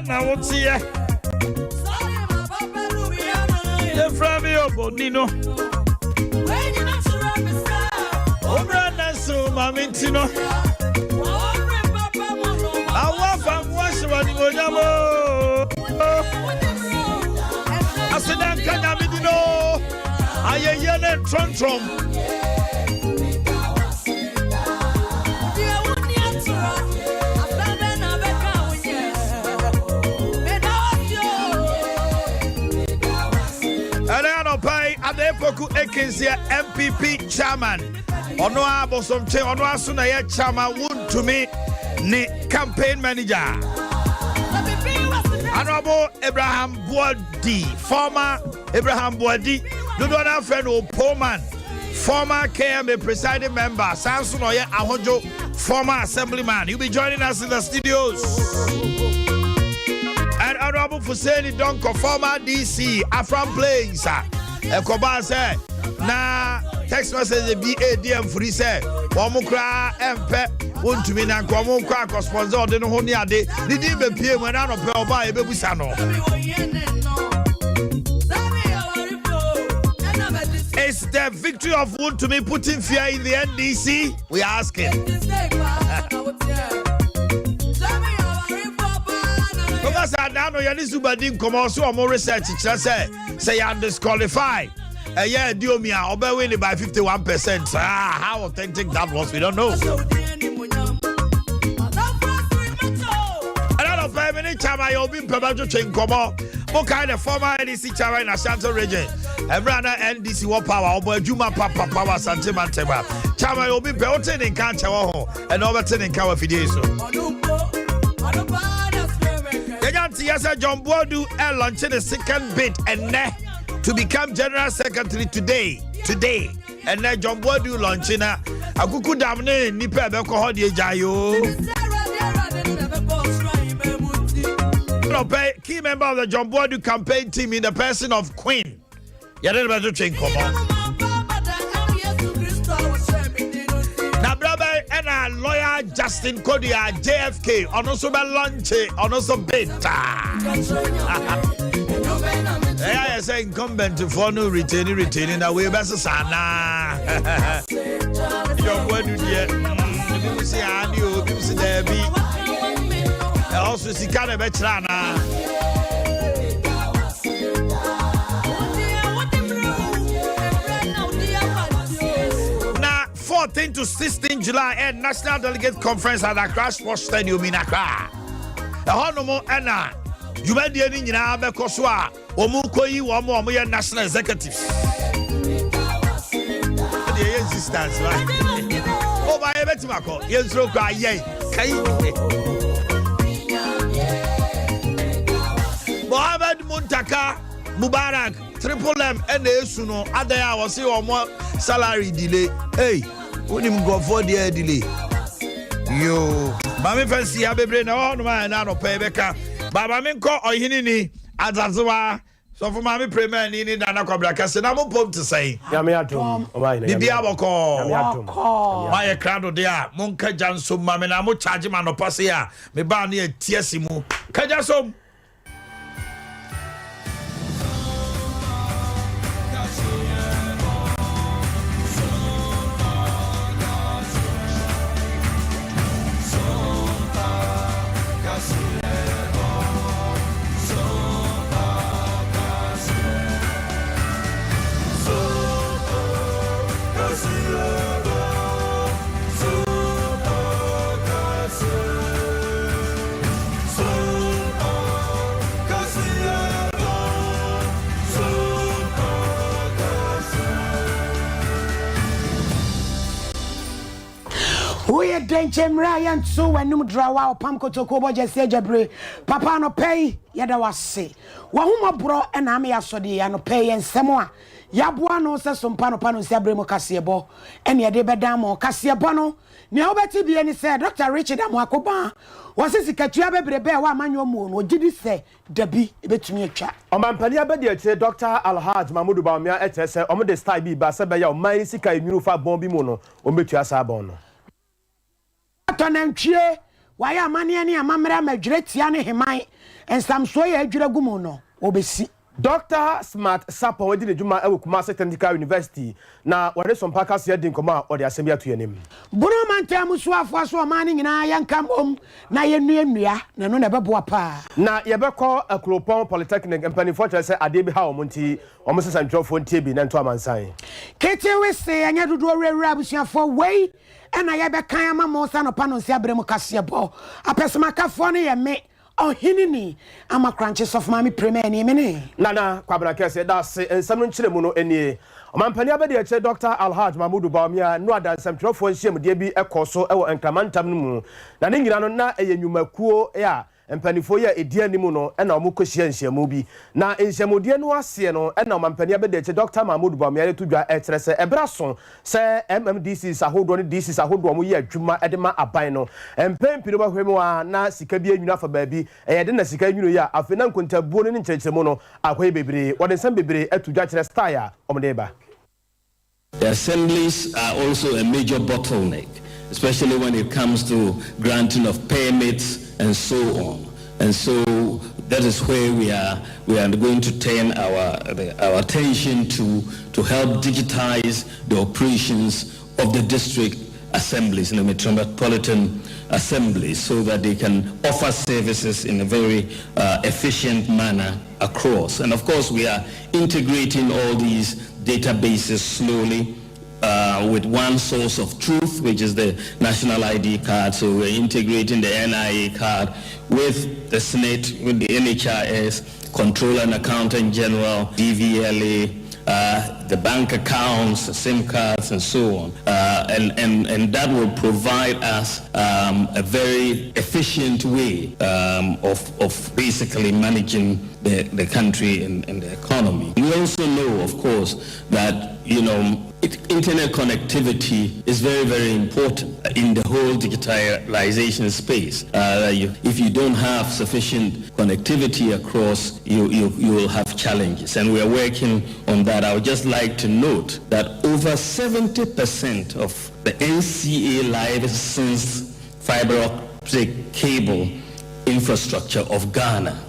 na wotie. The Flavio Bonino. Obrana so mamintino. Awa fam washwani onyamo. Asidan kanya midino. Ayeyene tron. Adea Akye MPP chairman. Ono abosomche ono asuna ye chairman won to me ne campaign manager. Honorable Abraham Boakye, former Abraham Boakye, Dodona friend Poman, former KMA presiding member, Samson Oye Ahojo, former assemblyman. You'll be joining us in the studios. And Honorable Fuseni Donko, former DC, Afram Plains. Ekoba say na text message BADM free say omukra empe wontumi na nkomo kwa sponsor de no ho ni ade didi be pie mu na no pe oba e bebusa no. Is the victory of Wontumi putting fear in the NDC? We are asking. Because I know you need to be doing commercial more research. Say you are disqualified. Yeah, do me a win by 51%. How authentic that was, we don't know. Another 5 minutes time I will be prepared to change Como. What kind of former NDC chairman in Ashanti region? Every other NDC war power, or Juma Papa power sentiment. Chairman will be built in Kanchawa and overturn in Kawa Fideso. Yes, John Boadu launching the second bid and to become General Secretary today. And then John Boadu launching a kuku damne nipe beko hodi jayo. Key member of the John Boadu campaign team in the person of Queen. Yadel beto chain come on. Na brother and a lawyer Justin Kodia JFK on also be launch on also beta. I say incumbent for no retaining that way best sana. Your word do yet. People say I knew people say there be. Also see kind of betrana. 14 to 16 July and National Delegate Conference at Accra Sports Stadium in Accra. The Honomo Anna, you made the ending in Abekoswa, Omukoyi, Omo, National Executives. The existence, right? Oh, my Betimako, yes, Roka, yay, Mohamed Muntaka, Mubarak, Triple M, and the Suno, Adea was your more salary delay. Hey. Unim go for the delay. Yo, Mammy fancy Abebre no man no pay beka. Baba Minko or Hinini Azazwa. So for Mammy Premier Nini Dana Cobra Casanamo Pope to say. Yamiatum, Bibiaboko, my crowd there, Monka Jansum, Maminamo Chargeman or Passia, me barney a Tiesimu. Kajasum. We Denchem Ryan so when no draw Pam Kotokobo Jesse Jabre, Papa no pay, Yada was say. Wahuma bro and Ami Asodi and no pay and Samoa. Yabua no says some pano Sabremo Cassiabo, and Yadebadamo Cassiabano. Neobeti be any said Dr. Richard Amakoba was this a Katuabe Bear Manual Moon, or did he say, Debbie, bet me a chat. On my Pania Dr. Alhaj Mamudu Bamia et on the style be Basabaya, my Sika, Mufa Bombi Mono, or Metia Sabono. Tonenchie waya amane ne amamra madwire tia ne heman ensamso ye adwire gumu no obesi Dr. Smart Sapa wadi ne juma ewu Kumasi Technical University na wale Sompa kasi yedi nkoma odi asemi atu yenim. Buno manta musuafo aso amane nyina yankam na yenua na no na bebo apa. Na yebekọ Akropon Polytechnic empanifo chere se ade bi ha omonti omosesa ntwofo ntie bi na nto amansan. Kete we se anya dodo rewura abusuafo wei na yebekan amamo sa no panonsi abremu kase bo. Apesemakafo ne ye me Omanhene amakranches of mami premier ni mene nana kwabra kese da se ensam nchire mu no enie omampani abede ache Dr. Alhaj Mahmoud Baumia no adansam trofo nhiem de bi ekoso ewo enkramantam no mu na ne nyira no na eyenyumakuo ya empanifo ya edianimu no na omukohia nhyiamu bi na nhyiamudie no ase no na omampani abede ache Dr. Mahmoud Baumia le tudwa etrese ebraso se MMDC ahodo ne DC ahodo omo ye adwuma edema aban no empempiro ba hwemu a na sika bi anwuna fa baabi eyede na sika anwunu ya afena nkontabuo ne nkyerkyeremu no akoye bebre wode nsam bebre atudwa kire style omde ba. The assemblies are also a major bottleneck, especially when it comes to granting of permits and so on. And so that is where we are going to turn our attention to help digitize the operations of the district assemblies and the metropolitan assemblies so that they can offer services in a very efficient manner across. And of course, we are integrating all these databases slowly with one source of truth, which is the national ID card. So we're integrating the NIA card with the SNET, with the NHIS, Controller and Accountant General, DVLA, the bank accounts, SIM cards, and so on. And that will provide us a very efficient way of basically managing the country and the economy. We also know, of course, that, internet connectivity is very, very important in the whole digitalization space. If you don't have sufficient connectivity across, you will have challenges, and we are working on that. I would just like to note that over 70% of the NCA licensed fiber optic cable infrastructure of Ghana,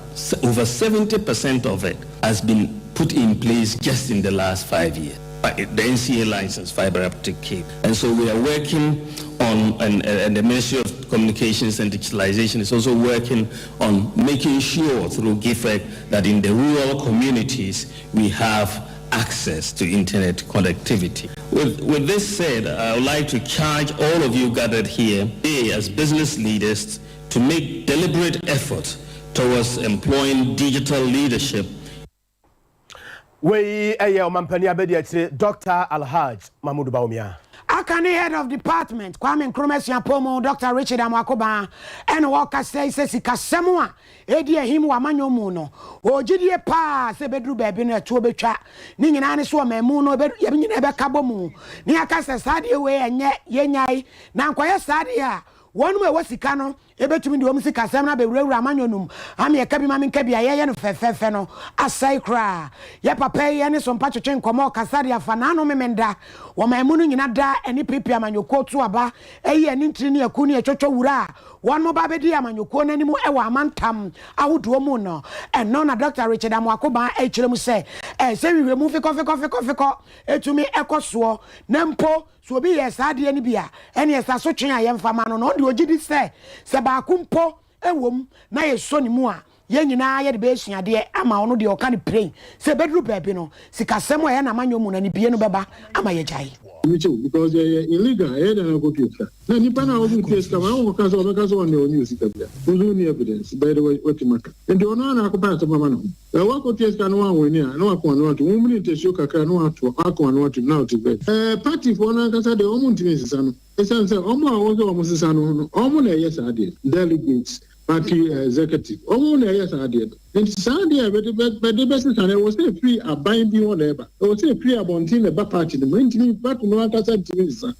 over 70% of it has been put in place just in the last 5 years. The NCA license fiber optic cable. And so we are working on, and the Ministry of Communications and Digitalization is also working on making sure through GIFEC that in the rural communities we have access to internet connectivity. With this said, I would like to charge all of you gathered here as business leaders to make deliberate efforts towards employing digital leadership. We omampani abedi ache Dr. Alhaj Mahmoud Baumia. Akane head of department Kwame Nkrumah Pomo Dr. Richard Amwakoba and Walker says sikasemwa edi ehim wa manyomu no ogidie pa se bedru baabi na to betwa ni nyina ne so mamu no ye nyina be kabomu ni akase sade we enye yenyai na nkoye sade a wonu e wasika no ebetumi de omu sika sem na be wurawura amanyonum ame eka bi ma menka bia ye no fefefe no asai kra ye papa ye ne Sompa twetwe nkomo kasade afa na no memenda wo mamu no nyina da eni pipi amanyoko to aba eye ni ntiri ne akuni e twetwe wura one mo babedi amanyoko nanimu e wa amantam ahodo mu no eno na Dr. Richard Amwakoba e kyeremu se se wiwe mu fiko etumi ekoso na mpo so obi yes ade ni bia ene yes aso twen ayemfama no no de ogidi se ba kumpo ewom na ye so ni mu a ye nyina ye de be suade ama ono de o ka ne pray se bedru baabi no sikasem o ye na manyomu na ni bie no beba ama ye jai because illegal na go case na nipa na obu case ka ma ka so on the news ka bia no ni evidence by the way what maka and the ona na ko pa so mama no e wa ko case ka no wan woni a no akon no to wo muni te show kakra no ato akon no to now to be party for na ka sa de o munti sisa no e say omo a wo so omo sisa no omo na yes ade delegates party executive omo na yes ade and Sunday but the best is was a free a binding whatever. It was a free abontin a party the main to me but no one can say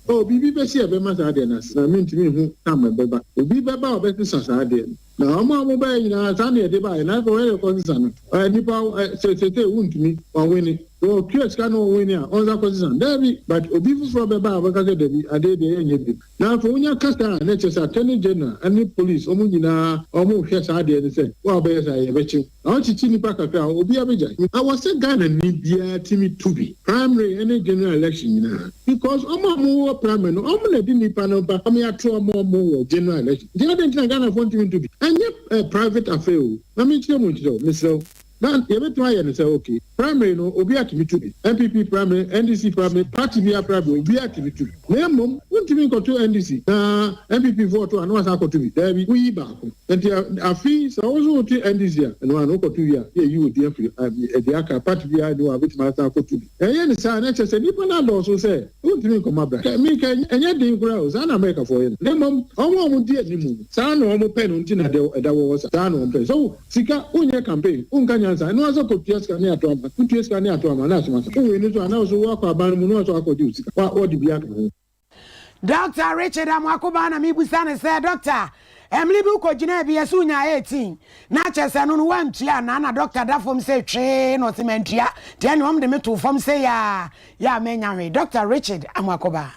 oh bibi be see a be masa adenas na mean to me who come beba obi beba obeti sasa ade na omo mobile na Sunday de ba na go where concern nipa say wuntumi wa weni o QS can no win here on that position Debbie but obi from beba because Debbie ade de enye now for unya kasa na attorney general and police omo nyina omo hwe sa ade ne say wa be say e bechi na chichi nipa kakra obi abeja I was say Ghana ni bia timi to be primary any general election nyina because omo primary no omo na di nipa no ba am ya to omo general election the other thing Ghana want to be and private affair na me chire mo chire Mr. Now, you have to say, okay, primary no, obi akimitu, MPP primary, NDC primary, party via primary, obi akimitu. Name won't even go to NDC. MPP vote and what's going to be there. We back. And the fees are also to NDC and one over 2 years. Yeah, you would dear the party via no a bit matter to be. And then the sign said, people also say, won't even come up back. Me can and yet the grows and America for him. Then I won't dear the San or pen on Tina that was San on place. So, Sika, unya campaign, no as a copious can near to a copious can near to a manas. We need to announce work about Munozo Acodus. What did be Dr. Richard Amakobana Mibusana said, Doctor, Emily Buko Genevieve Sunya 18. Natchez and on 1 chair, Nana Doctor Dafum say train or cementia, then home the metal from say, ya, Menari, Dr. Richard Amakoba.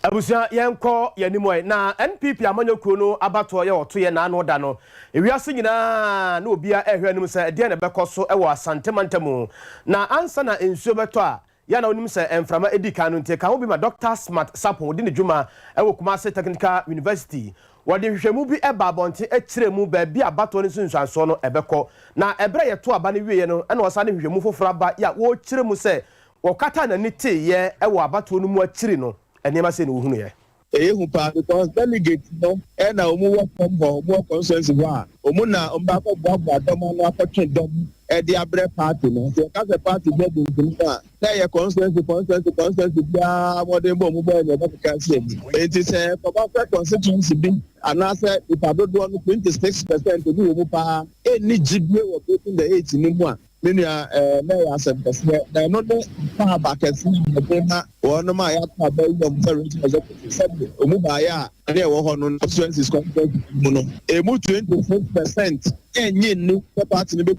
Abusia yenko yanimoy na NPP amanyo kuno abato ye oto ye na anoda no ewiase nyina na obia ehwe anim se de na bekoso ewo asantemantemu na ansa na ensuo beto a ya na onim se emframa edika no nte ka ho bi ma Dr. Smart Sapo de ne djuma ewo Kumasi Technical University wode hwehwemu bi eba bonte ekiremu ba bi abato ne sunsuanso no ebeko na ebre ye to aba ne wiye no na osa ne hwehwemu foforo aba ya wo kiremu se wokata na nite ye ewo abato no mu akiri no and never say no who here. Because delegates no and now more from more consensus one. Omuna Umbako Bob Domano Kingdom at the Abre party. No, so as a party building say a consensus, yeah, what they move and can say. It is a constituency being and I said if I don't want 26% to do any jiggle or putting the 8 in one. Many are some they're not far back as one of my very executive Umubaya, and they were on constituencies conference, a move 26%, and you knew the party in the 8.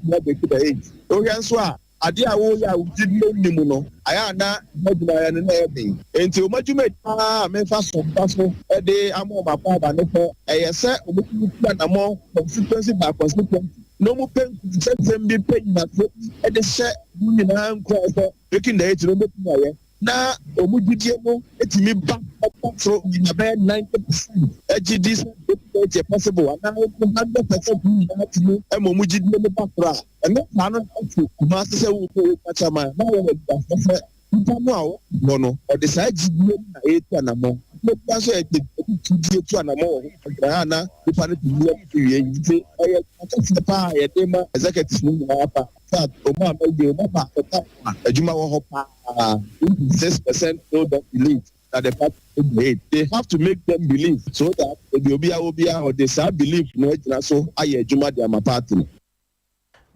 Oyanswa, Adea Akye Abia, I am not and everything. Until much you made, Memphis, a day I'm on my father, and I said, more constituency by constituency. No more pen be paying that at the set making the age now Omujimo it's me back from in about 90%. It's possible and now 100% and Omujimo back and that's not master say we catch my now no or the side 8 and more. That's why to an more Ghana, if I need to the executive Obama 6% so don't believe that the party made. They have to make them believe so that the Obia or they say believe no so I Juma de my party.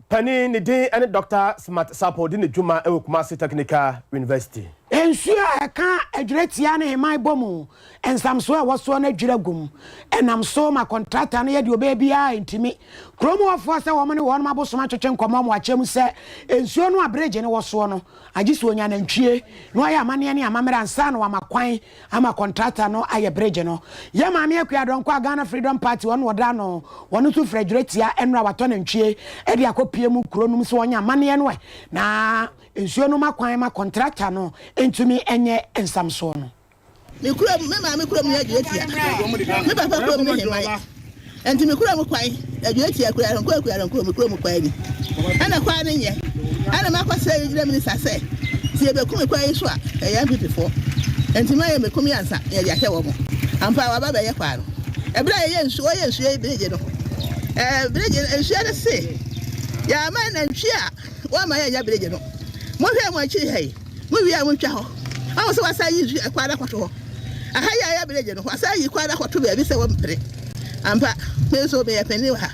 Penny ni day and Dr. Smart Sapo di ne djuma e Kumasi Technical University. Ensua eka adweretia ne hemai bomu ensamso a woso na adweragum enam so ma contractor na ye de obebia intimi kromo wafo se wo ne wo ma bosoma twetwe nkomo mo achem se ensuo no abreje ne woso no agisi onya na ntwie no aye amane ne amamere ansa no amakwan ama contractor no aye breje no ye ma me akua don kwa Ghana Freedom Party won woda no won tu fredweretia enra wato na ntwie e de akopie mu kronum so onya amane no na ensuo no makwan ma contractor no entumi enye ensamso no me kura me ma me kura me adwetia me papa kura me hemai entumi kura me kwan adwetia kura ran kura me kura me kwan ni ana kwan ne nye ana makwasa yira minister say ti e be kum kwan so a e ya people entumi aye me kum yansa ye dia hwe wo mo ampa wa baba ye kwa no e bra ye nsu o ye nsu e beje no beje nsu ya se ya ma na ntwi a wa ma ya beje no mo hwe mo achi hei mo wi a mo twa ho awo so wasa yi kwada kwato ho aha ya beje no wasa yi kwada kwato be bi se wo mpre ampa me so be ya peni ha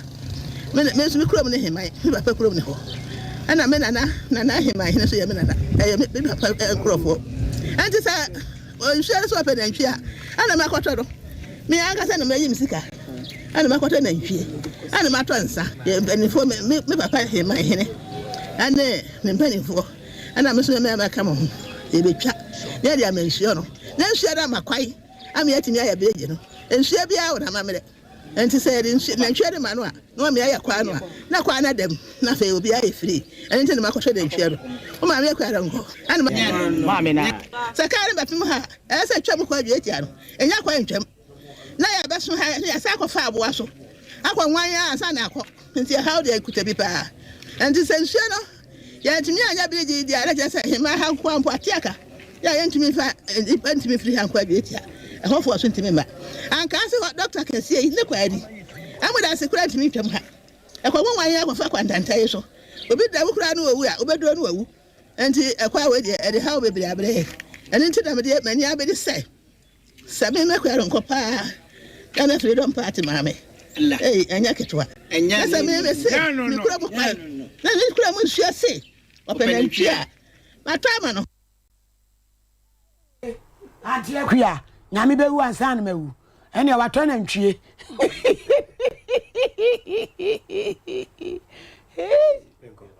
me so mi kuro mo ne hemai mi papa kuro mo ne ho ana me nana hemai ne so ya me nana me papa krofo anti sa o share so peni ntwi a ana ma kwato do me aka se na me yi misika ana ma kwato na ntwi ana ma to nsa ye benifo me papa hemai hene ane me mpanimfoɔ ana me so me aka mo ho e betwa na dia mensuo no na nsuo da makwai am yatimi aya beje no nsuo bia wo na mamre enti sɛ de nsuo na nsuo de ma no a na me aya kwa no a na kwa na dem na fe obi aye free enti ne makohwe de nsuo no o ma me kwa da nko ana ma me na sɛ ka ne bapim ha sɛ twam kwa dietia no enya kwa ntwam na ya beso ha ya sa akɔfa aboa so akɔ nwan ya asa na akɔ enti how de akuta bi pa enti sɛ nsuo no ya ntumi anya bridge di ara je say hima ha kwa mpo atiaka ya ntumi fa ntumi free ha kwa dietia ho fo so ntumi ma anka se doctor can see ne kwa di amuda se kura ntumi twam ha ekwa nwan ya akɔfa kwa ntantaye so obi da wukura no owu a obedo no owu enti ekwa we de e ha obebere abre eni nti da me de mani abedi say sabe me kwa ronko pa kana freedom party mame enya ketwa enya sabe me se ni kura mo pa na ni kura mo nsuo se openantwia matama no atie kwa nyame bewu ansa na mewu ene wato na ntwie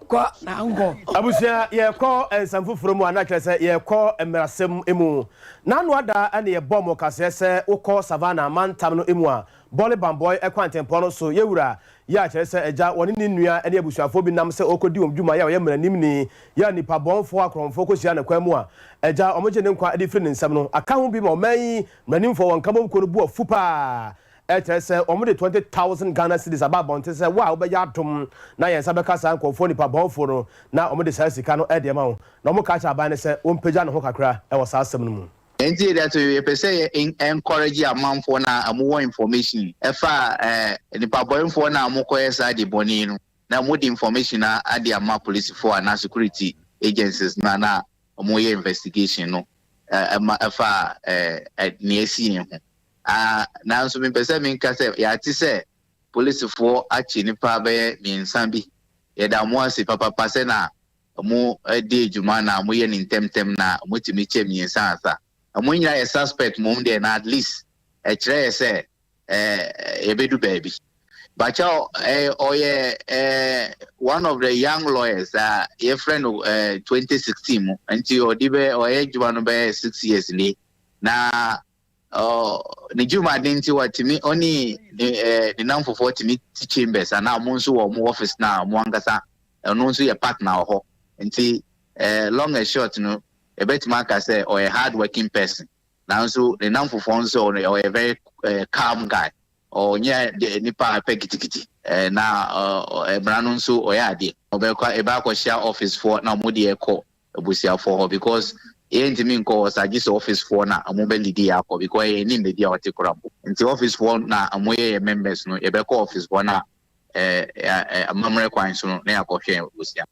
ko na ngo abusia ye ko ensamfufuro mu anakyere se ye ko emerasem emu na no ada ane ye bom kase se ukọ savana mantam no emu a Bolly Bamboy ekwantempo no so yewura ya kyere se eja woni ni nua ane abusuafo bi nam se okodi omdwuma ya ye mranim ni ya nipa bonfo akromfo ko sia na kwa mu a eja omoje ne nkwa ade firi ne nsam no aka ho bi ma oman mranimfo won kamo ko no bu afupa say omode 20,000 Ghana cedis ababonte say wa obeya adom na yensa beka sa nkofo nipa bonfo no na omode sa sika no ede ma ho na omo ka cha ban ne say ompeja ne ho kakra e wo sa asem no mu enti that we pese encourage amanfo na amuwo information efa nipa bonfo na amukoye sa de boni no na mo the information na ade ama police for na security agencies na omoye investigation no efa ne esi ho na so me pese me nka se ya ti se police for achi nipa be miensan bi ye da mo ase papa se na mo de djuma na mo ye nintemtem na mo timi che miensan asa mo nyira ye suspect mo de na at least kire se ebedu baby bacha one of the young lawyers your friend 2016 mo anti odibe oye djuma no be 6 years ni na ni juma denti watimi oni ni namfo 40 chambers ana mo nso wo mo office na mo angasa no nso ye partner ho nti long and short no e betima ka say or a hard working person na nso ni namfo nso or a very calm guy or nya nipa pekitikiti na brano nso o ya ade obekwa e ba ko share office for na mo de e ko ebusia for because enti ko sagis office for na amobe lidi akọ because ni media otikrabo nti office for na amoye members no e be ko office for na amamre kwan so no na akọhwe osia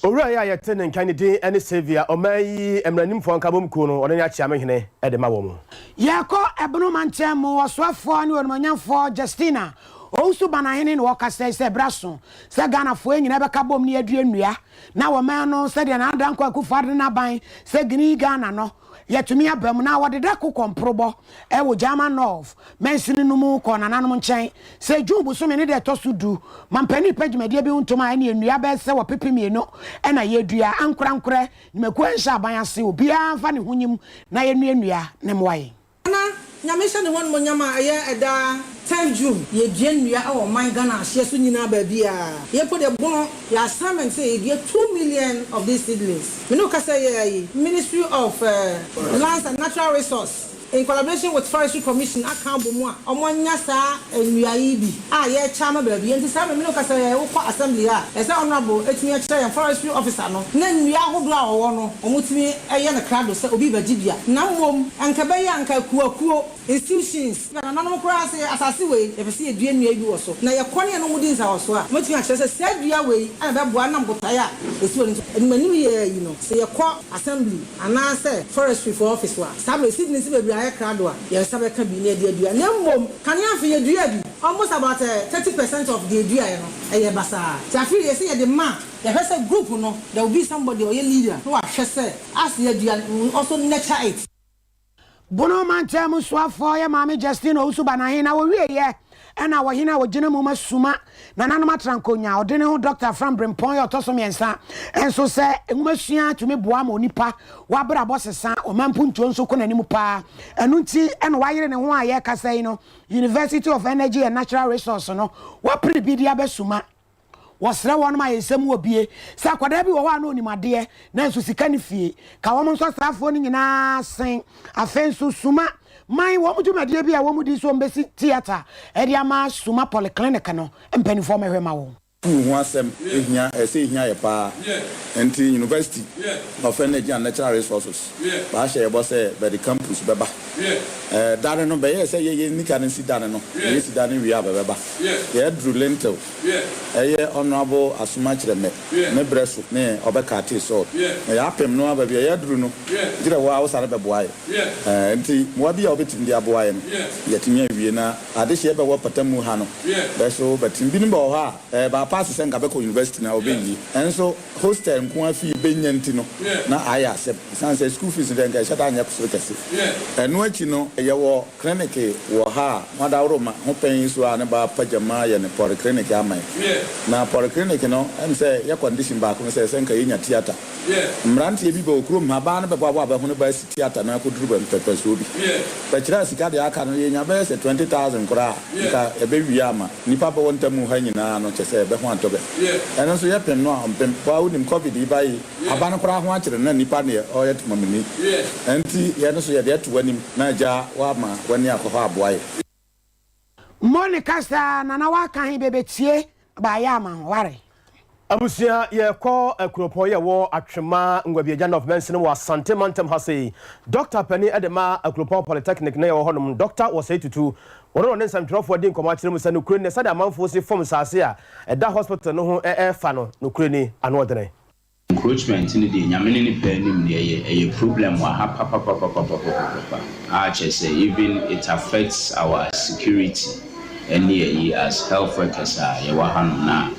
owura ya yetene nkandidate ene Xavier omayi emranimfo nkabom ku no onanya chiamehene e de ma wo mu yakọ ebunu mantem wosoafo ne onmanyamfo Justina Ousu Omanhene no wakasa se braso se Ghana fo enyina beka bom ne aduanua na wo man no se de na adanko akufade na ban se gini Ghana no yetumi abam na wode da kokomprobo e wo German North mensini no mu ko nananom nchen se dwubu so me ne de tosudu mampani pagimade bi untoma ne enua be se wo pepemieno e na yedua ankorankore nimeku ansha aban ase obi amfa ne hunyim na yenua ne mwaye na nyamesha ne won monyama aye eda 10 June ye duanua awo man Ghana ahye so nyina ba bia ye put the bon ya assignment say ye 2 million of these seedlings me no ka say ye Ministry of Lands and Natural Resources in collaboration with Forestry Commission akambo mu a omonya sa enua yi bi ye chama ba bia nti sa me no ka say wo kwa assembly a esa honorable etimi a kire forestry officer no na nua hodo a wo no omutimi eye na krado say obi ba gibia na mom anka be ya anka kuakuo institutions na nanom kura say asase we e be say edua nua bi wo so na ye kone no mudi nsa wo so a mutimi a kire say say dua we ana be boa na mbotae a esi woni enimani ye yi no say ye kwa assembly ana say forestry for office wa sabe sidness be bia krado a ye sabe ka bi na edua na mom kan ya fe ye dua bi almost about 30% of the edua no e ye basa tafi ye say ye the man the first group no there will be somebody or a leader who are say as ye dua also nurture it Bono mantem soafo ye mame Justina Ousu Omanhene na wo wie ye ena wo hina wo gina mu masuma na nanom atrankonya odene ho Dr. From Brimpon ya otoso miensa enso se enwumasua tumi boa ma onipa wa bra bosesa o mampu ntuo nso ko nanimu pa enu nti ena wayere ne ho aye kasa yi no University of Energy and Natural Resource no wa prebidia besuma wasra won ma yesem obie sa kwada bi wo wa no nimade na enso sika ne fie ka wo nso srafo ni nyina sen afenso suma mai wo mu dwumadie bi a wo mu di so mbesi theater e dia ma suma polyclinic no mpanifo mehwema wo who asem ehia ese ehia ye pa enti University of Energy and Natural Resources ba share bo say by the campus beba dane no be yes ye nika ne si dane no ye si dane wi abeba ye dru lentil ye honorable asuma kireme ne breso ne obeka te so ye apem no aba bi ye dru no dire wa awsa be boaye enti mo bi a obetim dia boaye no ye timia wie na ade hye be wo patamu ha no be so betim bi no bo ha ba pass senga be ko university na obenyi enso hostel nko afi benyanti no na aya accept sanse school fees den ga shata anya kusuru kese eno achi no ye wo clinic wo ha mada roma ho pen so ane ba pajama ye ne polyclinic amai na polyclinic no em say ye condition ba ko say senka ye nya theater mrantie bi ba okrom ha ba na be bo ba ho ne ba si theater na ko duru ba pepe so bi ba kira sika de aka no ye nya ba say 20,000 kora ka e be wi ama nipa ba wontamu ha nyina no chese be ho antobe eno so ye pen no ampem pa unim covid ba yi aba no kora ho akire na nipa ne o ye tumamini enti ye no so ye de to wanim na ja wa ma wani akofo aboaye Monica sa na na wa kan bebetie ba ya ma ware abusia ye ko akropo ye wo atwema ngwabiaja of mense no wasante mantem hase Dr. Penny Edema akropo polytechnic na ye wo honom Dr. Wasatutu wono ne nsamtwerofo di nkomo akire mu sanu kure ne sada manfo si form sase a eda hospital no ho fa no kure ni ano odene encroachment in the nyamene ni penim ne a problem wa ha papa even it affects our security and as health workers ya wa hanu na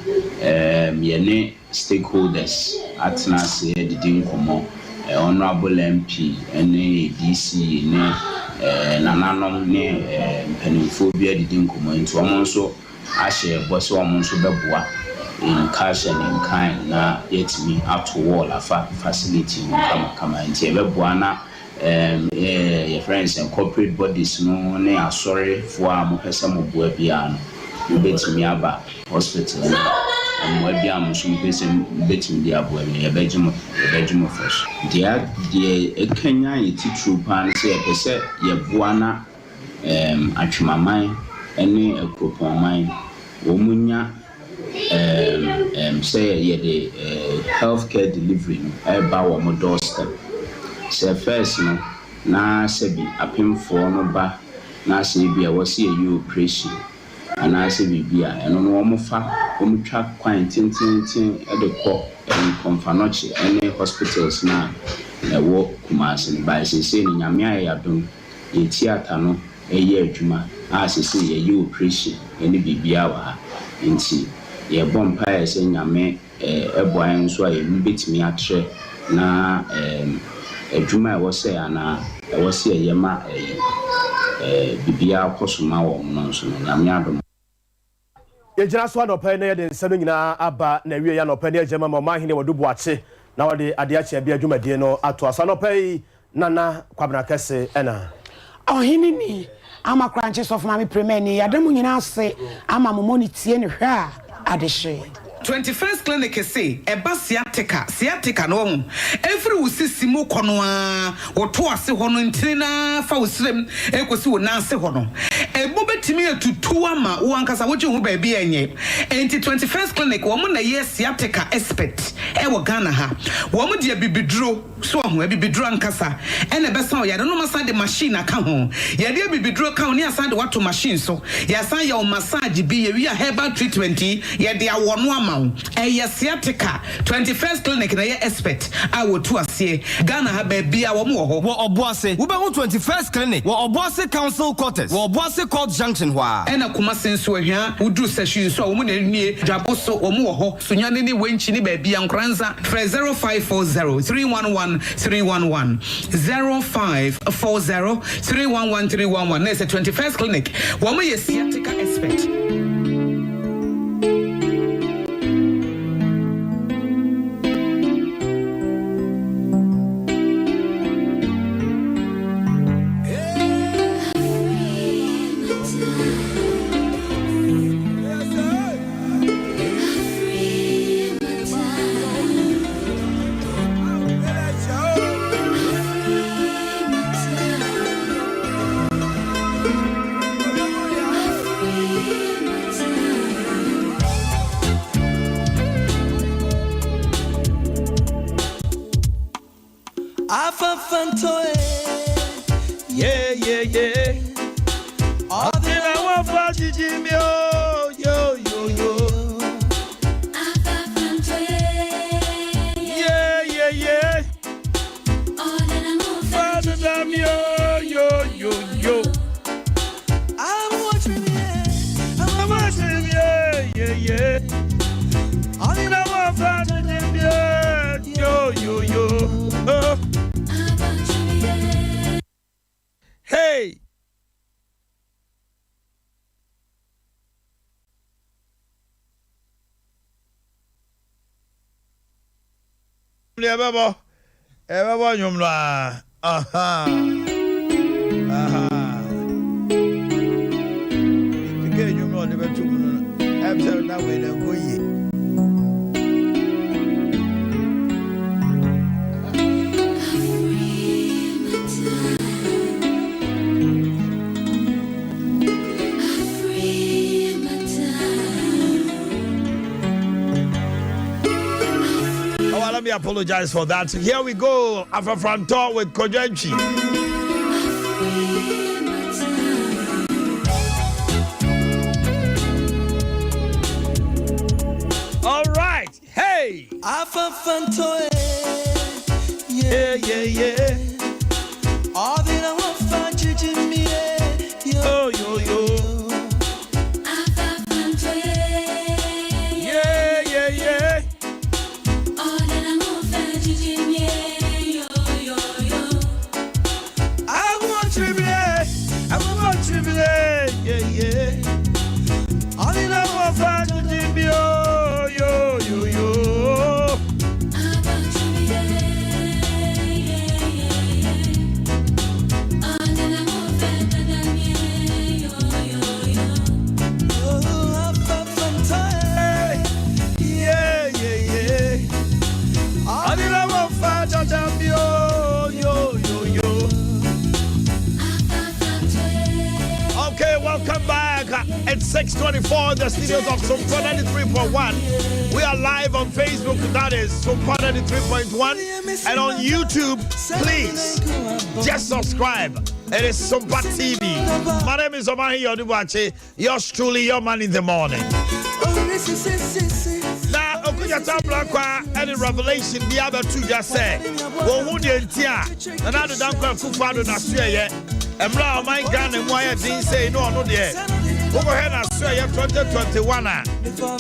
yene stakeholders atna se didi nkomo honorable MP and DC ne nananom ne mpanimfo bia didi nkomo nti omo nso ahye boso omo nso beboa in cash and in kind na yet me out to wall afa facility kama nti beboa na your friends and corporate bodies no ne asori for am pesa mo boa bia no betimi aba hospital and we bia mo so pesa betimi dia boa me yebejimo fresh dia ekanya yiti true pan say pesa ye boa na atwemaman ene akropoman wo munya say ye the healthcare delivery no ba wo mo doorstep say first no na say bi apemfo no ba na say bi a wose ye operation ana say bi bia eno no mo fa o mo twa kwan tintintin e de ko konfanoche any hospitals na wo Kumasi ba say ni nyame ayadom ye theater no ye adwuma a say ye operation any bibia wa nti ye bompa say nyame eboan so a ye betimi atre na adwuma wo say ana wo say ye ma bibia kosoma wo no so nyame adom ye jira so anopa na ye de nsano nyina aba na wie ya anopa na jema ma Omanhene wadu Boakye na wode Adea Akye Abia adwumadie no ato asanopa yi nana kwabna kese ena ohini ni ama kranches of mami premier ni yadamu nyina ase ama momoni tie ne hwa adehye 21st clinic say eba sciatica no ho every usisimu kono a woto ase ho no ntina fa usrem ekosi wo nanse ho no ebo betimi atutu ama wo ankasa woje ho ba bia enye enti 21st clinic wo mo na ye sciatica expert e wo Ghana ha wo mo de bibidro so ho bibidro ankasa ene besa o ya no masa de machine aka ho ya de bibidro ka ho ni asa de wato machine so ya san ya o massage bi ya wi herbal treatment ya de awono ama sciatica 21st 21st clinic na ye expert I will to ase Ghana ha ba bia wo mo ho wo Obuase wo be 21st clinic wo Obuase council quarters wo Obuase court junction wa ena kuma senso ahia wudru session so wo mo na nie dwabo so wo mo ho so nyane ni wenchi ni ba bia nkranza 0540 311 311 0540 311 311 na 21st clinic wo mo ye sciatica expert. Yeah, yeah, yeah. All the I want for Jimmy, yo, yo, yo. Yeah, yeah, yeah. All the I want for Jimmy, yo, yo, yo. I'm watching, yeah, yeah, yeah. All the I want for Jimmy, yo, yo, yo. Hey! Everybody, you know. Aha. Again, you know, never too much. Absolutely, now we don't go yet. Let me apologize for that. Here we go. After front talk with Kojenchi. All right. Hey. Yeah, yeah, yeah. All that I want for Jimmy. Yo, yo, yo. Yeah, yeah, yeah. Yeah, yeah. All in our family, yo, yo, yo, yo. Yeah, yeah, yeah. All in our family, yo, yo, yo, yo. Okay, welcome back. It's 6:24, the studios of Sompa 93.1. We are live on Facebook, that is Sompa 93.1. And on YouTube, please, just subscribe. It is Sompa TV. My name is Omanhene Yaw, yours truly, your man in the morning. Now, Okuya Tabrakwa, any revelation, the other two just said, well, who didn't hear? Another Danko Kufado Nasue. Emra my gun and why I didn't say no there. Over here, I swear 2021.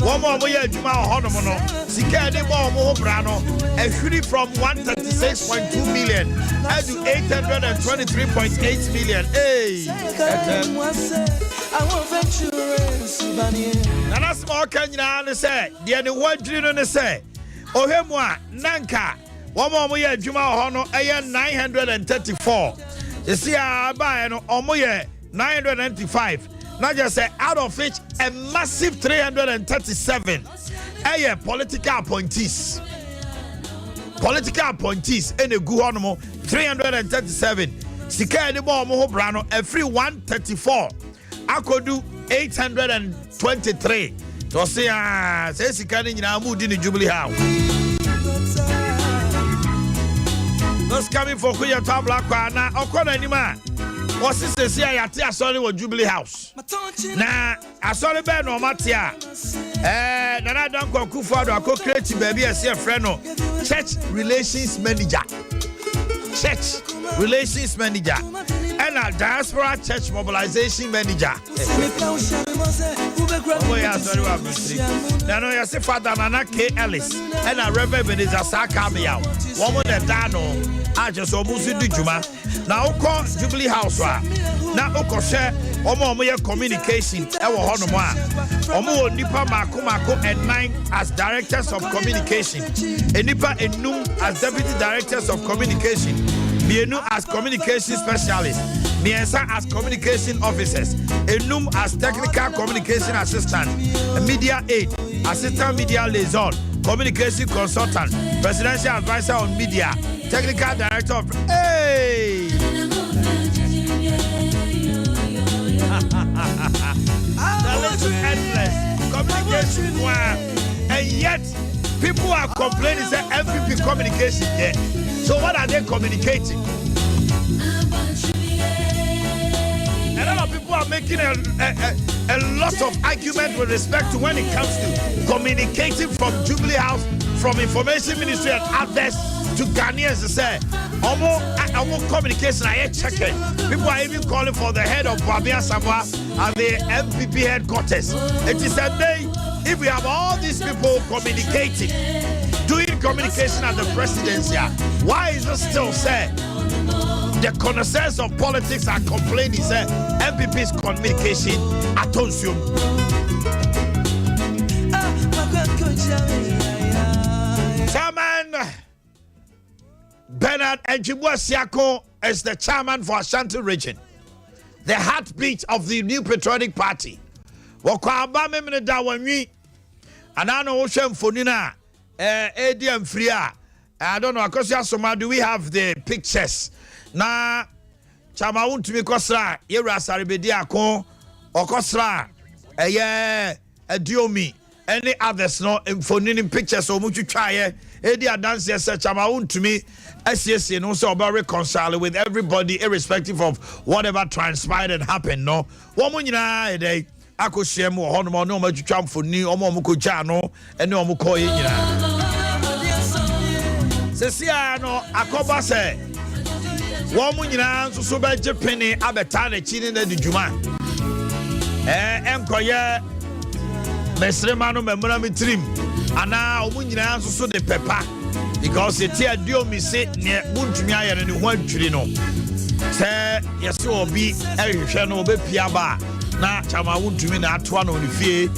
One more way, Juma Honomono, Sikadi Momo Brano, and free from 136.2 million and to 823.8 million. Hey, and that's more Kenya say, the other one didn't say, oh, Hemwa, Nanka, one more way, Juma Hono, 934. You see, I buy no omoye 995. Not just say out of which a massive 337. Political appointees. Political appointees in a good honomo 337. Sika any more brano every 134. I could do 823. So say Sika in Amud in the Jubilee House. Those coming for Kuya Tabla Kwana or Kona Nima. was this say I sorry with Jubilee House. Now I sorry ben no matia. Nana don't go Kufado I create baby as a friend no church relations manager. Church relations manager and a diaspora church mobilization manager. Oh yeah, sorry what I'm saying. Now no, you see Father Nana K. Ellis and a Reverend is a Sakamia. Woman that Dano. I just almost do Juma. Now, call Jubilee House. Now, share Omo communication. Omo Nipa Mako and 9 as directors of communication. Nipa Enum as deputy directors of communication. Mienu as communication specialist. Miensa as communication officers. Enum as technical communication assistant. Media aid. Assistant media liaison. Communication consultant. Presidential advisor on media. Technical director of hey. The list is endless. Communication and yet people are complaining say MPP communication yeah. So what are they communicating? A lot of people are making a lot of argument with respect to when it comes to communicating from Jubilee House, from Information Ministry and others to Ghanaians to say, almost communication, I check it. People are even calling for the head of Boakye at the MPP headquarters. It is a day, if we have all these people communicating, doing communication at the presidency, why is it still said? The connoisseurs of politics are complaining, say, MPP's communication at Tonsium. Chairman Bernard Ejibwa Siako is the chairman for Ashanti region, the heartbeat of the New Patriotic Party. Wakwaba memene da wanwi anano wo hwem fonina ADM free I don't know akosia soma do we have the pictures na chama wuntumi kosra yewra sarebedi akon okosra adiomi any others no fonini pictures o mutwitwaye edi adanse se chama wuntumi SCC no so about reconcile with everybody irrespective of whatever transpired and happened no wo mu nyina ede akohye mu ho no no matwitwa mfoni omo mo koja no ene omo koye nyina sesia no akoba se wo mu nyina nso so beje pene abeta na chini na djuma enkoye mesrema no memra mitrim ana wo mu nyina nso so de pepa because it here do me say ne buntumi ayere ne ho adwiri no se yesi obi ehwehwe no obepia ba na chama wuntumi na atoa no ne fie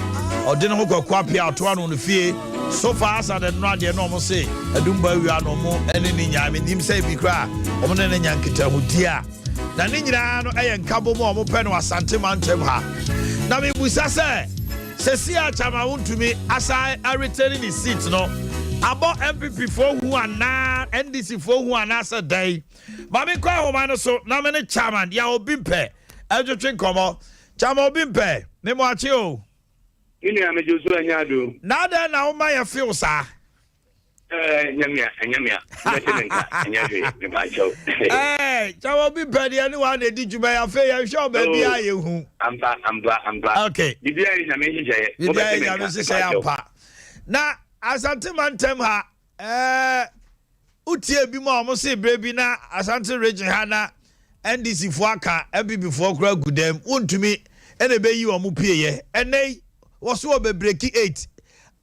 ode ne ho kwakwa pia atoa no ne fie so far as the no ade no mo say adumba wi ano mo ene ni nya me dim say bi kra omo ne nya nkita hudia na ne nyina no nkabo mo omo pe no asante mantem ha na me busa se sia chama wuntumi asa a returning his seat no about MPP for who are now NDC for who are now said day mami kwa ho so na me ne chairman ya obimpe ejotwe nkomo chama obimpe me mo achi o ini ame Joshua Nyado na da na o ma ya feel sa nyamia nyadwe me ba cho chama obimpe de ani wa na di djuma ya fe ya hwe ba bia ye hu amba okay bibia ina me hije bibia ina me hije ya pa na Asante mantem ha utie bi mo omo se brebi na Asante region ha na NDC fo aka MPP fo kura gudem untumi ene be yi omo pieye ene wo so be break 8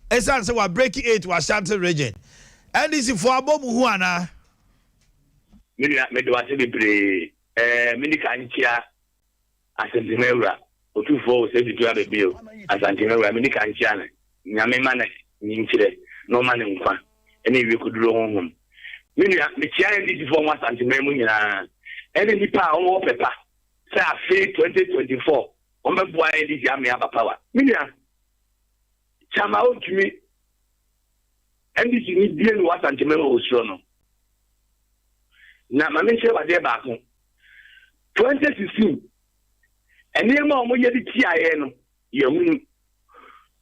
esan se wa break 8 wa Asante region NDC fo abom hu ana me do ase bebre mini kanchia Asante mewura otufo se bitu abebio Asante mewura mini kanchia na nyame mane ninchire no man nkwa ene wi kuduro honhom minua me chia ndi for one santimeter mu nyina ene nipa o pepa say afi 2024 o mebua ndi jam ya power minua chama o tumi ndi ni die no one santimeter o suro no na ma me che wade ba ko 2016 ene ma o mo ye di tiaye no ye hunu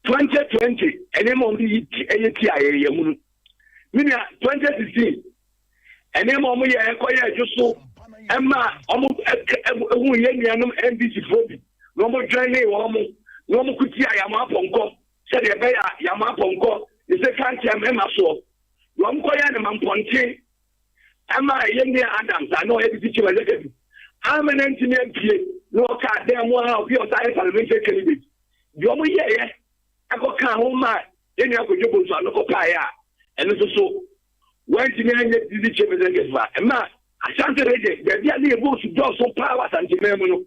2020 ene mo ndi eyeti ayeye mu mina 2016 ene mo ye ekoye ajuso Emma, almost NDC phobia. No more journey, no more could see Yamaponko, said a bear Yamaponko, the second time Emma saw. One coyan and Ponte. Emma, young Adams, I know every teacher. I'm an engineer, no car, damn one of your science and major candidate. You only hear, I got car home, then you have to go to a local fire. And so, when you get the teacher, Emma, I shan't read it. The idea was to do so power and Jimeno.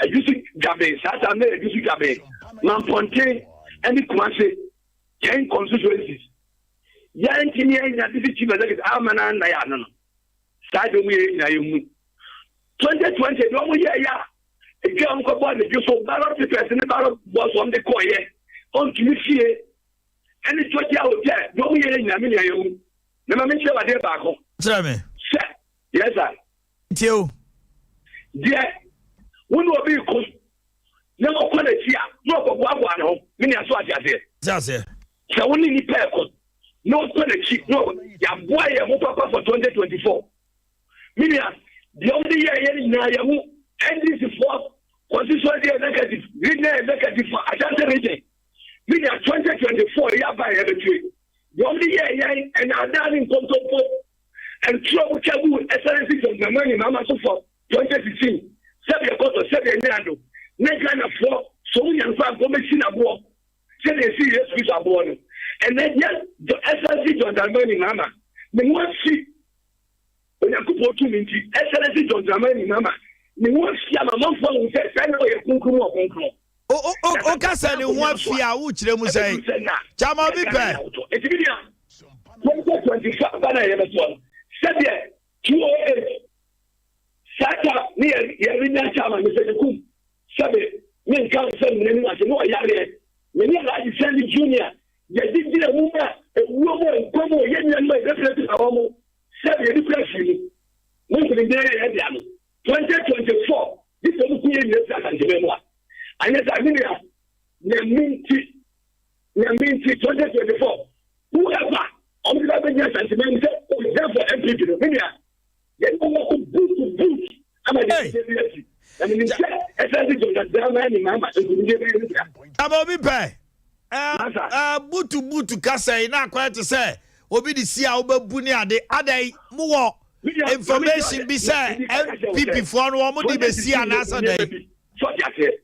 I used to Gabe, Saturday, I used to Gabe, Mamponte, and the Kumasi, 10 constituencies. Young engineer, the teacher, Amana, Nayan. Side away, 2020, no more, yeah. A girl got one, you saw ballot papers and the ballot was on the coin. On to see and it's 20 hours, yeah. No more, yeah, Yamina. Never mention what they're back home. Tell me. Yes, sir. You. Yeah. One will be cool. Never put a chair, no, but one home. Many are so I say. Just say. So only need pair. No, put a cheap, no. Yeah, boy, I'm papa for 2024. Many are. The only year in Nayamu, and this is for constituency executive, executive for Ashanti region. We are 2024 year by every tree. The only year and are done in Kontopo and trouble Chabu, excellency of the money, Mama so for 2016. 7 years or 7 years. Next kind of 4, so we can find commission abroad. Say they see yes, we are born. And then, yes, the excellency of the money, Mama. The one see. Excellency John Dramani Mama. The one fear my mom for who says, I know you're Kunkum or Kunkum. Oh, Cassan, one fear, which they will say, Chama be bad. It's 2025, but I have a one. 208. Sata near Yarina Chama, Mr. Kum. Sabe, men can't send me as no Yare. When you like to send Junior, you did a woman, come on, and my representative. 2024, this is the and yes, I mean, 2024, whoever, only the years and men say, oh, therefore, MP to the media, they don't want to boot to boot. I'm a disability. And in the essence of the man in Mama, I'm be pay. Butu Kasa, not quite to say, Obi the Sia Obabunia, the other more. Information be said, MPP for one would be see an answer day. So, I said,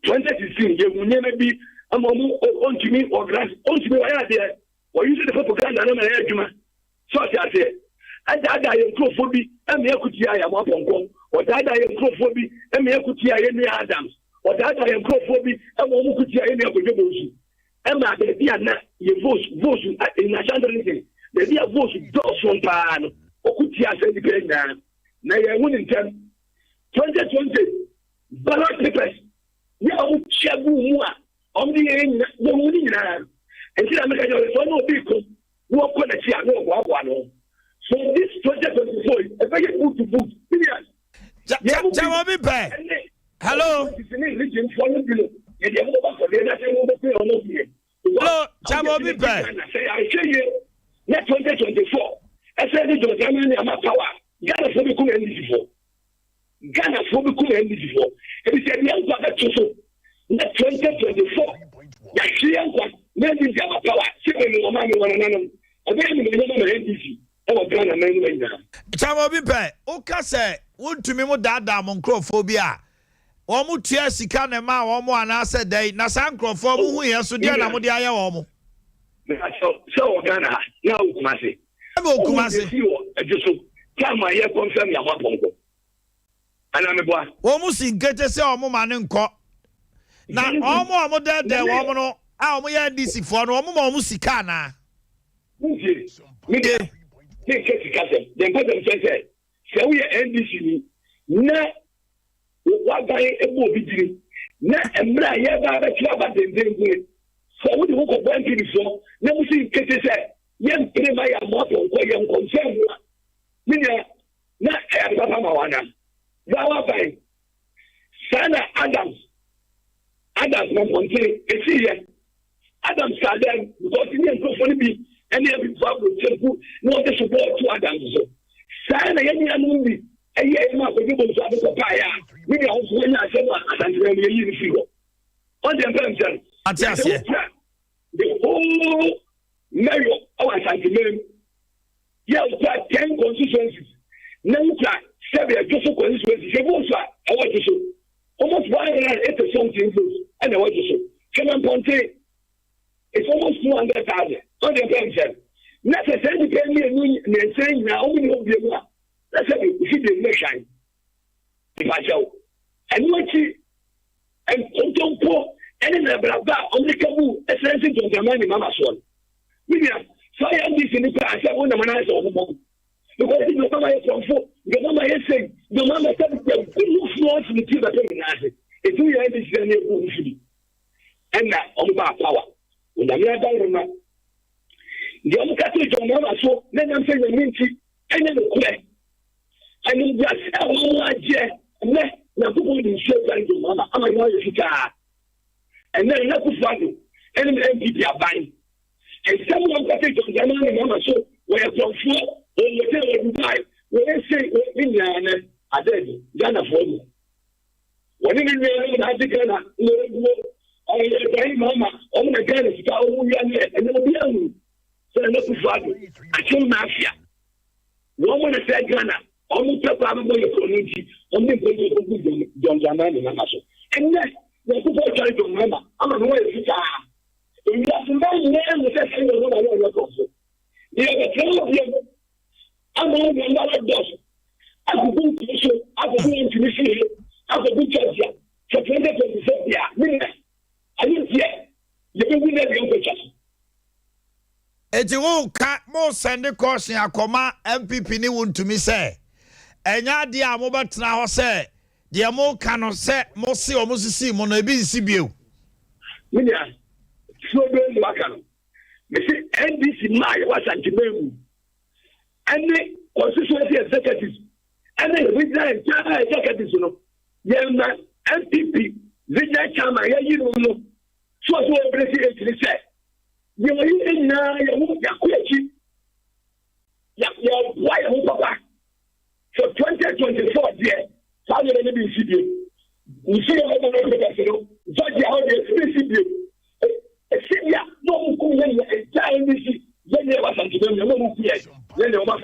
2016, you will never be a moment on to me or grant on to me there, or using the propaganda and I'm an argument. So, I said, I died in Crophobi, and me could see I am up on Kong, or died in Crophobi, and me could see I am Adams, or died in Crophobi, and one could see I am Yabushi. And I said, you vote in Ashanti, the dear vote does from Pan. Okutia said the now you're winning 2020 ballot papers. Now, Chabu Mua, on the end, no winning now. And see, I'm going to no vehicle, no quality, no one. So this 2024 is a very good to book. Hello. Hello, Chabobi Pay. I say you, next 2024. I said, it was Ghana power. Ghana for become NDC for. Ghana for become NDC for. And he said, young brother, so next 2024. Yachian, maybe Ghana power. Second, no man, one another. Again, the number NDC. Oh, Ghana, man, now. Chabobi Pay. Oka say, would to me more dada moncrophobia. Omu tia sika ne ma omu anase dey na sankrofo mu hu yeso dia na mo dia ye omu. So Ghana na Kumasi. Kumasi. Ejuso kama ye confirm ya maponko. Ana me boa. Omu si gete se omu ma ne nko. Na omu de omu no a omu ye DC fo no omu ma omu sika na. Me de. Me ke sika se. Dem pa dem say se we NDC ni na wagaye ebo bidiri na emra ye ba ba twa ba dendengwe so we dey go bank before na we see kete say ye mpre ma ya moto ko ye nkonsem na na e ba ma wana ya wa bai sana Adams na ponte e see ye Adams sadem because ni nkofo bi any every problem temple no dey support to Adams so sana ye ni anu bi ɛyɛ ma ko bi bo so abeko pa ya me dey also nya asem asantire me yi ni fi ho on the person atiasie the whole mayor of asantire yeah we got 10 constituencies now we got 7 just constituencies je vois ça I want to show almost 180 something and I want to show Kenan Ponte it's almost 200,000 on the person necessarily pay me saying now we know the one that's a we the shine if I show and what and don't pour any number of that on the kabu essential to the money mama son we so I am this in the past I want to manage on the moment because the mama is from four the mama is saying the mama said the good floors in the tea that if you have this then and that on the power when I am down the only Catholic mama so then I'm saying the minty and then the clear and in just and then na people in share that mama am I know you and then let us value and MPP are buying and someone that is on the mama so we are from four or whatever you buy we say in Adea Ghana for you when you know that Ghana mama on the Ghana and no be so let us value I kill mafia woman say Ghana on the probably community on the John Jamani mama so and then the people trying to remember I'm a way in that man the second one I know yeah the I'm on the does I could go to show I could go into the city I could go to so 2027 yeah I didn't hear you can win every picture eti wo ka mo send caution akoma MPP ni won to me say enya de a mo betena ho say de mo ka no say mo se o mo sisi mo no ebi nsi bio Minya so be makano me say NDC my was antimemu any constituency executives any regional executives no yema MPP regional chairman ya no so everything say you in why papa for 2024 there how you going to be CBA you see how the CBA CBA no come here time this then there was something no move here then there was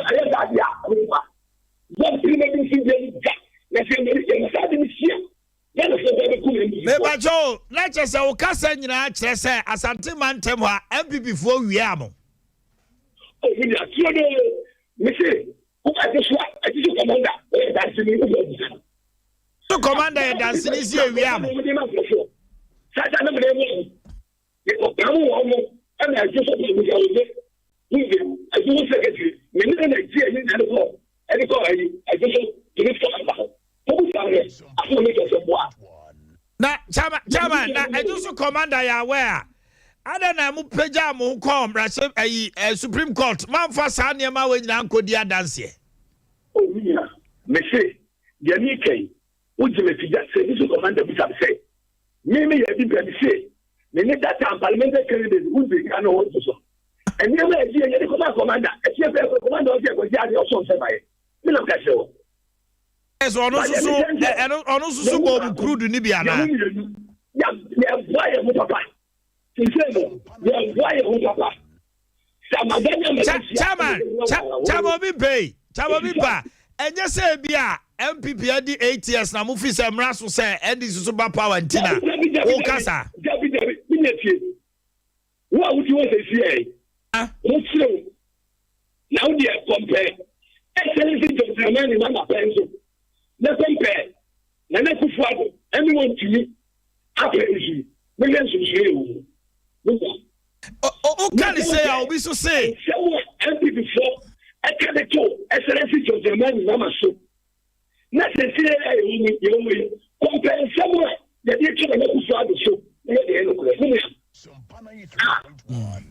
what maybe CBA let's say Meba Joe, let's just say Okasa nyina kyerɛ sɛ asante mantem ha MPP fo wiea mo. Oh, we are so me say, who I just commander, that's me. So commander dance ni si wiea mo. Sasa na me go gamu and I just I do secretary. Me na Nigeria ni na ko. I just to lift up. Na chairman na ejusu commander ya where ada na mu peja mu kom brase Supreme Court man fa sa ne ma we nyina nkodi adanse oh yeah me say dia ni kai uji me fija say this commander bi say me ya bi be say me ne that parliamentary candidate who be can no so and me ma ji ye commander e ti e commander o je ko ja o so se bae me na ka se o yes ono susu go crude ni bia na ya why mu papa insemo ya why mu papa chama bi pa enye se bia MPP adi 8 years na mu fi se mra so se edi susu ba power ntina o kasa David binetie wo a wuti wo se sie wo sire now they compare excellency to Germany na penso na compare na na kufuado anyone to me after issue millions of share o can say I will be so say MPP for excellency excellency to Germany na so na se sire you compare somewhere the day to na kufuado so na dey no kure Sompa 93.1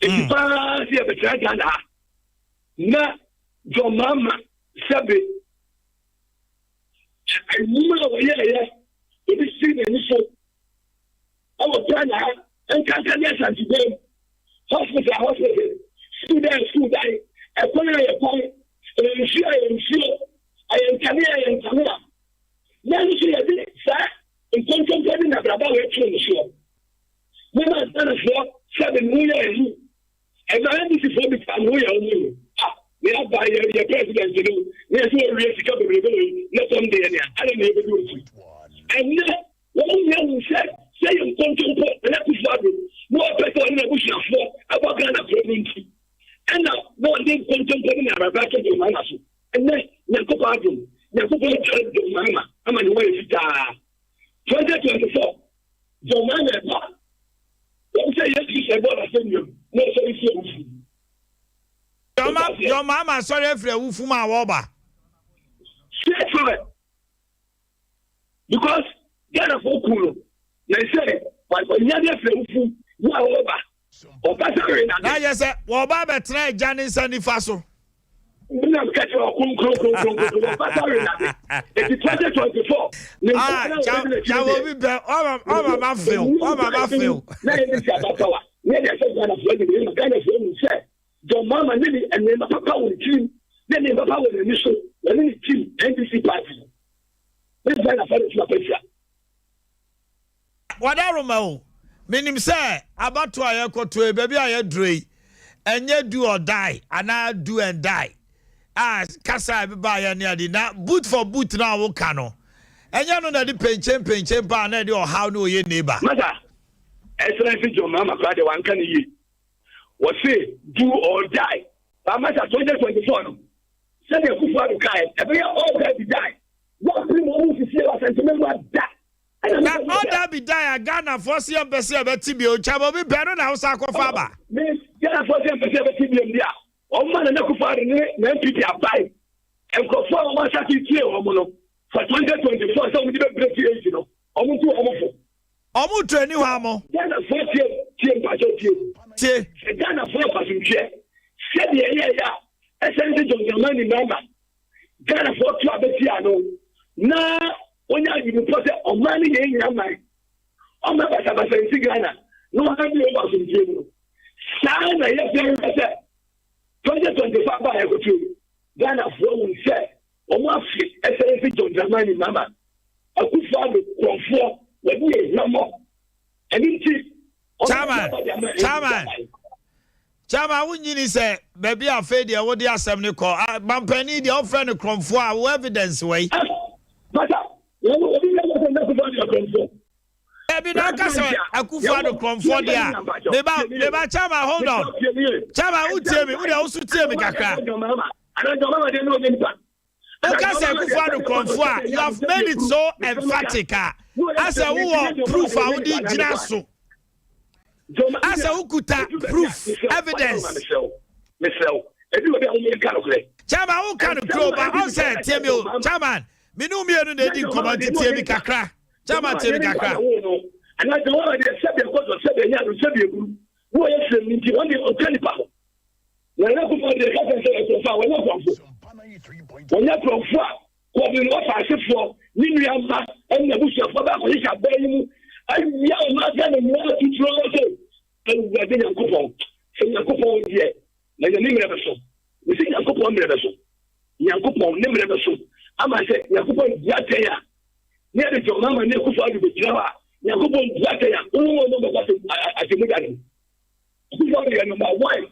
if pa se be try na jo mama sabe woman over here, it is seen in this our plan and can't yes and today. Hospital, student, a corner, a point, and sure, I am Kamia. Then she had it, sir, in contemplating a brother way to show. When I done a floor, 7 million. And I am this is what become we we have by your president to do. There's no real to come to let them there. I don't know do it. And then, one young said, say you contemplate the next father, more better in the bush of war about Ghana province. And now, no one did contemplate a back of the Manasu. And then, Yakupadum, Mama, I'm on the way to 2024. Jomana, don't say yes, you said what I send you. No, say your mama, sorry for a Ufuma Waba. Straight from it. Because Ghana for cool. They say, but when you're there for Ufu, you are over. Or better, now you say, Waba, try Janice and Faso. It's 2024. Your mama and then my papa will team, then my papa will initial, and then team, NDC party. Let's find a picture. What I remember, meaning, sir, about to I echo to a baby I dre, and yet do or die, and I do and die. As Casa by any idea, boot for boot now, cano. And you know that the pension, banner or how know your neighbor. Mother, excellency, your mama cried one can you. Was say, do or die. But much as 2024, send your kufa to Kai, and we are all going to die. What people who see us and remember that. Now, all that be die, Ghana for CM Bessia, Tibio, Chabo, be better now, Sako Faba. Miss Ghana for CM Bessia, Tibio, all man and Kufa, and people are buying. And conform one Saki for 2024, some people break you know, almost too awful. Almost to a new hammer. Ghana for Ghana for passenger. Said the area, essentially, your money, Mama. Ghana for Trabetiano. Now, when you put on money in your mind, on my Basabasa, Ghana, no one was in jail. Sign a yes, 2025 by a country. Ghana for one said, on my feet, essentially, your money, Mama. I could find it from 4 when we are no more. And it Chama, when you say, baby, I fed you what the assembly call. Bampani, the old friend of Cromfoy, evidence way. But Baby, no, I could find a Cromfoy there. Neba, Chama, hold on. Chama, who tell me, who also tell me, Kaka. You have made it so emphatic. As a who proof, I would need Jinasu. As a ukuta proof evidence. Chama, who can grow? But I said, Timmy, Chaman, Minumi, and they didn't come to Timmy Kakra. Chama, Timmy Kakra. And I don't want to accept your cause of 7 years to save you. Who is the one on Telepower? When I go for the government, when you're from far, what we not pass it for, Niniama, and the bush of Baba, which are bearing. I am not going to throw it. And we are getting a coupon. So you coupon here. Like the name of a son. We think a coupon never so. You coupon never so. I might say, Yakupon Yatea. Near the Jomama, Yakufa, the Java. Yakupon Yatea. Oh, no, but I can look at him. Kufaria number 1.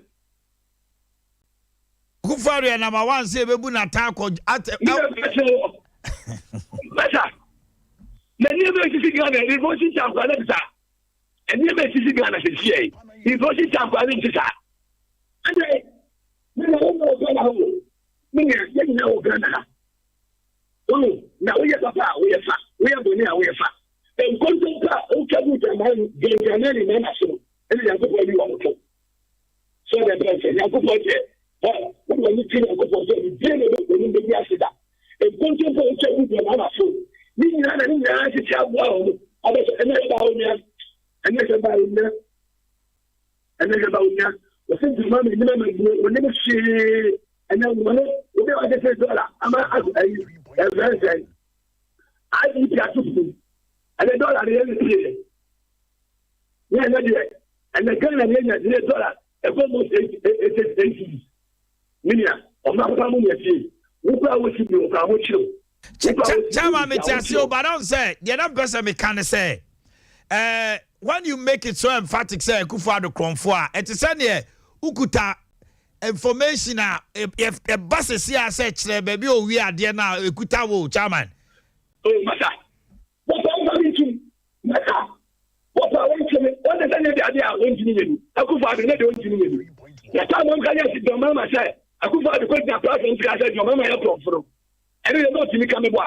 Kufaria number 1 say, Babuna Taco at Better. Never see Ghana, it was in Alexa. And never see Ghana, it was in Alexa. And I don't know Ghana. Oh, now we are Papa, we are Bonia, we are fat. And content, okay, the man, getting many men, and you have to put you on the top. So the person, you have to put it. When you think of the daily, when you be accident. And content, okay, with the man, Nini na ati chabu abeso eneba unya eneba unya wasin dumami ni mama ni shi ena wona obi wa de $10 ama ayi event ayi ti atufu ale dollar ni ni ni na de ena kana ni ni $1 e go mo 80 minia o ma pa mo yeti Chairman, but don't say, you don't person me can say, when you make it so emphatic, say, Kufuado Kronfwa, it is any ukuta information, if a bus is here, such, baby, we are there now, ukuta wo, Chairman. Oh, Mata, what I'm going to, Mata, what I want to make, what is the idea of engineering? Akufuado, not engineering. The time I'm going to see your mama say, Akufuado, put the platform to say, your mama, you're from. I don't know to become a boy.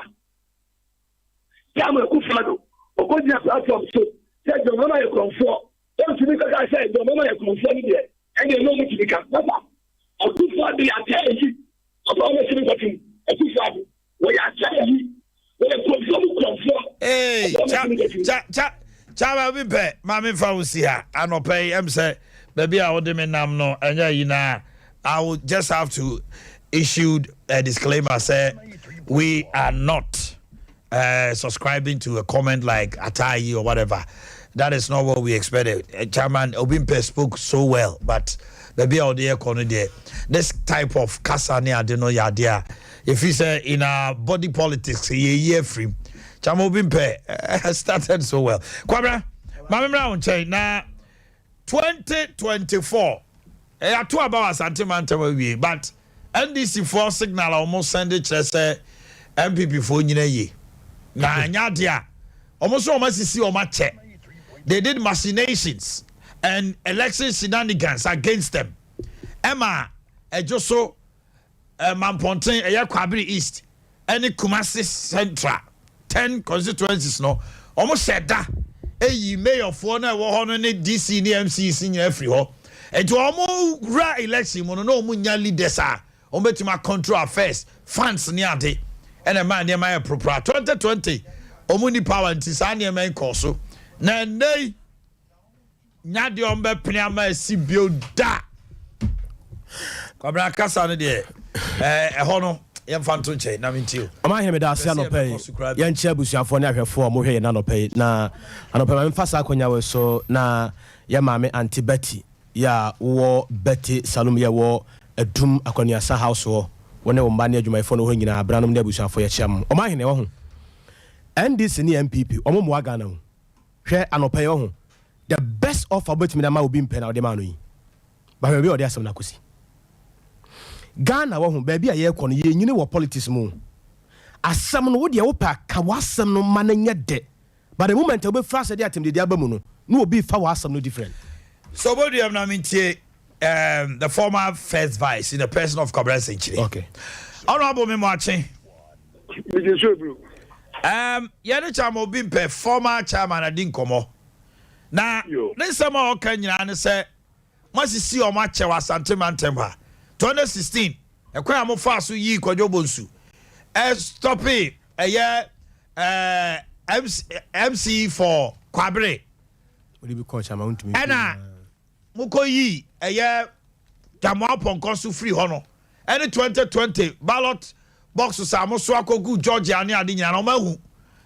Yama Kufado, or go to the platform so said your mama you come for. Don't you because I said your mama you come for me there. And you know me to become Papa. A Kufado, I tell you, I'm always saying that you, a Kufado, where I tell you, where you come for. Hey, Chama Bipe, Mammy Fausia, I no pay, say, baby, I would demand no, and you know, I would just have to issue a disclaimer, say, we are not subscribing to a comment like Atayi or whatever. That is not what we expected. Chairman Obimpe spoke so well, but maybe out there, this type of kasane adeno yadia. If you say in our body politics, year free, Chairman Obimpe started so well. Kwabra, Mama Brown chain now 2024. I two about Santimanta, but NDC for signal almost send it to say MPP for ye. Na nyadia almost see on my check. They did machinations and election shenanigans against them. Emma Ejoso Mampontin Kwabiri East any Kumasi Central 10 constituencies no almost said that mayor for na DC MC senior free ho and to almost ra election no munya leaders are ometima control affairs funds near day and a man near my proper 2020 omuni power and tisani men koso na nay nyade ombe pniama si builda Kwabra kasa no de hono yemfanto che na mentio Omanhene me da ase anopay ye nche abusuafo ne ahwefo mo hwe na anopay na anopay ma mfasa akonya we so na ye maame anti Betty ya wo Betty Salum ye wo adum akoniasa house wo wona wo mba ne adwumayfo no ho nyina abranom ne abusuafo ye chiam Omanhene wo ho NDC ni MPP omo mo aga na ho hwe anopay wo ho the best offer betimi na ma obi mpe na ode ma no yi ba hwe bi ode asem na kosi Ghana wo ho ba bia ye kɔ no ye nyine wo politics mu asem no wo de wo pa ka wasem no ma na nya de but the moment we frase de atem de dia ba mu no no obi fa wasem no different so what do you have na mintie the former first vice in the person of Kwabra Century. Okay. Honorable Memwachi. Yene chama Obimpe former chairman adin komo. Na ne sama o kan nyina ne se masisi o ma che wa Santimantem ha. 2016 ekwa am fa so yi kwadwo bonsu. Stop it. MC for Kwabere. Will be coach amount to me. Mukoyi Jamwa Ponkosu free hono. Any 2020 ballot boxes are most good Georgia and Adinya no mahu.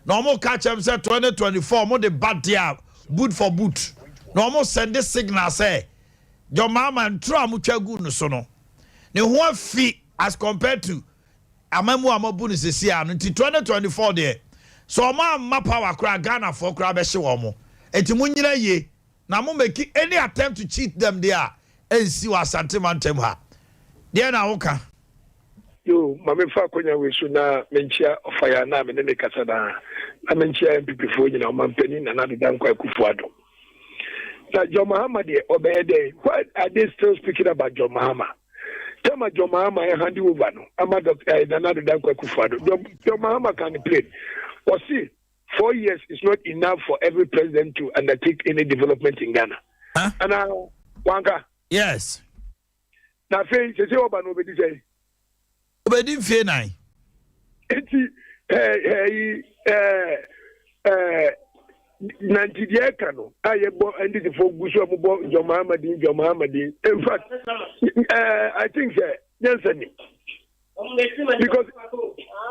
No more catch him say 2024 more the bad dia boot for boot. No more send this signal say your mama and try mucha good no sono. The one fee as compared to Amamu Amabuni Sia until 2024 there. So ma power cry Ghana for Krabeshi Womo. Etimunyira ye. Na mo make any attempt to cheat them there and see what Santimantem ha. There na woka. Yo, mame fa konya we so na menchia ofaya na me ne kasa na menchia MPP fo nyina Omanhene na na Adea Akye. Na John Mahama de obede. Why are they still speaking about John Mahama? Tell my John Mahama hand over no. Ama Dr. Nana Adea Akye. John Mahama can play. Or see 4 years is not enough for every president to undertake any development in Ghana. Huh? And Wanka. Yes. Now, say Oba no be say. Obedi fie nai. Eti Nigeria kano ayebo and the folk guso mo John Mahama din. In fact, I think Jensen because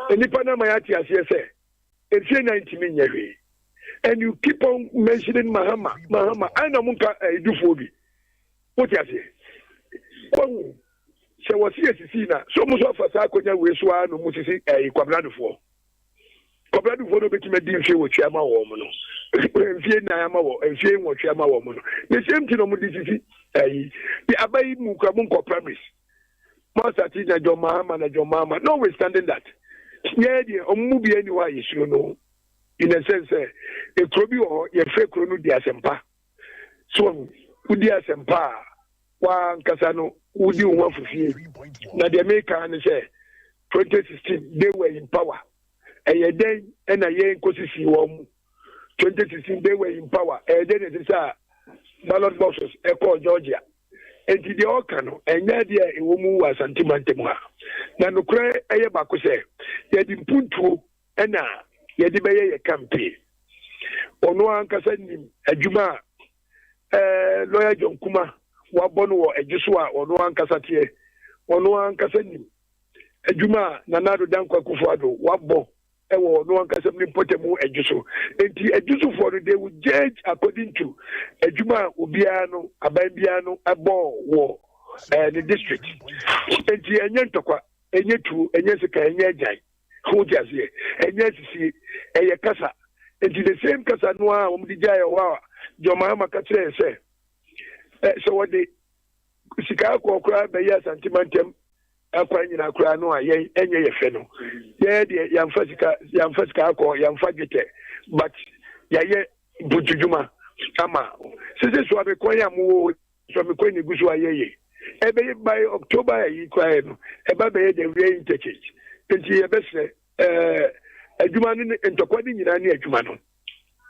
any Panama yati as say. It's 90 million, and you keep on mentioning Mahama. I know Munka do for me. What you say? se wo CSC na so mo so fa sa akonya we so a no mo sisi kwabradofo no betime di nhwe wo twama wo mo no enfie na ama wo enfie wo twama wo mo no the same thing no mo di sisi the abai mu kwa mo nko promise master teacher John Mahama notwithstanding that yeah the omu bi anywhere issue no in a sense e krobi wo ye fe kro no di asempa so udi asempa wa nkasa no udi wo afufie na the America and say 2016 they were in power and then and ye nkosisi wo mu 2016 they were in power and then it is ballot boxes echo Georgia and the okano and dia e wo mu wa sentimentum ha na no kure eye bako se ye di puntu na ye di beye ye campaign ono ankasa nim adwuma lawyer John Kuma wa bonu wo ejiso a ono ankasa tie ono ankasa nim adwuma na nado dankwa kufuado wa bo ewo no ankasa nim potemu ejiso enti ejiso for they will judge according to adwuma obia no aban bia no ebo wo the district enti enye ntokwa enye tu enye sika enye ajan ho jazie enye sisi eye kasa enti the same kasa no a omdi jaye wa joma ma ka kire se so what the sika ko kra be ya sentimentum akwa nyina akra no a ye enye ye fe no ye de yamfa sika akọ yamfa gete but ye bujujuma ama sisi so abekon amu so me kwen gusu ayeye ebe by October yi kwa no eba be the way interchange enti ye bese adwuma no ntokwa ni nyina ni adwuma no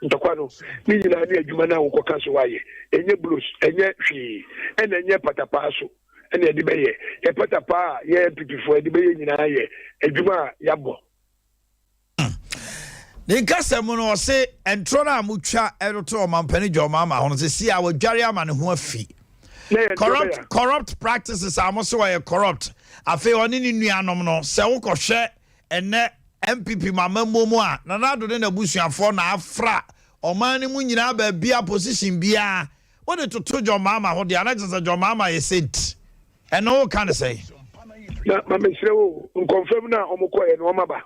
ntokwa no ni nyina ni adwuma na wo ka so waye enye blues enye hwi ena enye patapa so ena edi be ye patapa ye pipifo edi be ye nyina ye adwuma yabo ne kasem no se entro na mutwa eroto omampani jomama hono se si awadware ama ne ho afi corrupt practices amoso were corrupt afi oni ni nuanom no se wo kohwe ene MPP mama momo a na nado ne nabusuafo na afra omani mu nyina ba bia position bia what the to jomama ho de anagesa jomama ye sent eno kan say na mamesre wo confirm na omukọ e no maba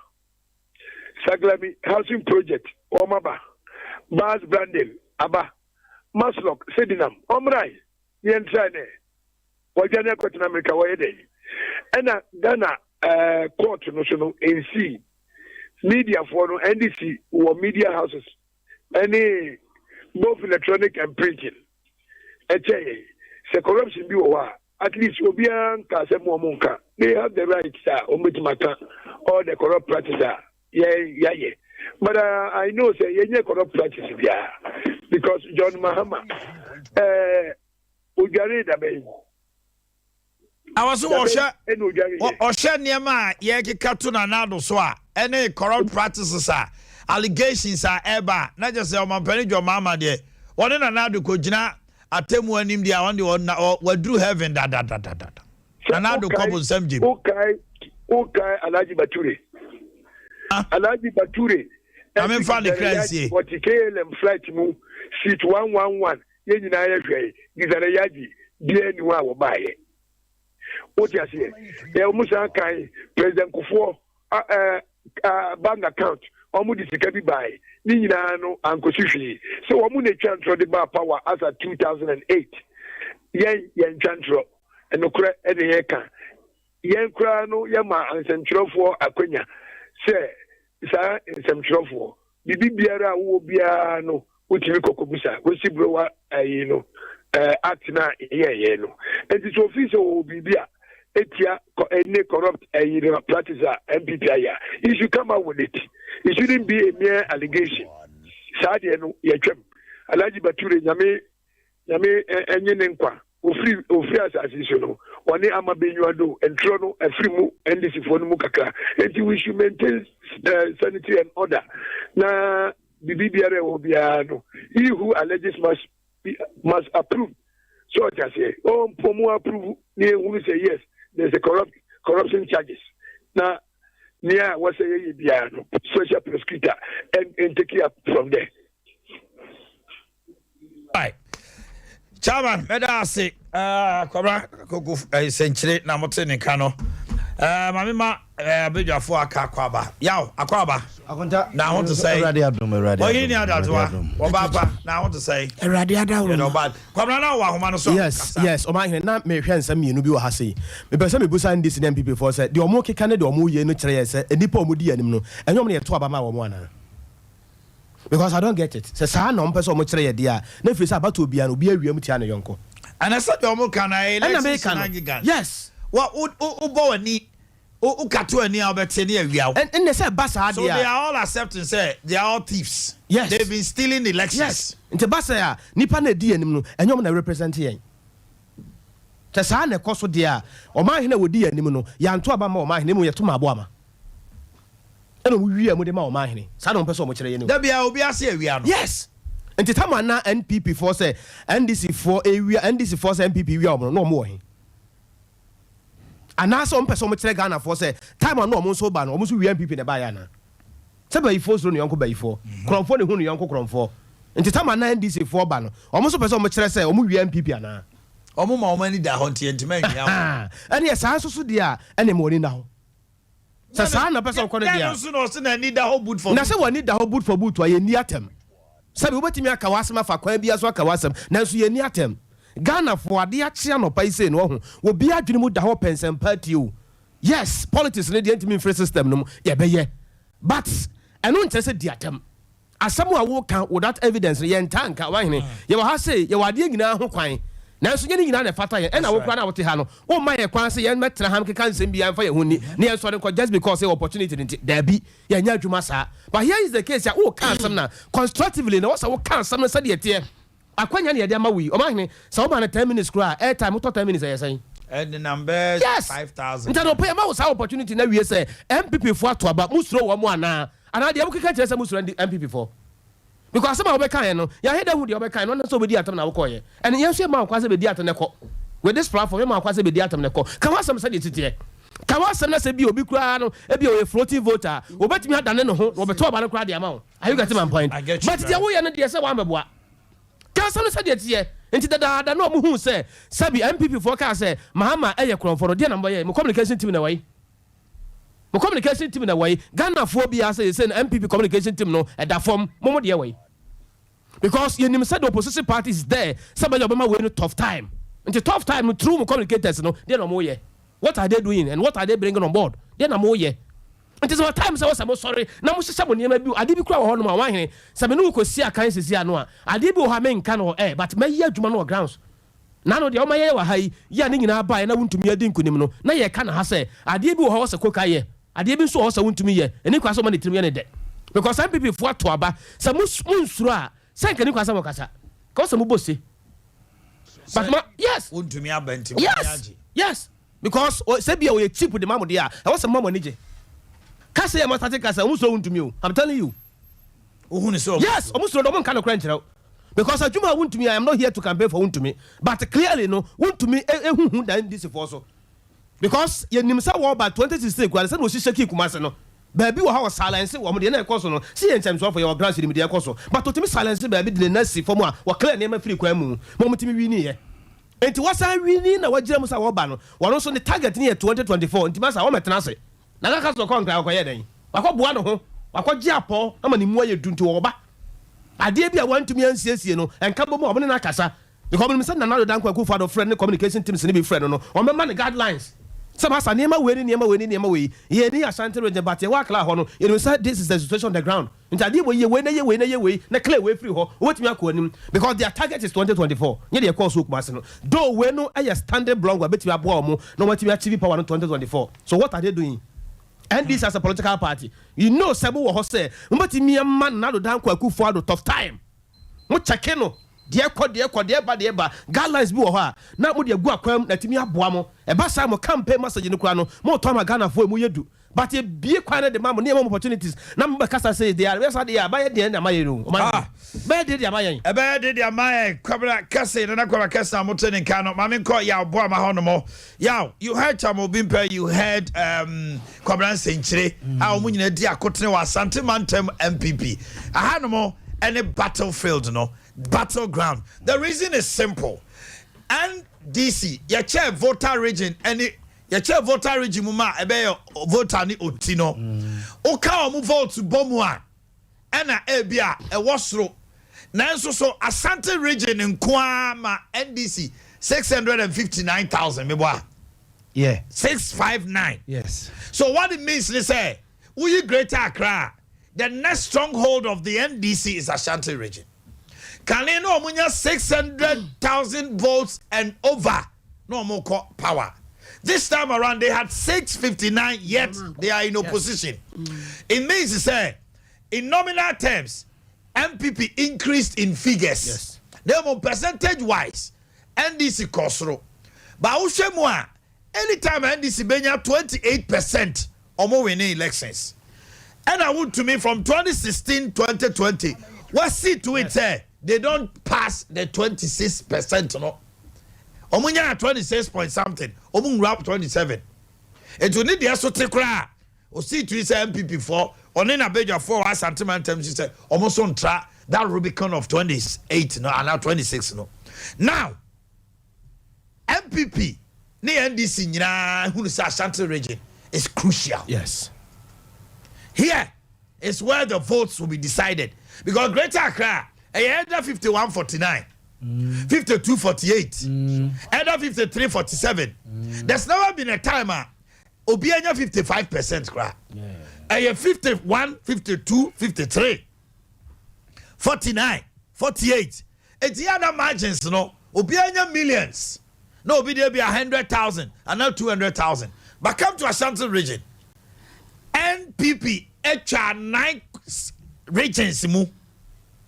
Saglami housing project omaba Bas Brandel aba Maslok Sedinam omrai yentrane wajane kwetna America wayede ena Ghana court no so no NC media for no NDC or media houses any both electronic and printing se corruption bi wa at least obian ka se mo monka they have the right ometimaka all the corrupt practices yeah but I know say yenye corrupt practices because John Mahama ujare da be awaso osha niema ye kekato na nado so a any corrupt practices allegations eba na just say omampani jomama de woni na nado ko gina atemu anim dia won de wadru heaven da na nado kobo samjim okay Alhaji Bature Alhaji Bature amen fa the crazy what KLM flight mu seat 111 ye nyina ye hwe gizare yaji die ni wa wo baaye what you say e musa kan president Kufuor bank account omu di sika bi baaye ni nyina no ankosihwe so omu na twantro de ba power as at 2008 yen twantro enokura e de ye kan yen kura no ye ma ansentropho akwanya se sa nsɛmtwerɛfoɔ bibi biara wo biara no wotumi kokobusa wosi browa no act na yeye no enti so office wo bibi a etia any corrupt practice MPP aya you should come out with it. It shouldn't be a mere allegation saa de no yɛtwam Alhaji Bature nyame enye ne nkwa ofri asase so no woni amabenyuado entro no afri mu ndc fo no mu kakra enti we should maintain sanity and order na bibi biara wo bia no he who alleges must approve so just say pomu approve ni who say yes there's a corruption charges na near what say ye bia no social prosecutor and take it up from there. Right. Chairman, medase kwabra koku senchire na mote ne kano. Mamima bedwafo aka kwaba. Yaw akwaba. Akonta na I want to say Erade adum erade. Oyi ni adatwa. Obaba na I want to say Erade adawo. No bad. Kwabra na wa homa no so. Yes, Omanhene na me hwe nsam mienu bi wo ha sei. Me pese me busa ndisi na MPP for say de omo keka ne de omo ye no kire ye say enipa omo di anim no. Enyo me ye to aba ma wo mo ana. Because I don't get it. Say sa na omo pese omo kire ye de a na firi say abato obi an obi awiam tia ne yonko. And I said omo kana election. Yes. What ubo wani ukato ani abete ne awia. And they say basa so they are all accepting say they are all thieves. Yes. They've been stealing elections. Yes. Nti basa ya nipa na di anim no enyom na represent yen. Te sa na ekoso de a Omanhene wodi anim no ya nto aba ma Omanhene mu yeto ma abo ama. Eno mu wi amu de ma Omanhene. Sa na mpese omo kire yen. Da bia obi ase awia no. Yes. Nti tama na NPP for say NDC for area NDC for say NPP wi omo no omo wo he. Anasa on person mo kire Ghana for say time on no omo so ba no omo so wi NPP na ba ya na. Se ba ifo so no yonko ba ifo. Kromfo ne hu no yonko kromfo. Nti tama na NDC for ba no omo so person mo kire say omo wi NPP ana. Omo ma omo ni da ho nti entima nwia. Ene sa so de a ene mo ni na ho. Sa na person ko ne dia. Na so no se na ni da ho boot for. Na se woni da ho boot for boot wa ye ni atem. Sabi obetimi aka wasem afa kwa bia so aka wasem na so ye ni atem. Ghana for ade akye no pai say no ho wo bia adwene mu da ho pensem party o. Yes, politics ne the antimi free system no ye be ye. But eno nche se di atem. Asem a wo kan without evidence ye ntanka Omanhene ye wa ha say ye wa ade nyina ho kwan. Na so ye nyina na fata ye na wo kra na wo te ha no wo ma ye kwan say ye metra ham keka nsem bia mfa ye honi na ye so de just because say opportunity there be ye nya adwuma sa. But here is the case ya wo kan some na constructively na wo sa wo kan some na say de tie akwanya na ye de ma wi Omanhene sa wo ba na 10 minutes kra airtime to 10 minutes ye say and the numbers yes. 5,000 nta no pay ma wo sa opportunity na wi say MPP for to aba musuro wo mo ana de wo keka kire say musuro MPP for because some of the kind no ya hear who the other kind no so be di atam na wo koye and you say ma kwase be di atam na ko with this platform ma kwase be di atam na ko kan wa sam say de titie kan wa sam na say bi obi kura no e bi o floating voter obetimi adane no ho obeto oba no kura de ama wo are you getting my point but the wo ye no de say wa meboa kan sam say de titie enti da no mo hu say sabi MPP for ka say mahama eye kronfo no de na mbo ye mo communication team na wai mo communication team na way Ghana for bia say MPP communication team no e da form momo de way because you nim said the opposition party is there somebody obama we no tough time until tough time through mo communicators no they no mo ye what are they doing and what are they bringing on board they na mo ye until some time say was sorry na mo hye mo niam bi ade bi kura ho no ma Omanhene say me no ko si akan sisi ano a ade bi o ha me nka no but me ye adwuma no grounds na no de o ma ye wa hai ya ne nyina ba na wuntumi adi nkunim no na ye ka na ha say ade bi o ha wo se koka ye ade bi so ho se wuntumi ye eni kwa so ma ne tirim ye ne de because some people for to aba say munsuro a say kan ni kwa so mo kasa ka so mo bosse but ma yes wuntumi abanti yes because say bia o ye cheap de mamu de a e wo se mamu ni je kasa ye ma start kasa munsuro wuntumi o I'm telling you ohun so yes o munsuro do mo kan no kra nkyerɛ because adwuma wuntumi I am not here to campaign for wuntumi but clearly no wuntumi ehuhu dan this for so because ye nimsa wo ba 2016 kwale se no hihye ki kumase no baabi wo ha wo silence wo mo de na ekoso no si ye nchemso for your grants de media ekoso but to timi silence baabi de na si form a wo clear na ma free kwa mu mo mutimi wi ni ye enti wo sa wi ni na wagire musa wo ba no wo so ne target ni ye 2024 enti masa wo metena se na ka so konkra ko ye den wakọ boa no ho wakọ gi apo ama ni mu aye dunti wo ba ade bi a wantumi ansiesie no enka bo mo ne na kasa because me say na do dan kwa ku for friend communication teams ni be friend no o me man guidelines some asa niema we ye ni asante region but ye wa kla ho no you say this is the situation on the ground ntade bo ye we na clear we free ho wetumi akonim because their target is 2024 ye de course okuma no do we no aye standing block wa betumi abo omo no wetumi achieve power no 2024 so what are they doing? And this as a political party you know sebo wo ho say mbetumi man na do dan kwa kufu ado tough time mo check no de ba guidelines bi wo ho a na mo de agu akwam na timi aboa mo e ba sa mo campaign message no kura no mo to ma Ghana fo mu yedu but e bie kwan na de ma mo ne mo opportunities na mo be kasa say they are say they are ba ye de na ma ye no ba de de ma ye e ba de de ma ye kwabra kase na kwabra kase mo tene kan no ma me ko ya aboa ma ho no mo ya you heard Chamo Bimpe you heard kwabra senchire a mo nyina di akotene wa Asante Mantem MPP aha no mo any battlefield no battleground. The reason is simple. NDC your chair voter region any your chair voter region muma ebe voter ni otino oka omu vote bomu a ena ebia ewosro nanso so Asante region nkoa ma NDC 659,000 meboa. Yeah. 659. Yes. So what it means is say we Greater Accra, the next stronghold of the NDC is Ashanti region. Can they know 600,000 votes and over? No more power. This time around they had 659, yet they are in opposition. It means to say in nominal terms MPP increased in figures. Yes. They were percentage wise NDC Kosro. But Ushemwa, anytime NDC benya 28% or more winning elections. And I would to me from 2016-2020, what see to it say they don't pass the 26%. No, Omunya 26 point something, Omun rap 27. It will need the asotekra. O see to it say MPP 4, on in a beja 4 as sentiment she said almost on track that Rubicon of 28 no and now 26 no. Now MPP ni NDC nyina who is Ashanti region is crucial. Yes. Here is where the votes will be decided because Greater Accra either 51-49, 52-48, either 53-47. There's never been a time Obianya 55% cry. 51, 52, 53, 49, 48. It's the other margins, no. Obianya millions. No, be there be 100,000 and not 200,000. But come to Ashanti region. NPP, HR 9 regions,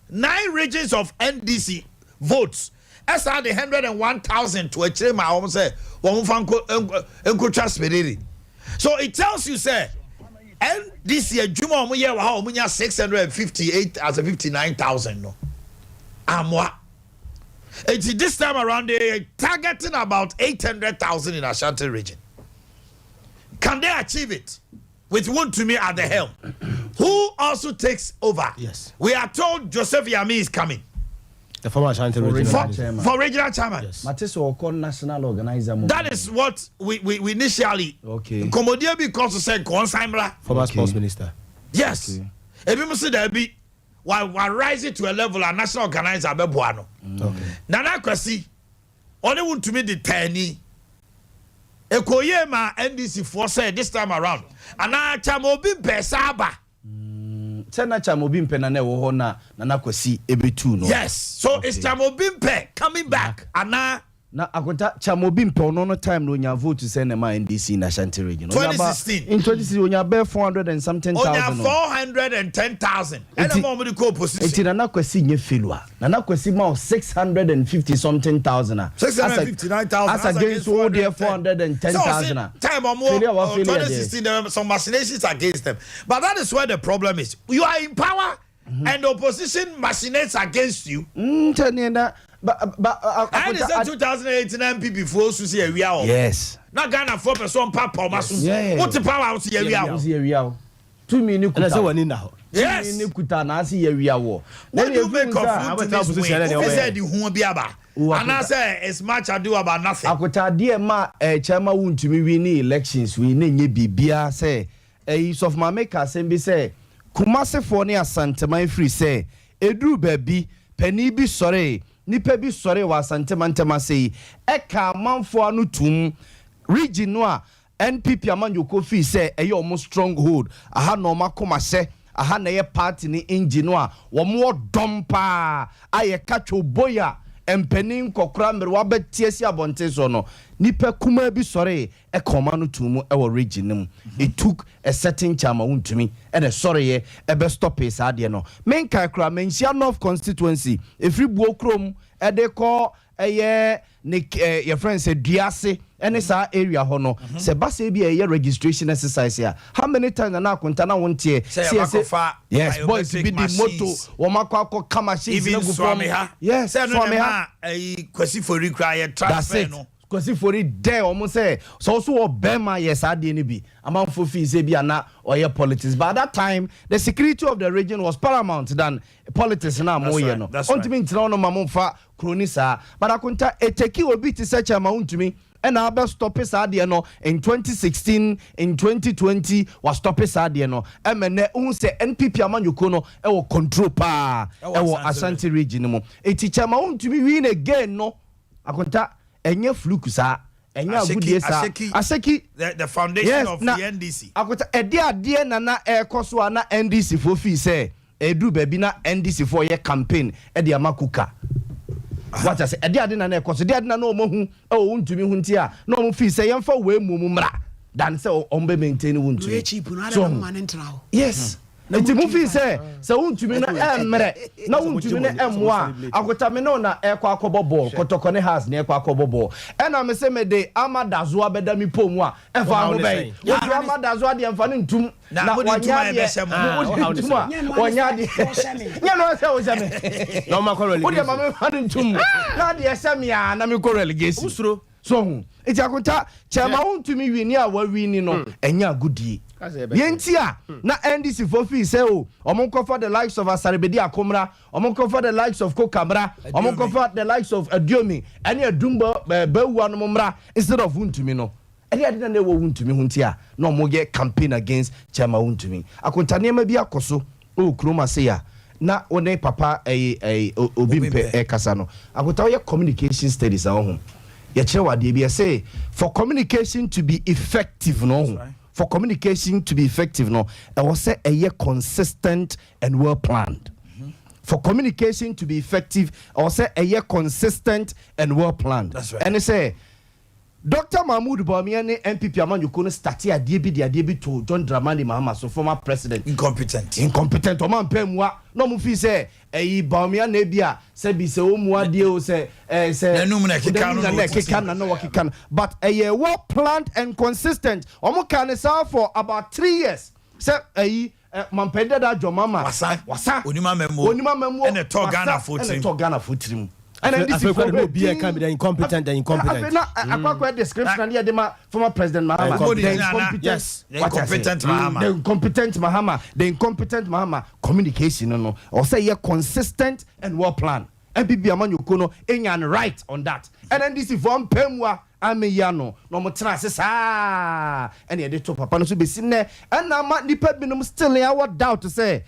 9 regions of NDC votes. As are the 101,000 to a my home say, so it tells you, say, and this year, Juma Omuya 658 as a 59,000. No, Amwa. It's this time around they targeting about 800,000 in Ashanti region. Can they achieve it with one to me at the helm? Who also takes over? Yes, we are told Joseph Yami is coming. The former Ashanti regional chairman. For regional chairman. Yes. National organizer. That is what we initially. Okay. Komodia because to say Konsaimra. Former sports minister. Yes. If you must say there be while rise it to a level a national organizer bebuano. Okay. Nana Kwasi only want to me the tiny. Ekoyema NDC for say this time around. Ana chamobi pesaba. Chamobimpe na Kwasi ebetu no. Yes. So okay. It's Chamobimpe coming back. Ana na akonta Chamobimpe ono time no nya vote send na NDC in Ashanti region. 2016. In 2016 onya be 400 and something thousand. Onya 410,000. And I'm on the co-position. Enti Nana Kwasi nye failure. Nana Kwasi ma 650 something thousand. 659,000 as against all the 410,000. Time or more 2016 there were some machinations against them. But that is where the problem is. You are in power and the opposition machinates against you. I said 2018 MPP for to see a real. Yes. Not Ghana 4% papa masu. What the power out here real? 2 minutes. Yes. What do you make of this way? Who said you won't be about? And I say it's much ado about nothing. Akota dear ma chairman won to me win elections we nye bibia say of my maker sembi say Kumase for ne Asante man free say edru baby penny bi sorry nipa bi sorry wa Asante man tema say eka manfo anu tum region no a NPP amanjoko fi say e almost stronghold aha no makoma se aha na ye party ni engine no a wo mo dompa aye katwo boya empenin kokra mre wa betie si abonte so no nipa kuma bi sore e koma no tumu e wo region nim it took a certain chama untumi e de sore ye e be stop is ade no menkai kra menhia north constituency efri buo krom e de ko eye ne your friend said duase any sa area ho no se ba se bi eye registration exercise here how many times na akunta na wontie yes boys be the moto wo makwa kama machines na go from yes from here kwasi for require transfer no kwasi for it there almost say so obema yes ade ni bi amanfo fi se bi ana oye politics but at that time the security of the region was paramount than politics na mo ye no ontimi ntina no mamfa Kronisa. But akunta eteki obi ti se chama untumi. And I be stop it no in 2016, in 2020 was stop it no. Emene unse NPP amanyuko no e wo control pa e wo Ashanti region mo. Eti chama untumi win again no. Akonta enye fluke sa enye agudie sa. Aseki the foundation yes, of the NDC. Akonta ade na ekoso na NDC fo fi say edu baby na NDC for ye campaign e de amakuka. What I say, ade na na ekoso de na no mo hu e wo ntumi hu ntia na mo fi say yemfa we mu mra dan say on be maintain wu ntumi. So yes. Enti mu fi say untumi na emre na untumi na emwa akota me no na ekwa akobo ball kotoko ne has na ekwa akobo ball e na me say me de amadazo abeda mi pomu a efa ho ben wo amadazo ade emfa ne ntum na wanya de wanya de nya no say wo say no ma ko relegation wo de ma me fa ne ntum na de say a na me ko relegation usuro so enti akota chama untumi wini a wa wini no enya agudie Yentia na NDC for fee say o omonko for the likes of Asarebedi Akomra, omonko for the likes of Kokamra, omonko for the likes of Adiomi, any Dumba Bewa no mra instead of Untumi no. Any adina ne wo Untumi huntia no mo get campaign against Chama Untumi. Akonta nema bi akoso o kroma say ya na one papa obimpe kasa no. Akonta ye communication studies a ho. Ye chewa de bi say for communication to be effective no. For communication to be effective, no, I will say a year consistent and well planned. For communication to be effective, I will say a year consistent and well planned. That's right. And they say, Dr. Mahmoud Bawumia MPP Amanyuko started a DB to John Dramani Mahama, so former president. Incompetent. Oman Pemwa. No mufi say e Bawumia nebia say bi say omwa die o say but a year well planned and consistent. Omo can serve for about 3 years. Say mampenda da jomama wasa onima memo and a talk Ghana for and then this is for be can be incompetent. Akwa description and the former president Mahama. The incompetent Mahama communication no or say yeah consistent and well planned. MPP Amanyuko no enyan right on that. And then this is from Pemwa Ameyano no mo transe sa and the top papa no so be sine and na ma nipa binom still ya doubt to say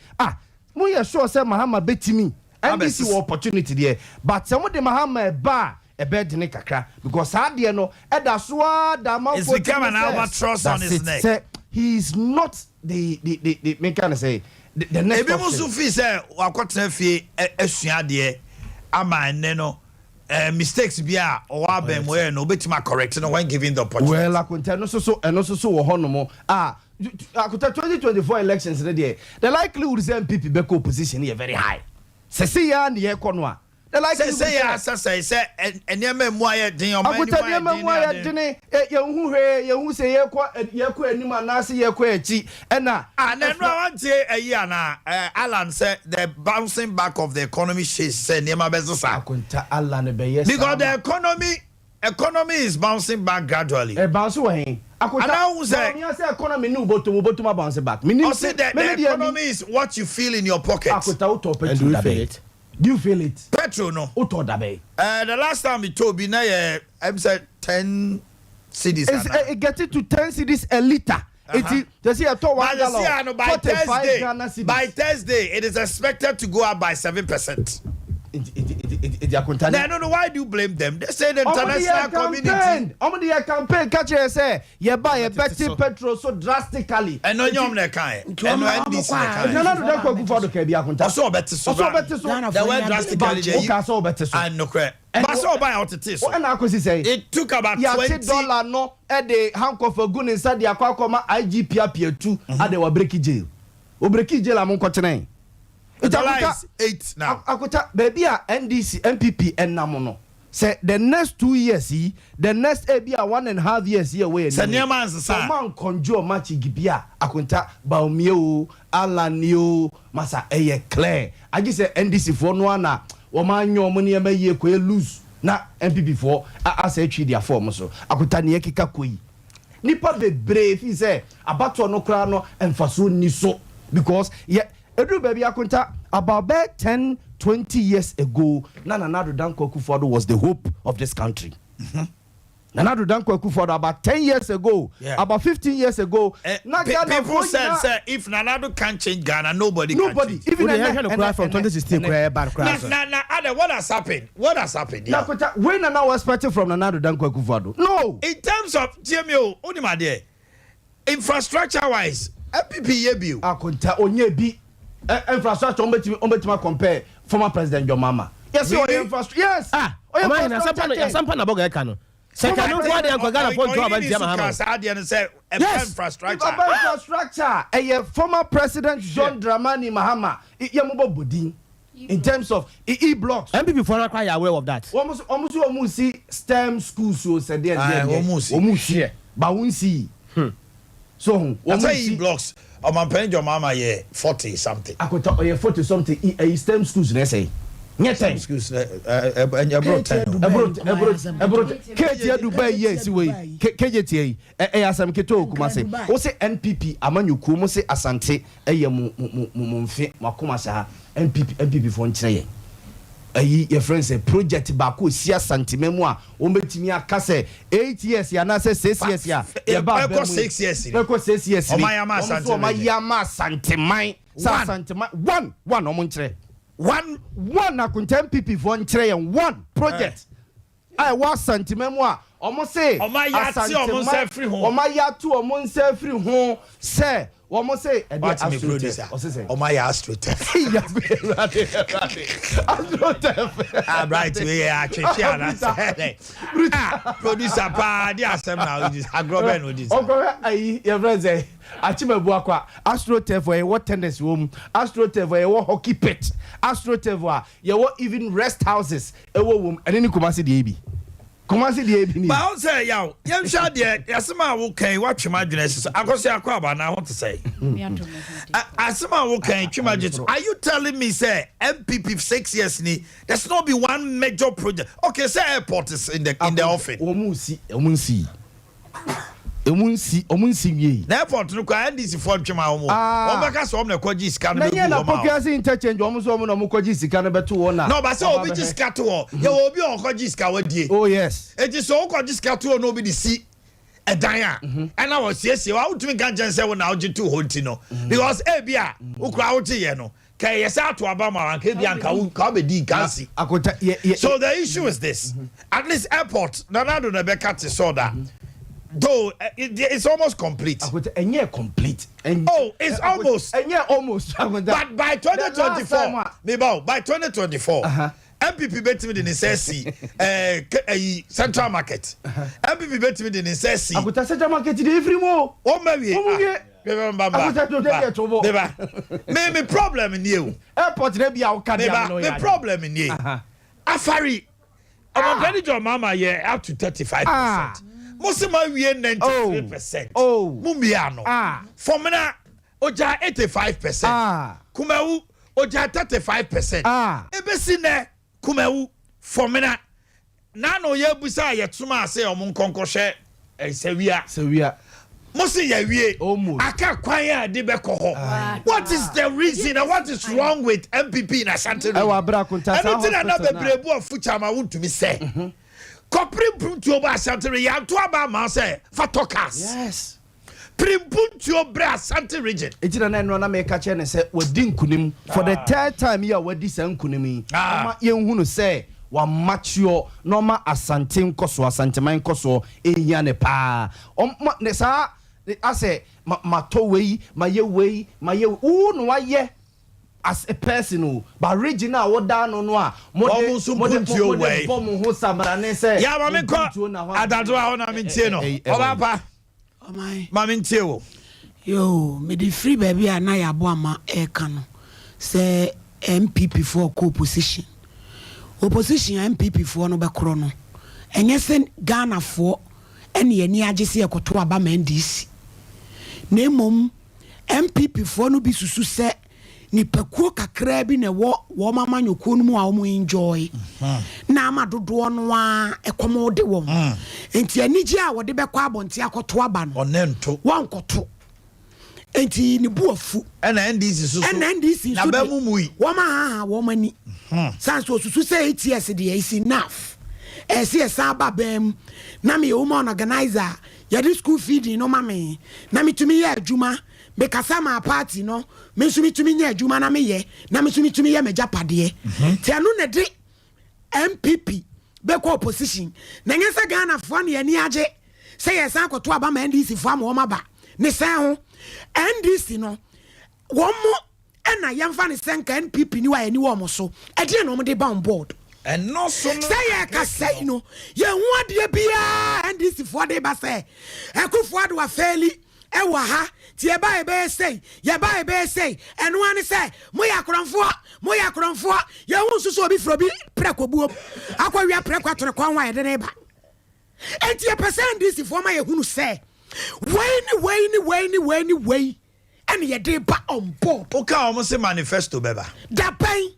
mo ye sure say Mahama betimi. And this is opportunity there. But some of the Mahama ba a bed in kakra because Adea no edaswa da man it's become an albatross on his neck. Say, he is not the make can say the next option. Ebe musu fi say wakotena fie esua de ama no mistakes bia o abem we no betima correct no when given the opportunity. Well akunta no so and also so wo hono akunta 2024 elections there the likelihood is MPP beko position here very high. Say ya ni ekonwa the like say ya say enema mu aye din o mani mu aye din ye hu hwe ye hu say ye ko anim anase ye ko achi na no wantie ayi ana Alan said the bouncing back of the economy say nema bezesa akunta Alan be yes because the economy is bouncing back gradually bounce when I say economy no bottom bounce back. The economy is what you feel in your pocket. And do you feel it? Do you feel it? Petrol no. The last time we told me I said 10 cedis. It gets to 10 cedis a liter. By Thursday, it is expected to go up by 7%. No, why do you blame them? They say the international community. The campaign catch you say you buy a better petrol so drastically. And no nyom ne kan. And no NDC ne kan. No don't go for the kebi akunta. Also better so. The way drastically. Also better so. And no credit. But so buy out it is. And I could say it took about $20 no at the handcuff for good inside the aquacoma IGP appear 2 at the breaky jail. O breaky jail amon kochene. It's 8 now. Akota baby NDC MPP and namono. Say the next 2 years, the next maybe 1.5 years here way. Say near man's son. Man conjure match gibia. Akunta Bawumia, Alanio, Masa Eye Claire. I just say NDC for no na. Woman your money may ye kwe lose. Na MPP for I say treat their form so. Akunta niekika kwe. Nipa be brave. He say abato no krano and faso niso because yeah. Edu baby akunta about 10-20 years ago, Nana Danko Akufo-Addo was the hope of this country. Nana Danko Akufo-Addo about 10 years ago, about 15 years ago, people said if Nana can't change Ghana, nobody can change. Even from 2016, what has happened? What has happened? Yeah. When Nana was expecting from Nana Danko Akufo-Addo? No. In terms of GMO, infrastructure wise, MPP yebi. Akunta onyebi. Infrastructure on compare former President John Mahama. Yes, really? Infrastructure. Yes. Sompa na boga ekano. Second one dey anko Ghana for job and Mahama. Yes. Infrastructure. A former President John Dramani Mahama. Yamubo Bodin. In terms of blocks. MPP for quite aware of that. Almost see STEM schools so said there. Almost see. But won't see. So that's why blocks. Omanhene Yaw mama 40 something. I could talk 40 something. A STEM schools they say. Yes, STEM schools. Abroad. KJ Dubai yes way. KJTA. Asam keto kumase. O se NPP amanyuku mo se asante mumfe makoma sa NPP for nkyere. Your friends say project baako si asantime mu a o betimi aka say 8 years ya na say 6 years ya e ba 6 years e ko 6 years o mayama asanteman one o mo nkyere one akunta MPP for nkyere yan one project I was santime mu a o mo say o ma ya ti o mo nse free ho o ma ya to o mo nse free ho say what must say? Producer. Omaya Astrotef. Right, we are actually producer. Pa, the assembly now is agroben with this. Okay, your friends say, Achime Boakye, Astrotef for what tennis room, Astrotef for what hockey pitch, Astrotef for what even rest houses, a woman, and then you come and see the AB. But I'll say, Yaw, young shad yet, Asama will watch my goodness. I go say a crab, and I want to say, Asama will are you telling me, say, MPP 6 years, there's not be one major project? Okay, say airport is in the offing. Omunsi airport no kwa NDC for twema omo obeka so omna kwaji sika no be na pokiasi interchange omo so omo na kwaji sika no beto wona no ba se obi ji sika to ye obi on kwaji sika wadie oh yes e ji so kwaji sika to no obi di si edan a and I was yes wa utumi ganjan se wona oji to honti no because e bia ukura wote ye no kai yesa to aba ma anka bia anka ka be di gansi so the issue is this at least airport Nana na be cut so that though it's almost complete. Complete. It's almost. But by 2024, by 2024, MPP bet me the necessity central market. MPP bet me the necessity. I could central market in every more. Oh, maybe. Maybe problem in you. Airport maybe our the problem in you. Afari. Omanhene Yaw mama up to 35%. Mosima we 93%. Mumiano. Fomena oja 85%. Kumewu oja 35%. Ebesine kumewu fomena nano ye busa ye tuma ase omun konkoshe sewia. Mosi ye wie aka kwan ya de be ko ho. What is the reason and what is wrong with MPP in Ashanti? Anything na bebrebu of fuchama wuntumi say. Koprim ba Ashanti ya to aba ma say fatokas. Yes. Primpun bra Ashanti region. Ejina na no na me ka che ne say wadi nkunim for the third time here wadi san nkunim. Ama ye hunu say wa mature normal Asante nkoso Asanteman nkoso ehia ne pa. Ne sa ase mato wei maye no waye as a person but regional what down no a mo ho samara ne say ya ma me ko adado a na me tie no oba pa ma me tie wo yo me the free baby na ya bo ama e kan no say MPP for opposition MPP for no be kro no enye se Ghana for ene ye ni agese e koto aba ma NDC na mom MPP for no bi susu se ni pekuo kakra bi na wo mama nyoko no mu a wo enjoy na amadodo no a ekomo de wo enti anije a wo de bekọ abonte akoto aba no onento wankoto enti ni bu afu ɛna NDC so NDC na ba mu mui woma ha woma ni sans so susu say ATS dey is enough esi esa ba bam na me woman organizer ya di school feeding no mame na me tumi ye adwuma me kasa ma party no me so me tumi nya adwuma na me ye na me so me tumi ye me japade ti anu ne de MPP be ko opposition na nyesa Ghana fo na ye ni age say yes akoto aba ma NDC fo am wo ma ba ne san ho NDC no wo mo na yemfa ne senka NPP ni wa ye ni wo mo so e de no mo de ba on board and no so say ye ka say no ye hu ade bia NDC fo de ba say ekufo ade wa faili e wa ha ti e ba e be say ye ba e be say eno ane say mo ya kronfo ye hu susu obi fro bi prekobuo akwa wi prekwato kwa wa ye de ne ba enti ye percent NDC fo ma ye hunu say way and ye dey ba on board oka almost say manifesto beba da pen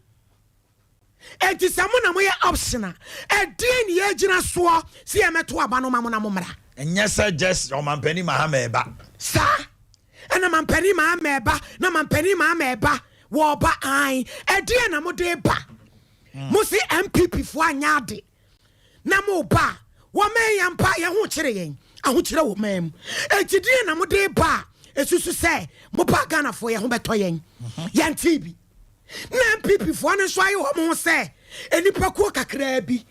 enti samona mo ye optional e dey ni agina so si e meto aba no mamo na mo mra enya say just o man pani mahama eba sa ena man pani mahama eba na man pani mahama eba wo ba an e dey na mo dey ba mo si MPP fo anya de na mo ba wo men yampa ye ho kire yen ahokyere wo mam etidie na mo de ba esusu se mo ba Ghana fo ye ho beto yen yan TV na MPP fo ne so aye wo mo se enipa ko kakra bi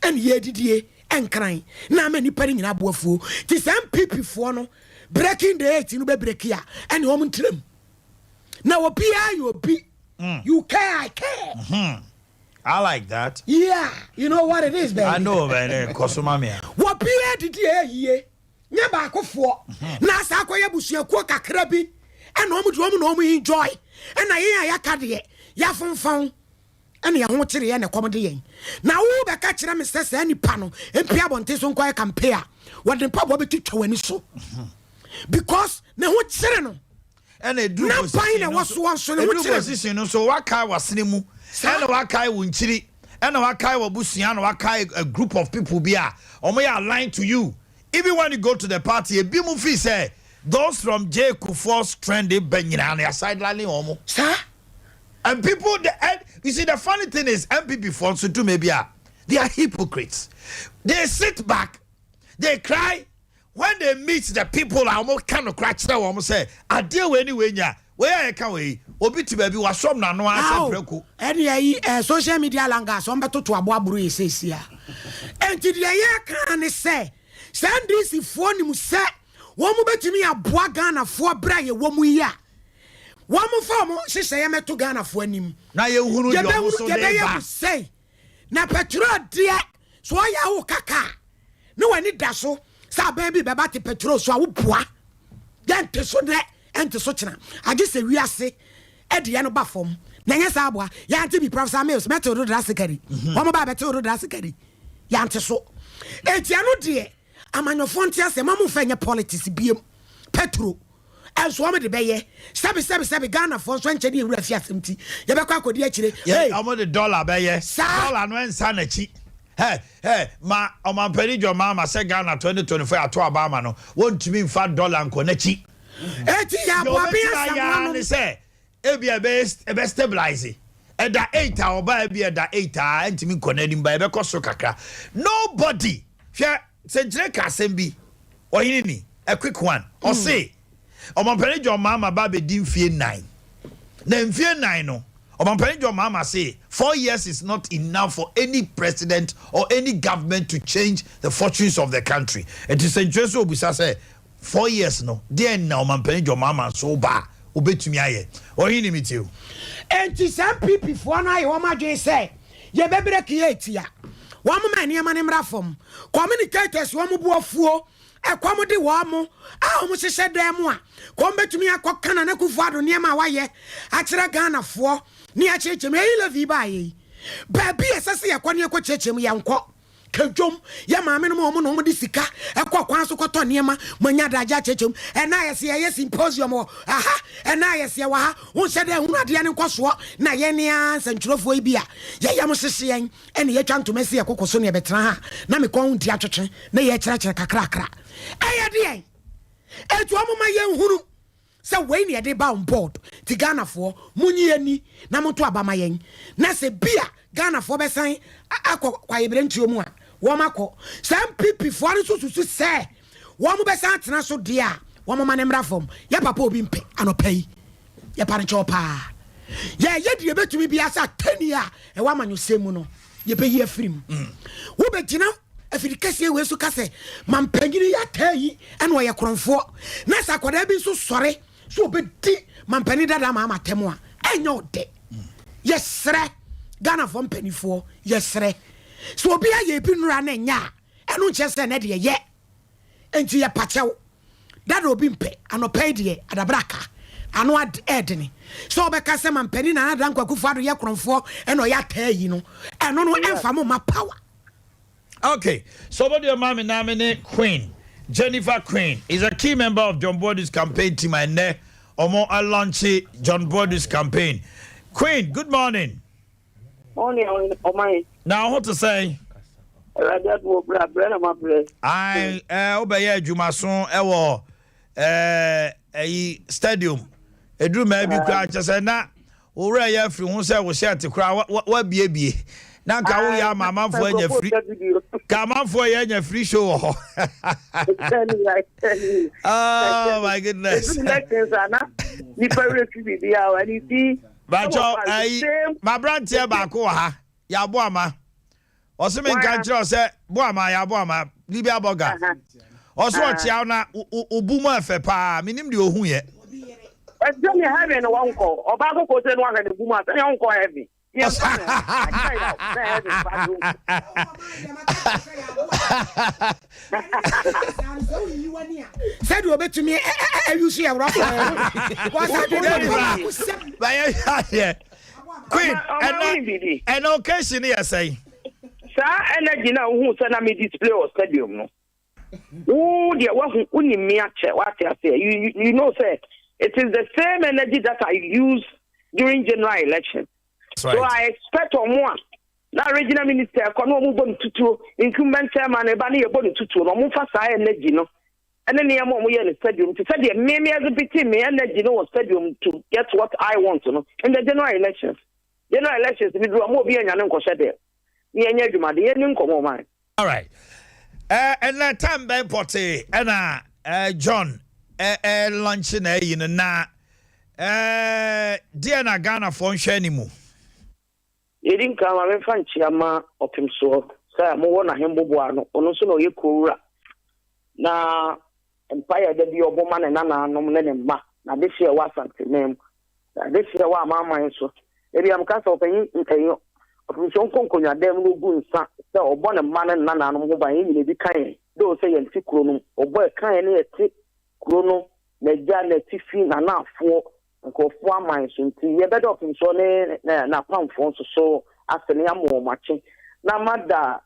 en ye didie enkran na ma nipa nyina boafuo ti se MPP fo no breaking the 8 no be break ya en wo mo ntrem na wo bia you be you care I care I like that. Yeah, you know what it is, baby. I know, man. Kosumamia. What period did ye? Never go for. Nasa koya busia ko kakra bi. And no mu enjoy. And I yakade. Ya fon. And ya ho kire ye na komode yen. Na wo be ka kire me sese ani pa no. Empia bonte so nkoy compare. What the papa be twitwa wani so. Because ne ho kire no. And a do position no so waka wasene mu. And wakai wunchiri. And wakai wabusia and wakai a group of people bia. Omoya aligned to you. Even when you go to the party, a bimufi say those from J Kufuor's trendy benyina and sideline omo. Sir? And people you see the funny thing is MPP for so too maybe they are hypocrites. They sit back, they cry. When they meet the people, I almost kind of crack them almost say, I deal anyway nya. Where I can we obiti baby was some na no answer breku. Any social media langa so mbeto to aboaburu esesia. Enti de ye kan say send this fo ni mu say wo mu betimi aboa Ghana fo bra ye wo mu ya. Wo mu fo mu hihye ye meto Ghana fo anim. Na ye hunu yo so dey ba. Say na petrol dia so ya wo kaka. No wani da so sa baby beba te petrol so wo boa. Den te so de ente so chena age se wiase e de no ba fom na nya sa aboa ya ante bi professor Mills meto do drasikari wo mo ba beto do drasikari ya ante so etia no de amanyofo nte ase mamu fa nya politics biem petro enso wo me de beye sabi Ghana for so nche de ewura fi asemti ye be kwa akodi akire hey amo de dollar beye dollar no ensa na chi hey ma omampani jo mama say Ghana 2024 ato abama no wontumi mfa dollar nko na chi eti ya boa bi asamwa no say ebia be stabilize eda 8 a oba ebia da 8 a ntimi konadi mba ebe koso kakra nobody hwe se dreka asembi oyini a quick one or say omampani jo mama ba be di mfie 9 na mfie 9 no omampani jo mama say 4 years is not enough for any president or any government to change the fortunes of the country. It is interesting obusa say 4 years no then na omampani jo mama so ba obetumi aye ohini mitiu enti some people for na ye woma dwen say ye bebre create wom ma ne ma ne mra fom communicators wom buafuo ekwam de wom a wom hyehyɛ dem a kom betumi akɔkana na kufuado ne ma waye akira Ghana fo ne akyechem e levi ba ye ba bi esase ye kwane ko kyechem ye nkɔ kejom ya maame no mo no mo de sika ekɔ kwan so kɔtɔ niema manya daja kyechem ɛna ye symposium aha ɛna ye wa ha wo hyɛ de hunu ade ne nkɔso na ye ne ansantwerofo bi a ye yam hyehye yen ɛne ye twa ntoma se ekokoso ne betena ha na me kɔn ntia twetwe na ye kyerɛkyerɛ kakrakra ɛyɛ de yen etu amoma ye hunu say we ni ade ba on board ti Ghana for munyi ani na moto abama yen na se bia Ghana for be san akwa yebrentio mu a wo makọ sam pipi for no susu se wo mo be san tena so de a wo mo manemra fom ya papa obi mpe anopai ya pare chopa ya ye de betumi bia sa tania e wa manyo semu no ye be ye afrim wo be gina afirikase we so kase mampanyini ya tayi ene wo ye kronfo na sa kwada bi so sore so be di mampani dada ma amatemo a enyo de yesre Ghana for mpanifo yesre so obi aye bi nura na nya enu chese na de ye enti ye pachew dada obi mpe anopai de adabraka ano edeni so obeka se mampani na adan kwakufu ado ye kronfo eno ya tayi no eno no emfa mo ma power. Okay, so what your mommy nominate Queen Jennifer Queen is a key member of John Body's campaign team and there Omo Alonchi John Body's campaign. Queen, good morning. Morning, Omanhene. Now what to say? I obey Jumason ewo stadium. Edu maybe cry just na ore ya free hu say wo share te kra wa bie na nka wo ya mama fo anya free ka mama fo ya anya free show ho. Oh my goodness. Bacho my brand here ba ko ha ya bo ama o se me nka kire o se bo ama ya bo ama Libya burger o so o chia na obu mu efe pa minim de ohun ye Johnny heavy no one call or back of the one and the boom at any call heavy. Yes, said you obey to me you see a rough Queen and occasion here say sir energy now who send me display or stadium no oh dear what uni me what I say you know say it is the same energy that I use during general election. Right. So I expect on one. Now regional minister, kono mu bon tutu, incumbent chairman e ba na ye bon tutu, no mu fa sa energy no. And then mo ye in stadium. To say me as a bit me energy no stadium to get what I want to know. In the general elections. General elections we do mo bi anya nko hye de. Ye anya dwuma de ye ni nko man. All right. And that time by potty and John lunch na yin na dia na Ghana for nhwe ni mu yedin ka ma me fanchi ama opim so say mo wona hembobo ano ono so no ye kowura na empire da bi oboma na na no ne ma na de hye wa asante nem na de hye wa amama so ebi am ka so panyi nkayo opim so nkonkonya dem no gu nsa say obo ne ma na na no mo ban yi ne bi kan do say yenti kuro no obo e kan ne yeti kuro na jana tifi na afọ nkofo aman so nti ye bedo opim so ne na pamfo so asene amo machi na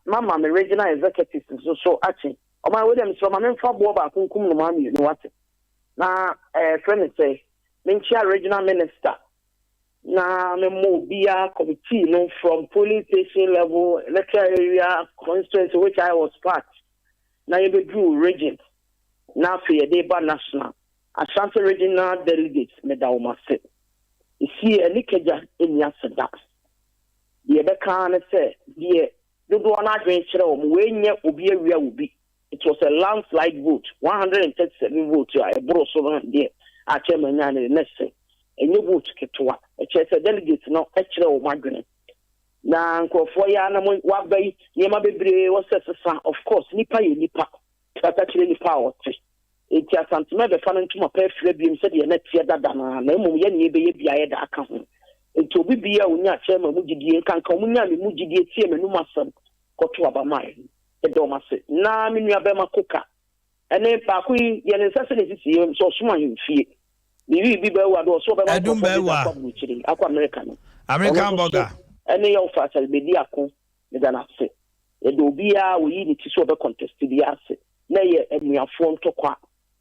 mama me regional executives so achi o ma we dem so ma me fa bo ba kunkum no ma mi no wate na friend say me chia regional minister na me mo bia committee no from police station level electoral area constituency which I was part na ye be do region na fe de ba national Ashanti regional delegates medawoma se isi enikeja enya seda ye be kan say ye dodo na adwen kire o we nya obi awia obi. It was a landslide vote 137 votes a bro so there a chairman na ne nese enye vote ketwa e che delegates no e kire o madwen na nkofo ya na mo wabai yema bebre wo sesa of course nipa ye nipa tata kire nipa o te enti asantuma be fa ntuma pa afre biem se de na tie dada na emom ye ne be ye bia ye da aka ho enti obi bia onya chairman mu gidie nkanka omunya me mu gidie tie me numa sam koto abamai e do ma se na me nua be makoka ene pa ku ye ne sase ne sisi so suma himfie ni bi be wa do so be ma akwa America no American burger ene yo fa sel be di akon me da na se e do bia wo yi ni ti so be contest di ase na ye emuafo ntokwa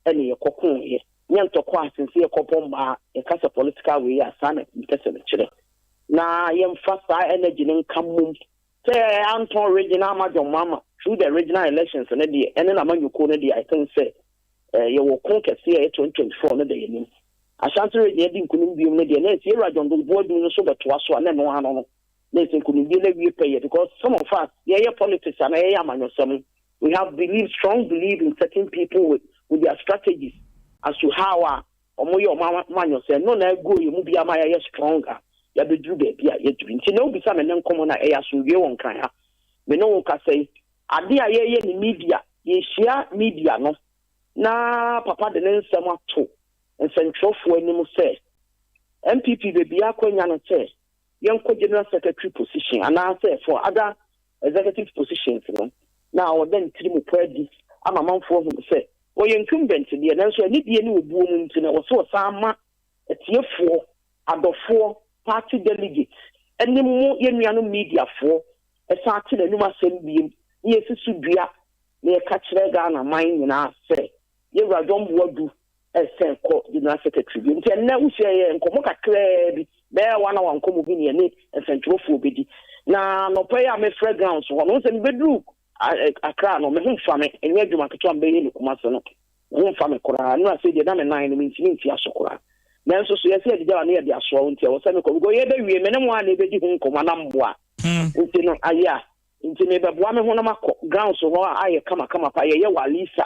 ene ye kokon ye nye ntokwa asense ye kopomba e kasa political way asana mpese me kire na ye mfasa energy ne nkamum say Anton regional majon mama through the regional elections na de ene na manyuko na de I think say ye wo kon kese ye 2024 na de ye nim Ashanti region di nkunimbi mu de na esi era John Board no so beto aso na no ano no na esi nkunimbi na wie pay because some of us politics and amanyosem we have strong belief in certain people with their strategies as to how omoyo amanyosem no na go you mu bia ma ya stronger ya bedru be bia ya duru nti na obi sa me nkomo na eya so wie won kan ha me no ka say ade a ye ni media ye share media no na papa de nsem ato nsentrofo anim say MPP be akwanya no say yenko general secretary position and I say for other executive positions no now then trimu predi ama manfo hu say o incumbent de na so ani die ni obuo mu ntina wo so sama etiefo adofo party delegates eni mu yenuano media fo esa ate na numa sem biem ni esisu dua na ye ka kire ga na man nyina say ye radom boadu esen ko general secretary bi nti na usie ye nkomo kakra bi be wana wan komo bi ne ne ensentropho obedi na no pay am fragrance wo no se bedru akra no me humfa me enwe adwuma keto am be ye kuma so no humfa me kora no ase de na me nan no me nti asokora na so so ye se de na ye de aso nti wo se me ko go ye be wie me ne mo ana ebedi hu nkoma na mboa nti no aya nti me be boa me ho na makọ ground so ho aye kama pa ye walisa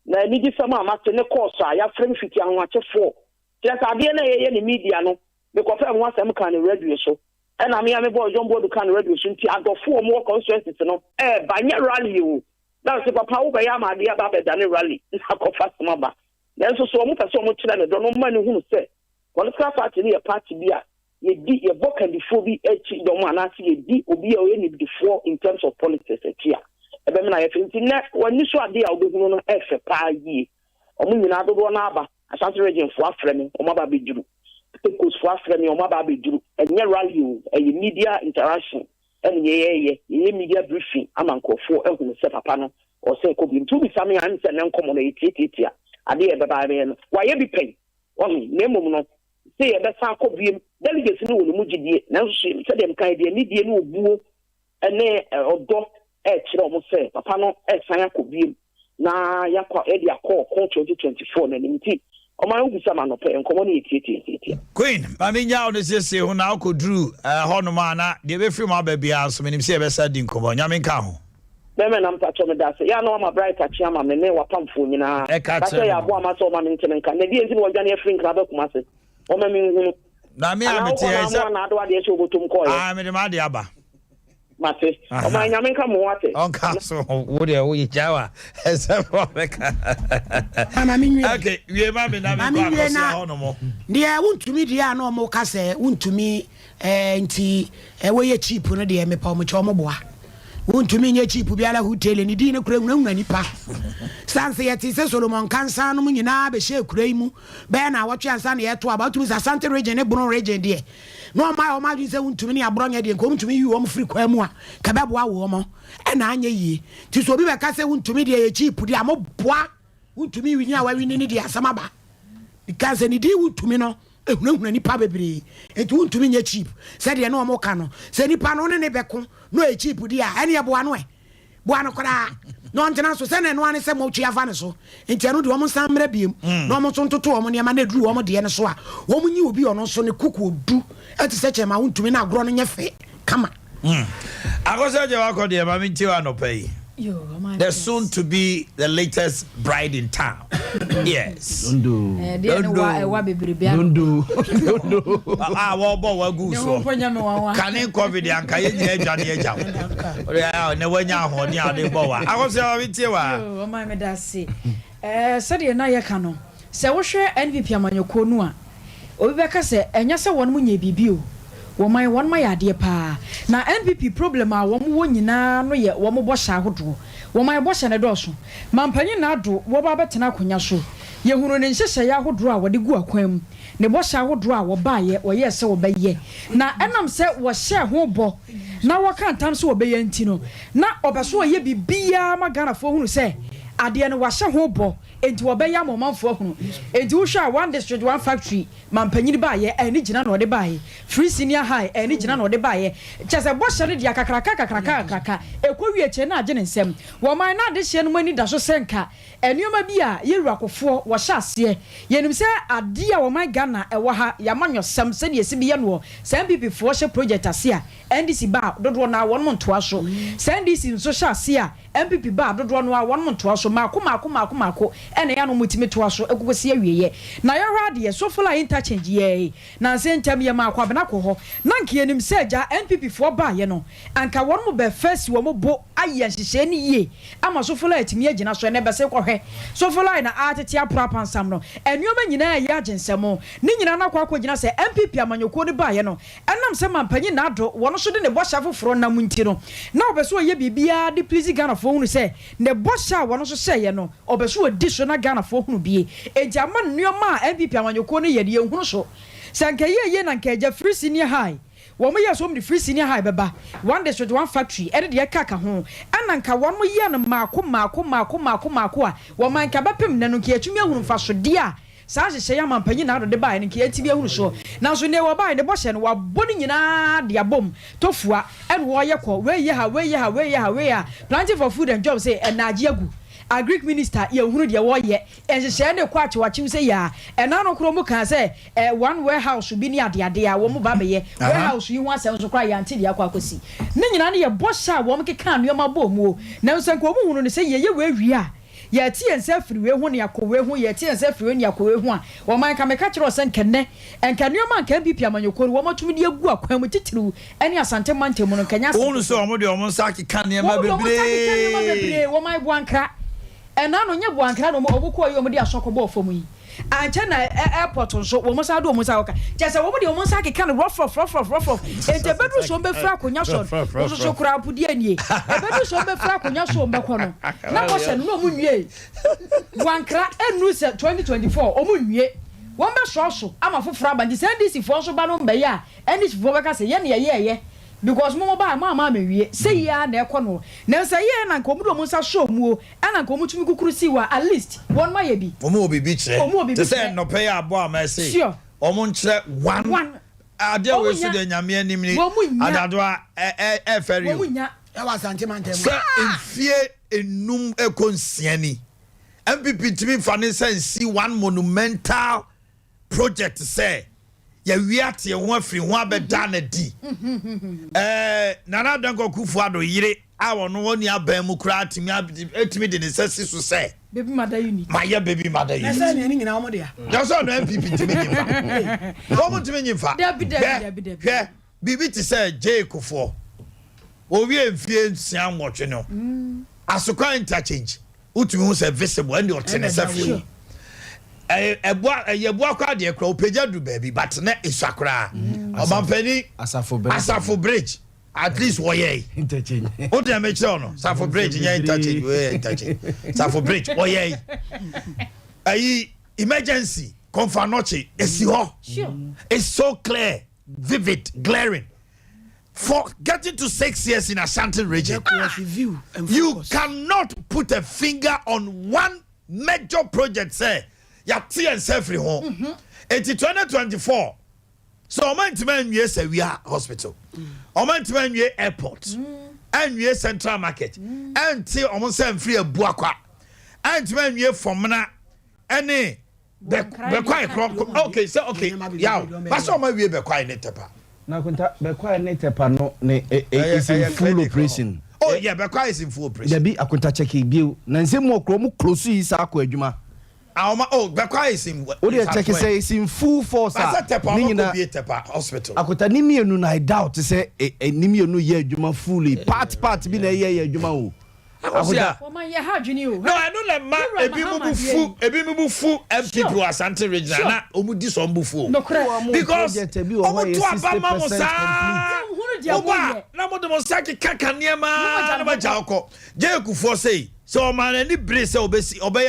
na ni di sama amate ne course ya frame fiti anwachefo just ade na ye ni media no me ko fa mo asem kan radio so e na me ya me boy John Board kan radio so nti adofo mo constituency no banye rally o na se papa wo be ya ma ade aba be dane rally na ko fa sama ba na so mo pese mo kire ne do no ma ne hunu se political party ni party bia ye di ye vocal before bi echi do mo anase ye di obi e o ye ni before in terms of politics etia ebe me na ye finti na wani so ade a obehunu no efe pa yi omu nyina dodo na aba Ashanti region fo afremi omo ba beduru tekos fo afremi omo ba beduru enye rally o eye media interaction enye ye media briefing amankofo ehunu se papa no o se ko bi ntu bi same an se ne nkomo na yetitia ade e beba be no wa ye bi pen omi na emom no se ye be san ko bi delegates ni wonu mugidie na so se dem kan de media ni obuo ene odo kire omo se papa no san akobiem na yakwa edi akọ 2024 na nimti oman ubisa ma no pe enkomo na yetitia Queen Mami Yaw no se ho na akodru honoma na de be free ma ba bia so menim se e be sa di nkomo nyame nka ho beme na mpacho me da se ya no ma bright achiama me ne wapamfo nyina ka se ya bo ama so ma ntene nka na di enti no wadwane afri nka ba kuma se o ma mi hunu na me amete e se na ado ade e so obotum ko ye me de ma de aba mate o ma nyame nka mo wate on ka so wo de wo yijawa ese profeka mama mi nwie okay wie ma me na me kwa ko se ho no mo de wuntumi de a no mo ka se wuntumi nti wo ye cheap no de me pa mo cho mo boa wuntumi nye cheap biara hotel ni di ne kura nwuna nipa sanse yeti se Solomon kansa no nyina be she kura imu be na watwe ansa na yeto about to Asante region ne Bono region de no ma o ma di se wuntumi ne abro nya de ko wuntumi yi wo mo free kwa mu a ka be boa wo mo e na anya yi ti so bi be ka se wuntumi de ye cheap de amo boa wuntumi wi nya wa wi ni de asama ba because ni di wuntumi no ehunahuna nipa bebre enti wuntumi nya cheap se de no mo ka no se nipa no ne beko no e cheap dia ene boa no kora no ntena so se ne no ane se mo twa fa ne so enti anu de wo san mra biem no mo tontoto wo ne ma na duru wo de ne so a wo nyi obi ono so ne kuku odu enti se chema wuntumi na agro no nya fe kama akosa je wa ko de ma mi nti wa no pay the soon to be the latest bride in town. Yes. Don't do. Can COVID and can you Johnny Jam? Never know what they bow. I was with you. Oh, my medasi. Sadia Nayakano. So, share NVP Amanyokonua. Obeka say, and yes, one munye bibu. Woma one my idea pa na NPP problem a wo mo nyina no ye wo mo bosha ahodo wo my bosha ne doso mampanyi na ado wo ba betena akonya so ye hunu ne nhyehyɛ ya ahodo a wo de gu akwam ne bosha ahodo a wo ba ye wo ye se wo ba ye na enam se wo hye ho bo na wo kan tam se wo ba ye ntino na obeso ye bibia magana fo hunu se adeɛ no wahye ho bɔ enti wɔbɛyɛ amomanfoɔ hunu enti wohwɛ a one district one factory mampanyini baayɛ ɛne gyina na ɔde baayɛ free senior high ɛne gyina na ɔde baayɛ kyɛ sɛ bɔhyɛ no deɛ kakraka ɛkɔ wie kyɛ na agye ne nsɛm wɔman na ade hyɛ no mu ani da so sɛ nka nneɛma bi a yɛwura akofoɔ wɔhyɛ aseɛ yɛnim sɛ adeɛ a wɔman Ghana ɛwɔ ha yɛama nwɔsɛm sɛdeɛ ɛsi bi yɛ no sɛ MPP foɔ hyɛ project ase a NDC ba dodoɔ na wɔn mo ntoa so sɛ NDC nso hyɛ ase a MPP ba dodoɔ no a wɔn mo ntoa so maako ɛna ya no mutimi toa so ekokosi awieye na yɛhwɛ adeɛ sofola interchange yɛ na nse ntɛm yɛ maako abena kɔ hɔ na nka yɛnim sɛ agya NPP foɔ ba yɛ no anka wɔn mo bɛ first wɔn mo bo ayɛ hyehyɛ ni yie ama sofola etimi agina so ne bɛsɛ kɔhwɛ sofola na atete apra pansam no ɛnneɛma nyinaa yɛ agyensɛm ne nyinaa na kɔ akɔgyina sɛ MPP amanyɔkuo ne ba yɛ no ɛnam sɛ mampanyi na ado wɔn so de ne bɔhyɛ foforɔ na munti no na ɔbɛso yɛ bibia de please Ghana foɔ hunu sɛ ne bɔhyɛ a wɔn so hyɛ yɛ no ɔbɛso di so na Ghana foɔ hunu bie ejama nneɛma a MPP amanyɔkuo ne yɛ de yɛhunu so sɛ nka yɛ na nka agya free senior high wɔn mo yɛ so de free senior high bɛba one district one factory ɛde deɛ kaka ho ɛna nka wɔn mo yɛ no maako a wɔn man ka bɛpem na no nka yɛtumi ahunu fa so deɛ a saa hyehyɛ yɛ mampanyi na ado de bae no nka yɛtumi ahunu so nanso ne wɔ bae ne bɔhyɛ no wabɔ ne nyinaa de abom tofua ɛna wɔyɛ kɔ wei ha planting for food and jobs say ɛnaagye agu Agric minister yehunu de wɔyɛ ɛhyehyɛ ne kɔ akyewachim sɛ ya ɛna no kro mu kan sɛ one warehouse bi ni ade a wɔn ba bɛyɛ warehouse yi ho asɛm so kra yɛ ante de akɔ akosi ne nyina ne yɛ bɔhyɛ a wɔn keka nneɛma bɔ mu o na nso nko mu hunu ne sɛ yɛyɛ we a yɛti yɛnsa firi we ho ne akɔwe ho yɛti yɛnsa firi we ne akɔwe ho a wɔn man ka meka kyerɛ sɛ nkɛnɛ nneɛma nka MPP amanyɔkɔ wɔn atumi de agu akwan mu titiriw ɛne asante mantemu no nkanya wɔn sɛ wɔn de wɔn nsa keka nneɛma bebree wɔn man boanka ɛna no nye boankra no obukɔ yɛ ɔmo de asɔkɔbɔ ɔfɔmu yi ankyɛ na airport nso wɔn sa do wɔn sa wɔka kyɛ sɛ wɔn de wɔn sa keka no rough ente bedu so bɛfra akonya so nso kura apudi anie bedu so bɛfra akonya so mbɛkɔ no na wɔhyɛ no ɔmo nwie boankra enu sɛ 2024 ɔmo nwie wɔn bɛ so ama foforɔ aba nti sɛ NDC foɔ nso ba no mbɛyɛ a NDC foɔ bɛka sɛ yɛ ne yɛyɛ because mo ba ma mewie say ya na ekɔ no na say ye na nkomu do mo nsa show mu o ana nkomu tumi kukuru si wa at least one ma ye bi omo obi bi kyerɛ te say no pay abo a ma say omo nkyerɛ one ade we so de nyame anim ni adado a feri omo nya e wa sante mantem sɛ mfie enum ekonsiani MPP timi fa ne sense one monumental project say ya wiate ho afiri ho abeda na di nana danko kufu ado yire a wono woni aban mu kura atimi de ne sesi so say baby mother unit my baby mother unit na say ne nyina wo de ya just on MPP timi nyimfa wo mo timi nyimfa hwe bibi ti say J kofo owie mfie nsia nwotwe no asokwa interchange utumi ho say visible and the otene safi yeboa kwa de kra opagya du baby but na isakra obampani asafo bridge at least woye interchange o de make sure no asafo bridge nya interchange asafo bridge woye ayi emergency comfort noche esi ho it's so clear vivid glaring for getting to 6 years in Ashanti region you cannot put a finger on one major project say ya TNC free home. 2024. So Omanhene Yaw say we are hospital. Omanhene Yaw airport. And we central market. And till Omanhene free Boakye. And Omanhene Yaw formna any Boakye. Okay, so okay. Yaw. Pass on my way Boakye netepa. Na kunta Boakye netepa no ne is in full operation. Oh yeah, Boakye is in full operation. There be akunta check bio. Na nsemu okro mu close yi sa akọ adwuma. Boakye is in what do you check say is in full force hospital akota ni mienu na I doubt say ni mienu ye adwuma fully part bi na ye adwuma o akota o man ye ha adwini o no I don't let ma ebi mu fu MPP Asante region na omudi so mbufu because omo to abama mo sa na mo demonstrate kaka niema na ba jaoko je kufuo say so man any brace obey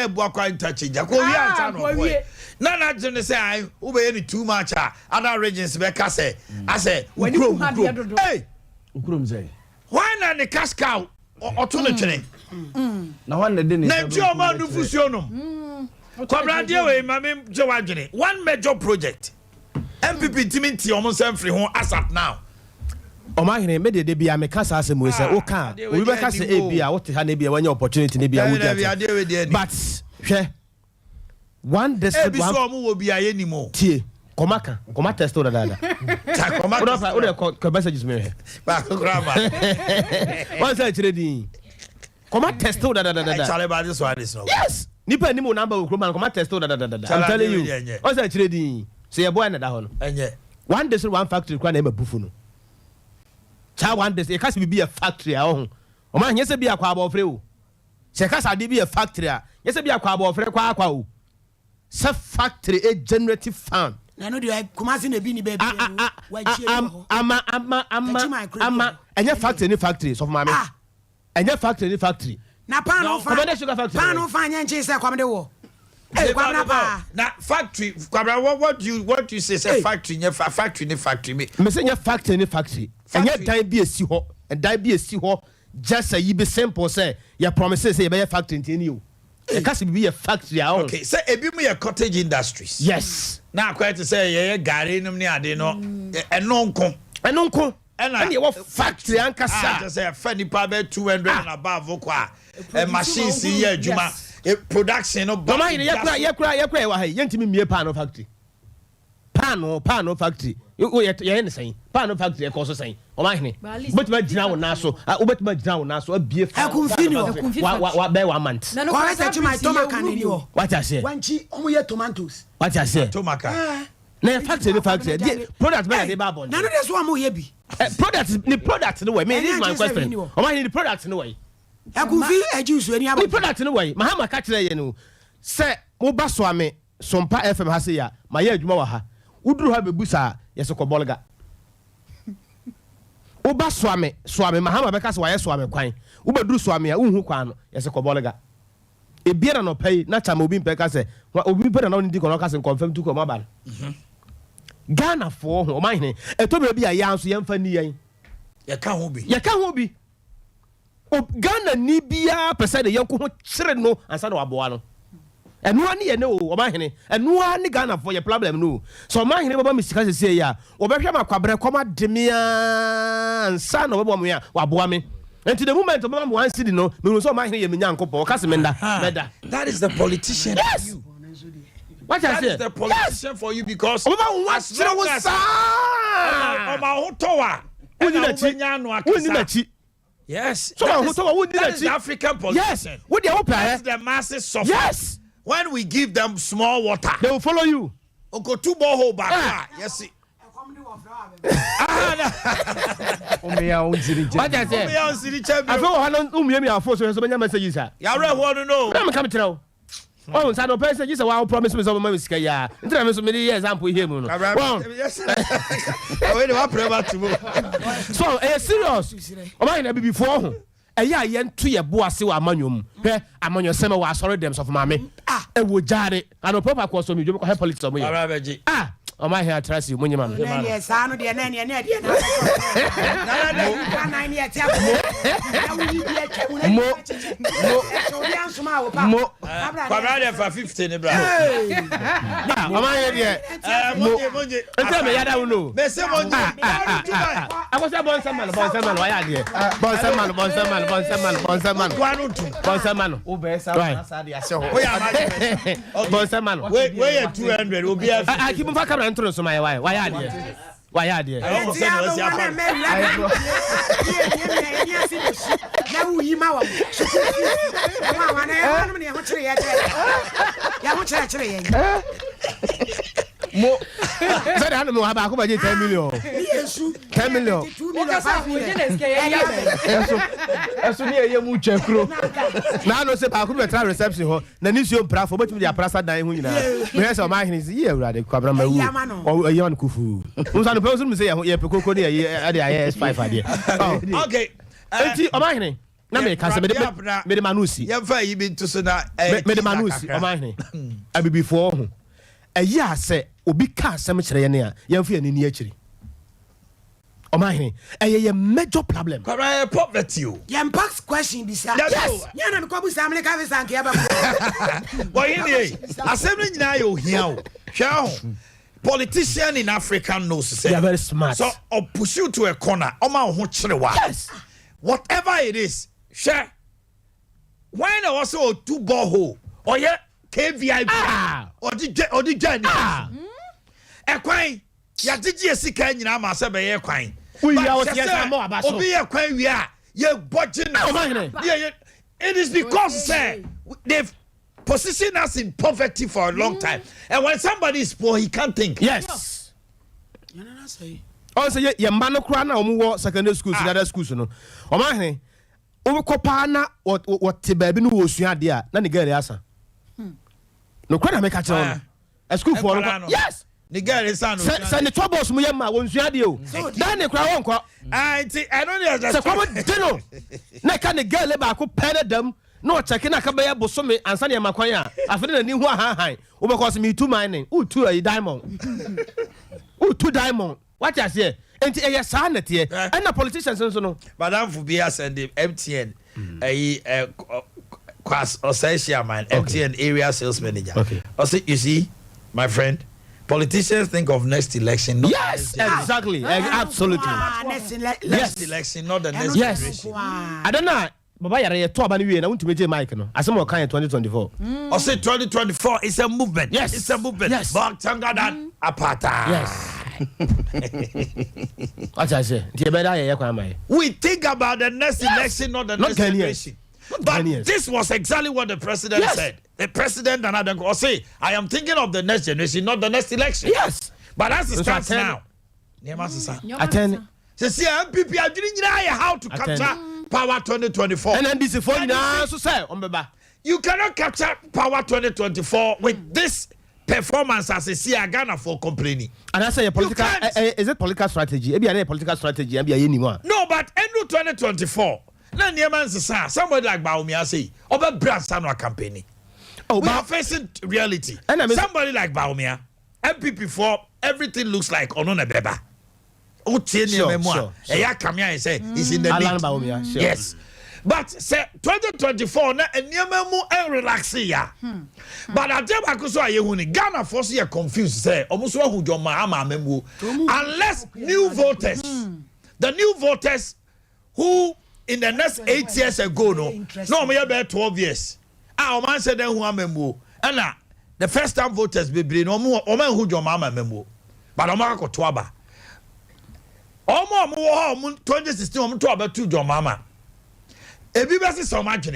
Boakye interchange ko wi ansa no boy na jene say ai obey any too much other regions be ka say ase ukrom hey ukrom say why na the cash cow oto no twene na wan de ne na nti o ma nu fusuo no kwabrade we mame je wadwene one major project MPP timi nti o mo nsem free ho asap now Omanhene me de bia me kasa asem we say o kan we be kasa e bia what ha na bia wanya opportunity na bia wo get but hwe one district one so mo wo bia ye ni mo tie komaka koma test o dada ta komaka o de ko messages me he ba grama one say chire din koma test o dada chale ba this one is no yes nipa ni mo number o kro man koma test o dada I'm telling you one say chire din say your boy na da ho no enye one district one factory kwa na e mabufu no cha one day e kasi be a factory a ho o ma nyese bia kwa abofre o se kasa de be a factory a nyese bia kwa abofre kwa o se factory a generative farm na no de kumasi na bi ni baby wa chie ama enye factory ni factory so for mama enye factory ni factory na pan no fa pan no fa nya nche se kwamde wo na factory kwabra what you say factory nya factory ni factory me say nya factory ni factory enye dan bi esi ho dan bi esi ho just say you be simple say your promises say you be factory ntini o e ka se be a factory a okay say ebi mu your cottage industries yes na quite say ye gare num ni ade no enonko and you factory ankasa just say fa nipa be 200 and above kwa machines here adwuma production no ba ye kura wa hay yentimi mie pan factory pan factory ye ne sen pan factory e ko so sen Omanhene betima gina wo na so betima gina wo na so abie fa wa be 1 month na no kwa say my tomato ni wo what I say wanchi omo ye tomatoes what I say tomato na factory product be dey babon na no dey so am ye bi product no way me this my question Omanhene the product no way akunfi ejusu eni abo the product no way mahama ka kire ye no say mo ba so ame Sompa FM ha say ya ma ye adwuma wa ha uduru ha bebusa yeso ko bolga uba swame mahama beka se waye swame kwan ubaduru swame a unhu kwan no yeso ko bolga e biara no pay na chama obi mpeka se obi pera na oni di kono ka se confirm tu ko mabal Ghana for ho Omanhene etobere bi a ya anso ye mfa ni yen ye ka ho bi o Ghana ni bia pese de yanko ho kire no ansa na waboa no enu ani ye ne o Omanhene enu ani Ghana for your problem no so Omanhene baba misika sese ya obehwe makwabre koma demia ansa na baba mo ya waboa me and to the moment baba mo ansi di no me so Omanhene ye menya nkopon ka se menda that is the politician yes. for you what that I say is the politician for you because Oma hotowa uni na chi yes so hotowa uni na chi that is the African politician yes what they hope that's the masses suffer yes when we give them small water they will follow you oko two borehole back yes omeya onziri what I say omeya onziri champion I feel one umie afo so benya messages ha ya re ho no na me come tell oh so no person say wow promise me so me sika ya ntina me so me example here mu no yes we dey wa pray to mo so serious Omanhene be before ho eya ye nto ye bo ase wa amanyom hwe amanyo sema wa sorry them so for mame e wo jare and papa ko so me dwo ko help politics o mo ye Omanhene atrasi mo nyima me na ye sa no de na ne na de na ni ati abo na wi bi e twemu na so bi ansoma wo pa kwabra de fa 50 ne bra Omanhene de monje enta me yada uno me se monje akosa bonsa man wa ya de bonsa man kwanu tu bonsa man o be sa na sa de ase ho o ya ma bonsa man we 200 obi akibu fa kamera ntro so my why ya de na uyi ma wa wa na ya no ne ho kire ya ho kire ye mo say that no have akoma 10 million yesu 10 million eso ni eye mu twakro na no say ba akoma tra reception ho na ni sio mpra fo betumi dia prasa dan hu nyina me say Omanhene si ye awurade kwabra ma wu o yan kufu unsa no pe so me say ye pekoko ni ye ade aye S5 ade okay enti Omanhene na me ka se me de manusi ye fa yi bi to so na me de manusi Omanhene abibifo ho eya se obi ka asem kire ye ne a ye mfa ye ni akiri Omanhene, a major problem. Poverty. Yam Pax question be sir. Yes. Yana Kobu Samle Kavisan Kiaba. Boy, assembly now you here. Shall politician in Africa knows they are very smart. So or push you to a corner. Yes. Whatever it is, share. Why not also 2 borehole or yeah KVIP or the journey? A quine. Ya digi esika nyina ma se be ye kwan we are what yes am about so obi ye kwan wi a ye budget now it is because say they've positioned us in poverty for a long time, and when somebody is poor he can't think. Yes you know what say also ye mba no kra na omo secondary schools other schools no Omanhene obi kopa na what baabi no wo sua de a na ne gari asa no kra na make a tell a school for yes the girl is son. Send the troubles mu yema won sua de o. Dan ne kra won kwa. I don't understand. Se kwa deno. Na ka ne girl ba ko pere dam. No check na ka be ya bosome ansa ne makwan a. Afede na ni hu han. Wo be cause me 2 mining. Who 2 a diamond. Who 2 diamond. What you say? Enti e ya sa na te. And na politicians nso no. Madam Fubia send the MTN. Class or say chairman MTN area sales manager. Okay. You see, my friend, politicians think of next election. Not yes, exactly. Absolutely. Next election, not the next generation. I don't know. Baba yare to aba ni we na won't meje mic no. Asem o kan 2024. I say 2024 is a movement. Yes. It's a movement. Yes. But tanga than apartheid. Yes. What I say? The better ye kwa mai. We think about the next election, not the next generation. But this was exactly what the president said. The president and other say, I am thinking of the next generation, not the next election. Yes. But as it stands now, attend. See, MPP are doing how to capture power 2024. And then this is for now, so say, you cannot capture power 2024 with this performance as a see Ghana for complaining. And I say a political is it political strategy? Maybe a political strategy, maybe anymore. No, but end 2024. Na Nieman say somebody like Baumia say, over brand Sanwa campaigning. Oh, we are facing reality. Somebody like Baumia, MPP for everything looks like Onona Beba. Oh, sure. Say he's in the league. Sure. Yes. But say 2024 na Niamemu and relax ya. But Adea Akye Ghana force you confused say almost who your mama memu unless new voters, the new voters who in the next 8 years ago no me about 12 years. Ah, man said then who amemu and the first time voters be bring no man who your mama memu. But Omaka ko toaba. Omo 2016 omo to about 2 your mama. Everybody so much,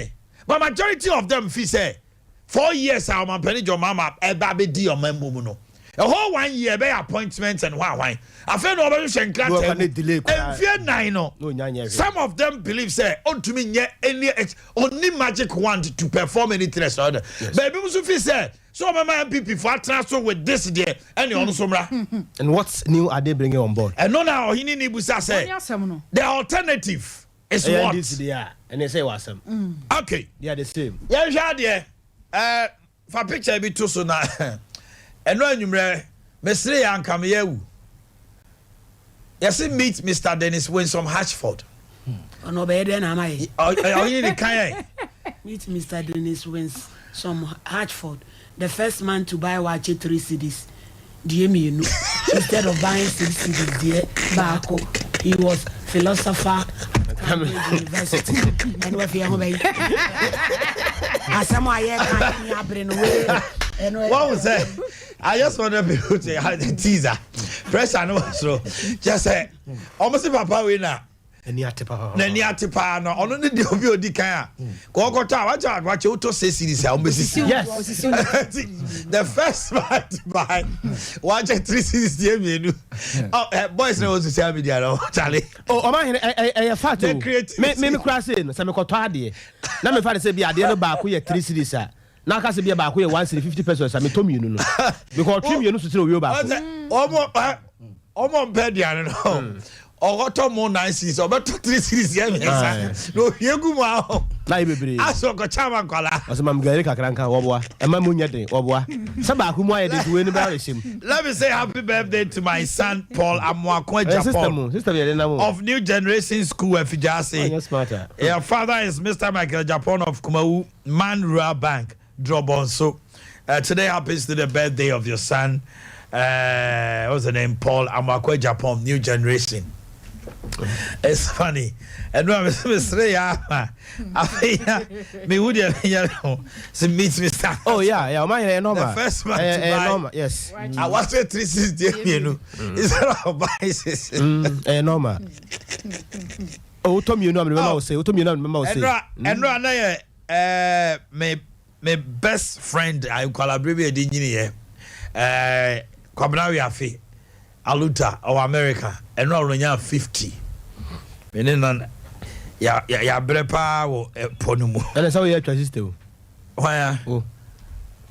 but majority of them feel say 4 years our man penny your mama e baby di your memu no. A whole 1 year be appointments and why. I feel no be some of them believe say on to me any only magic wand to perform anything else other. But people feel say so my MPP for transfer with this day and you also and what's new are they bringing on board? And no now he need busa say the alternative is what and they say was okay they are the same. Yeah there for picture be too so na and no anymore mesre ya nkame yawu. Yes, meet Mr. Dennis Winsome Hatchford. No be there na mai. Oh, you the kind. Meet Mr. Dennis Winsome Hatchford, the first man to buy Boakye 3 CDs. Instead of buying 6 CDs, he was philosopher at university. And what was that? I just want to be a teaser. Pressure no so. Just say, almost papa winner. Neniatipa no ono ne de obi odi kan a ko kota wacha uto say series a ombesisi. Yes. The first man to buy watch 3 series dey mienu. Oh boys na was social media no Charlie. Oh Omanhene e fact me kura say no say me koto ade. Na me fa say bi ade no ba ko ye 3 series a. Na ka say bi ba ko ye 150 pesos me to mienu no. Because 3 mienu so tire owi ba ko. Omo pedia no. Ogoto mo 9 series obeto 3 series ya me no yegu ma Na ibebre. Aso ko chama kwala. Osema mgari kakranka woboa. Ema munya den woboa. Saba ku mu aye de we ni ba reshim. Let me say happy birthday to my son Paul Amwakwe Japan. Sister of New Generation School Efijase. Your father is Mr. Michael Japan of Kumawu Man Rural Bank, Drobonso. Today happens to the birthday of your son. What's the name? Paul Amwakwe Japan, New Generation. It's funny. And when I say, me would meet Mr. Oh, yeah, my normal. The first man to buy. Normal, yes. I was 360, you know. It's not biases. Normal. Oh, Tom, you know, I say, Tom, you know, and my best friend, I collaborate with engineer, Kwabnawi Afi, Aluta, or America, and now we have 50. Meaning, ya brepa or ponumu. And that's how you have to why? Oh,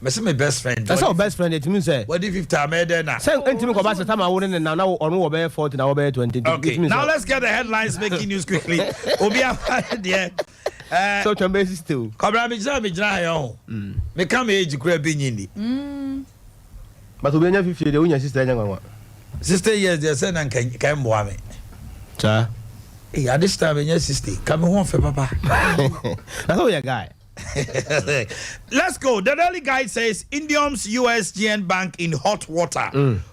my best friend. That's our best friend. It means say. What if I made then? Say, intimate about the time I wouldn't and now on over 40 now over 20. Okay, now let's get the headlines making news quickly. Obia, yeah. So to basis too. Cobra me jam me come age grab in. But we never 50 the unya sister. Sister, yes, they said and can boy me. Cha. Hey, at this time, your sister, come home for papa. That's all your guy. Let's go. The Daily Guide says Indium's USGN Bank in hot water.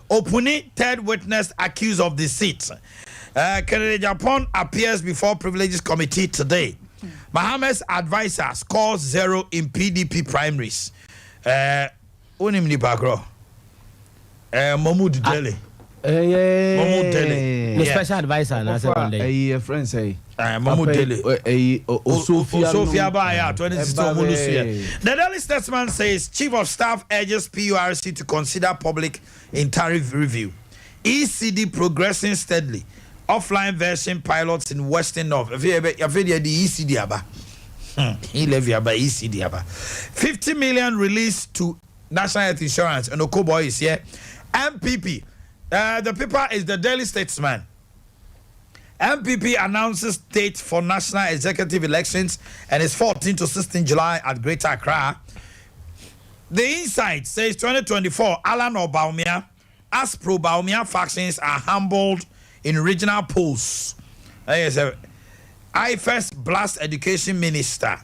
Opuni, third witness accused of deceit. Kennedy Japan appears before Privileges Committee today. Mohammed's advisor scores 0 in PDP primaries. Unim ni bagro. Mahmoud Dele. Mahmoud Dele. The special advisor na say one day. A friend say. Mahmoud Dele. Sophia Baya 2016. The Daily Statesman says Chief of Staff urges PURC to consider public in tariff review. ECD progressing steadily. Offline version pilots in Western North. If you the ECD aba. He levy aba ECD aba. 50 million released to National Health Insurance and Okobo is here. MPP. The paper is the Daily Statesman. MPP announces date for national executive elections and it's 14 to 16 July at Greater Accra. The Insight says 2024 Alan or Baumia as pro Baumia factions are humbled in regional polls. I first blast education minister.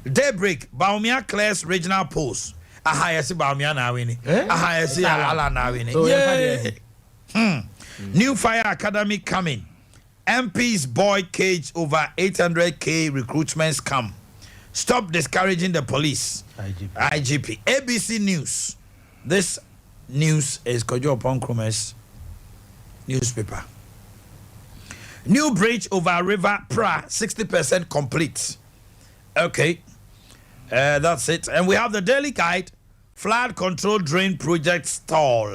Daybreak Baumia clears regional polls. Ahayasi Baumia na wini. Ahayasi Alan na wini. New Fire Academy coming. MP's boy cage over 800k recruitments come. Stop discouraging the police. IGP. ABC News. This news is Kojo Ponkrum's newspaper. New bridge over River Pra, 60% complete. Okay. That's it. And we have the Daily Guide. Flood control drain project stall.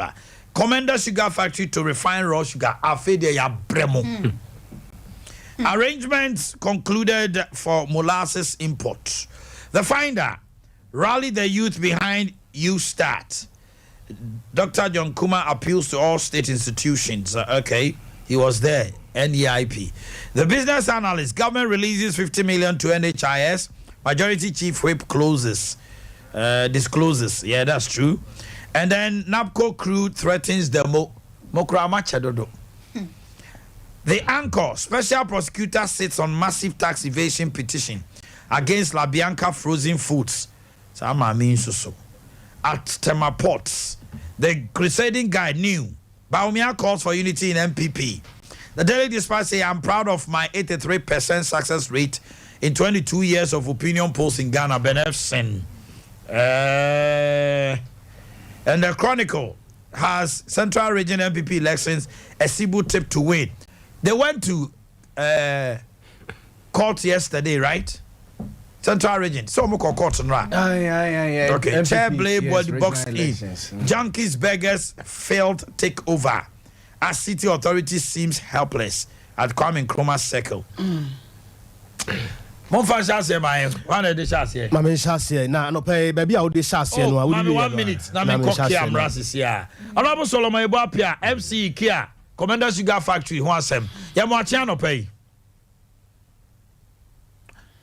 Commander Sugar Factory to refine raw sugar. Afede ya bremo. Arrangements concluded for molasses import. The Finder. Rally the youth behind You Start. Dr. John Kuma appeals to all state institutions. Okay. He was there. NEIP. The Business Analyst. Government releases 50 million to NHIS. Majority Chief Whip discloses. Yeah, that's true. And then NAPCO crew threatens the Mokrama Chadodo. The Anchor. Special prosecutor sits on massive tax evasion petition against La Bianca Frozen Foods. So. At Tema Ports. The Crusading Guide new. Baumia calls for unity in MPP. The Daily Dispatch say, I'm proud of my 83% success rate in 22 years of opinion polls in Ghana. Benefsen. And the Chronicle has Central Region MPP elections a Cebu tip to win. They went to court yesterday, right? Central Region. So we call court right. Okay. MPP, Chair blame body box in. Junkies beggars failed takeover. As city authorities seems helpless at Kwame Nkrumah's circle. Mon fa chance my one of the chance here. Mama chance here. Na no pay baby I would dey chance here no. 1 minute. Na me call Kia Mrasis here. Honorable Solomon Ebo Apia MC Kia Commander Sugar Factory ho asem. Ya mo atia no pay.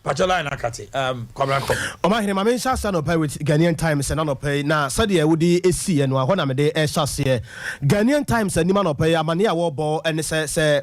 Pachola na kati Kwabranko Omanhene ma mensha sa no pay with Ghanaian Times and no pay na sade wudi esi eno ho na me de shase Ghanaian Times anima no pay amane a wo bo ene se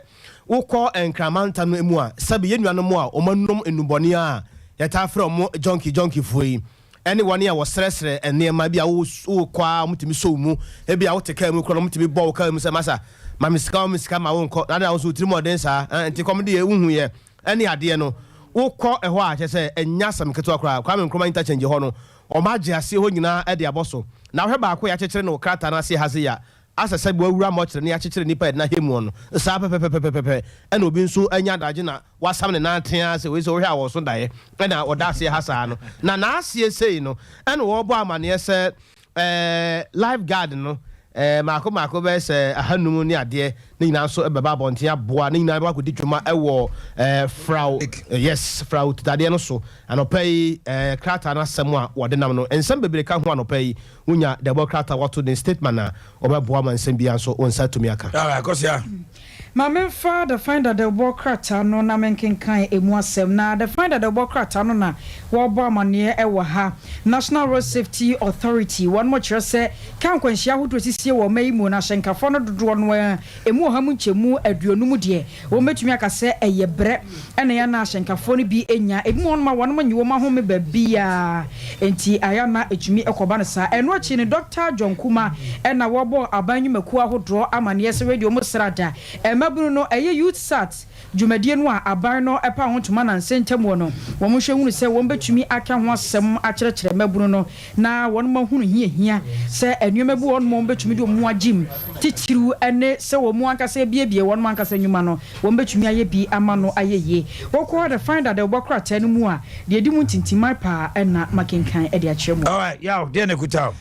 wokọ enkramanta no emu a sabe yenuano mo a omanum enuboni a yata fra mo jonky fuyi ene woni a wo sresre ene ma bia wo kwa mutimi so mu e bia wo teka mu kro mutimi bo ka mu se masa ma miska ma wo nko na wo so tiri mo den sa enti komde ye unhu ye ene ade no wokọ eho a che se enya sam keto akra kwa me nkroma interchange ho no o ma gye ase ho nyina e de aboso na hwe ba ko ya chekere no krata na se haze ya asa sabu awura mo kire ne ya chekere nipa na hemu no sa pepepepepe e na obi nso anya daje na wasam ne na tea se we so hwe a wo so dae e na oda se hasa no na ase sei no e na wo bo amane se live guard no mako be se ahanum ni ade ni nyina so beba bonten aboa ni nyina ba ko ditwuma ewo frau yes frau tade no so anopai krata na semu a wode nam no ensem bebre ka ho anopai unya debo krata wato the statement na obeboa man ensem bia so onsa tumi aka kosia Mama fa the find that the Bokrata no na menken kan emu asem na the find that the Bokrata no na wo bo amane e ha National Road Safety Authority one more chere se kan kwanhia hodo sisie wo mai mu na hyenkafo no dodo no emu ha mu nchemu aduonum de wo metumi aka se eye bre ene ya na hyenkafo no bi enya emu on ma won ma nyiwo ma ho me ba bia enti aya na etumi ekoba no sa eno achi ni Dr. John Kuma ena wo bo abanyumaku ahodo amane se radio mu srada mabunu no eye youth sat dwumadie no a aban no epa hontoma na nsentem no wo mo hwehunu se wo betumi aka ho asem akyerɛkyerɛ mabunu no na won ma hunu hia se enuemabu won mo betumi de mo agim titiru ene se wo mo anka se biebie won mo anka se nyuma no wo betumi aye bi ama no ayeye wo ko the find that the bokra tanu mu a de di mu tintimai pa na makenkan e de akyerɛ mu all right yaw de na kuta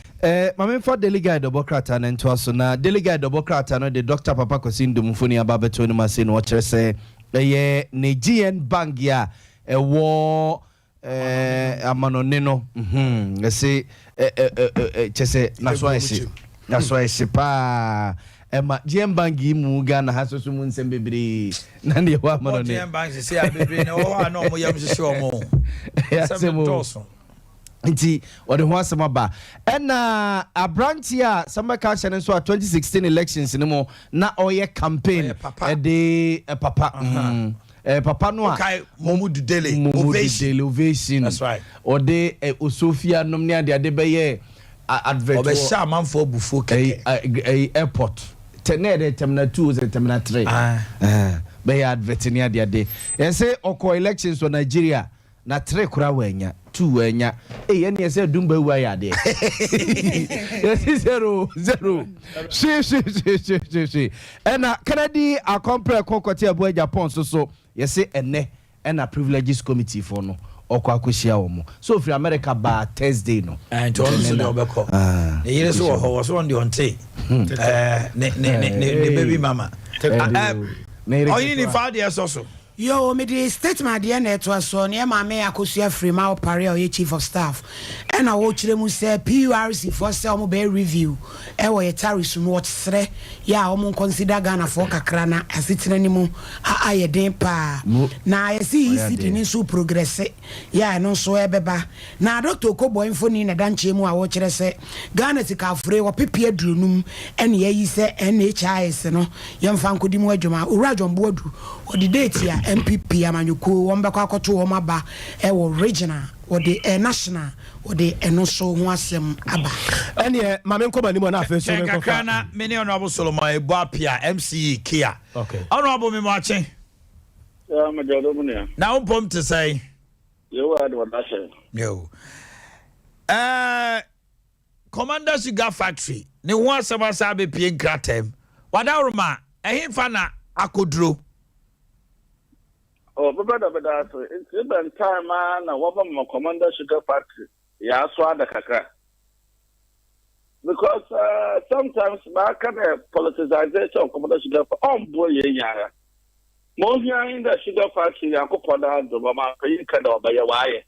Mame for delegate Democrata na nto aso na delegate Democrata no de Dr. Papa Kosindu Mfoni ababeto no mase no kire se ye Nigerian bank ya wo amanone no se chese na so ese pa ema GM bank mu Ghana hasoso mu nsem bebre na ne wa amanone GM bank se ya bebre na wo ha no mo yam se omo nti ode ho asema ba ena abrantia samba ka chene so 2016 elections ni mo na oye campaign de papa papa no a Momudu Dele ovation that's right ode osofia nom ne ade be ye advert obe sha manfo bufo keke airport tenere terminal 2 terminal 3 be ya advert ne ade yense oko elections for Nigeria na 3 kura wanya 2 wanya yen yese dumba wa ya de yes 0 shi ena Kennedy akompre kokote abu Japan so yese ene ena privileges committee for no okwakohia wo mo so free America ba Thursday no and also the obeko yere so ho so on the onte ne baby mama oyin ni fa de so Yo, me the statement the end to us on your mamma Akosia free my pare or chief of staff. And I watch them say PURC for some be review. Ewa tariffs watch thre. Ya consider Ghana for kakrana as it anymore. I den pa. Na I see easy so progress. Ya no so ebeba. Na Dr. Kobo infoni na danche mu a watch say Ghana tika free wa pipia drunum and ye say NHIS no. Yam fan kudimu adwuma. Urajon bodu. Or the date ya MPP amanyuko wombekwa akoto wo maba e wo regional or the national or the enoso ho asem aba ene mame nko bani mo na afa so nko fa kana meni honorable Solomon Boakye MCE Kia okay honorable me mache ya majado munia na umpom to say you are the one that say yo Commander Sugar Factory ne ho asem asa be pie nkratem wadawroma ehimfa na akodro. Oh, but so it's even time na waba mo Commander Sugar Factory ya so ada kakra because sometimes back at the politicization of Commander Sugar on boy yara mo hia in the Sugar Factory yakopoda do ma kai kada obaya waye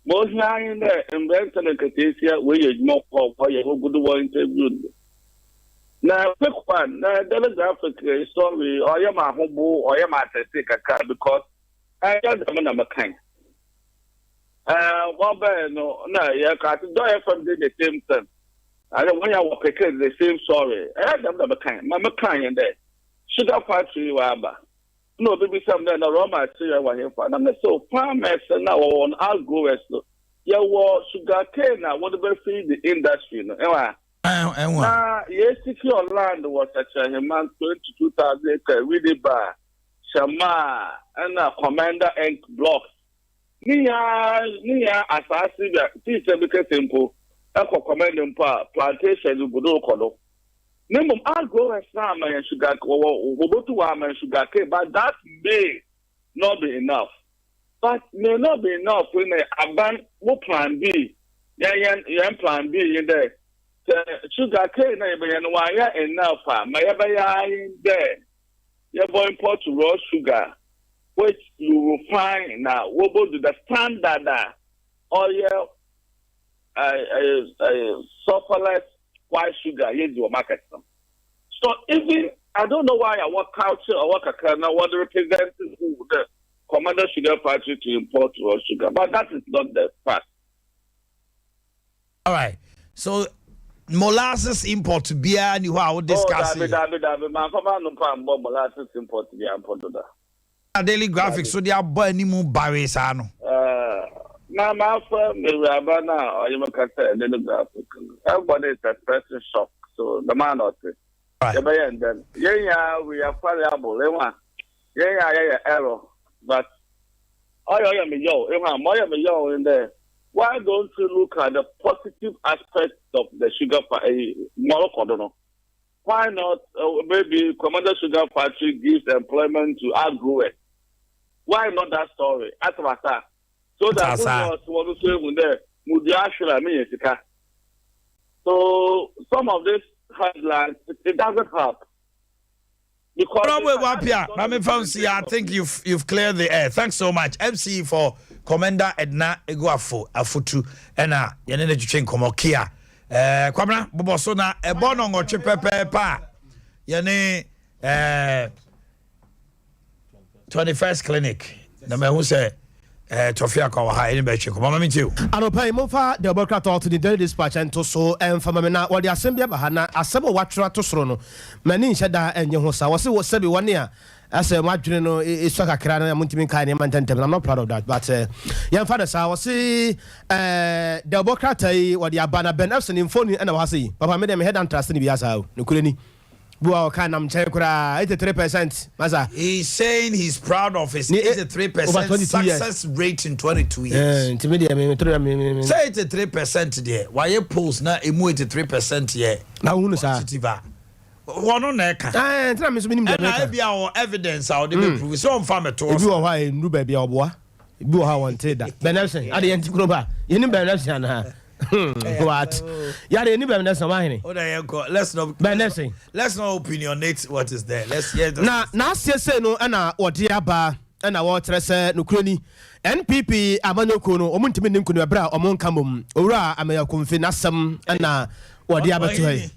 mo hia in the investment ketesia we ye mo ko ye gudu wo interview na quick one na demographic story or ya ma hobo or ya ma tese kaka because I just am na makan no, yeah, can't do it from the same thing. I don't want you to pick the same story. I have them kind, Mama kind there. Sugar factory, waba. No, baby, some then a raw material one here for. I'm so farmers now on our growers. Yeah, well, sugar cane now, whatever feed the industry. Yes, secure land was such a man 22,000 acre, really bad. Shama and a commander and blocks. Nia, assassin, this is because simple. Echo commanding plantation, you go to Minimum, I'll go as some and sugar, go to one and sugar cane, but that may not be enough. But may not be enough when they abandon plan B. Yeah, plan B in there. Sugar cane, and why enough, my in there. You're going import to raw sugar, which you will find now. What about the standard oil, sulfurless white sugar? Yes, you market them. So even I don't know why I work culture or work a now what represents the Commander Sugar Factory to import raw sugar, but that is not the fact. All right, so. Molasses import to beer and you are discussing. Molasses import to beer import to that. Daily graphics, so they are burning more barriers. Now, my firm is Rabana or you can say daily graphics. Everybody is expressing shock, so the man not it. And then, yeah, we are variable. Yeah, error. But I am yo in there. Why don't you look at the positive aspects of the sugar Morocco? Why not maybe Commander Sugar Factory gives employment to our growers? Why not that story? So that we want to say so some of this headlines it doesn't help. I think you've cleared the air. Thanks so much, MC, for Commander Edna Eguafo Afutu ena yene ne twetwe nkomo kia kwamna boboso na ebono ngoche pepepa yene 21st clinic na me hu se Tofia kwa ha eni beche ko mama mitiu anopai mofa the Boakye to the Daily Dispatch ento so emfama me na wo de asem bia ba ha na asebo watwera to soro no mani nhye da enye ho sa wo se wo sebi wone a ase madwene no iso kakra na muntimi kan ne mantentem. I'm not proud of that, but yan father sa wo se the Boakye wo de abana Ben Epson in phone na wo se papa me dem head and trust ni bia sa no kurani Buwa kan am chen kura 83%. Maza. He's saying he's proud of his 83% success rate in 22 years. Say 83% there. Why you post na emu 83% here? Na unu sa. One na ka. Tell me so minim dem. Na be our evidence how they prove. So on farm to us. Ebi wo ha enu ba bia oboa. Ebi wo ha wanted that. Ben Epson, ade yenti kroba. Yeni Ben Epson na. What? Yare ni be na Omanhene. Let's not opinionate what is there. Let's hear the na say no na odi aba na wo trese no kroni NPP amanyoko no omuntimi nim kunu ebra omonka mom owura amaya konfi nasem na odi aba to he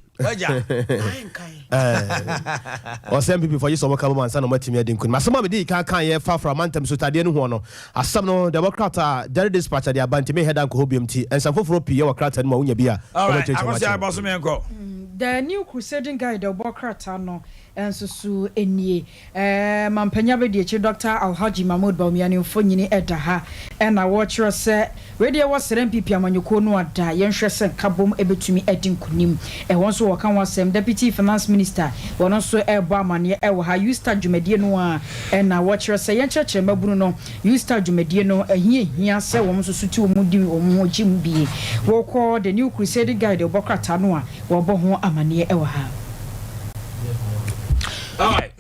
Some people for you some come and no matimi adin kun masema me di kan ye fa from mantem so tade no ho no asem no the Boakye Daily Dispatch de abantimi head anko hobiamti and some foforo pie wa krata no wunya bia the new crusading guide the Boakye no ensusu enie mampanya be die Dr. Alhaji Mahmoud Bawumia mfonyini edaha na watcher se radio was MPP amanyoko no ada yenhwe se kabom ebetumi edin kunim wonso wokan wasem deputy finance minister wono so ebo amane ewo ha usta dwumadie no a na watcher se yencheche mabunu no usta dwumadie no ahia se wo so suti wo mudi wo ho jimbi wo call the new crusade guide Boakye no a wo bo ho amane ewo ha. All right.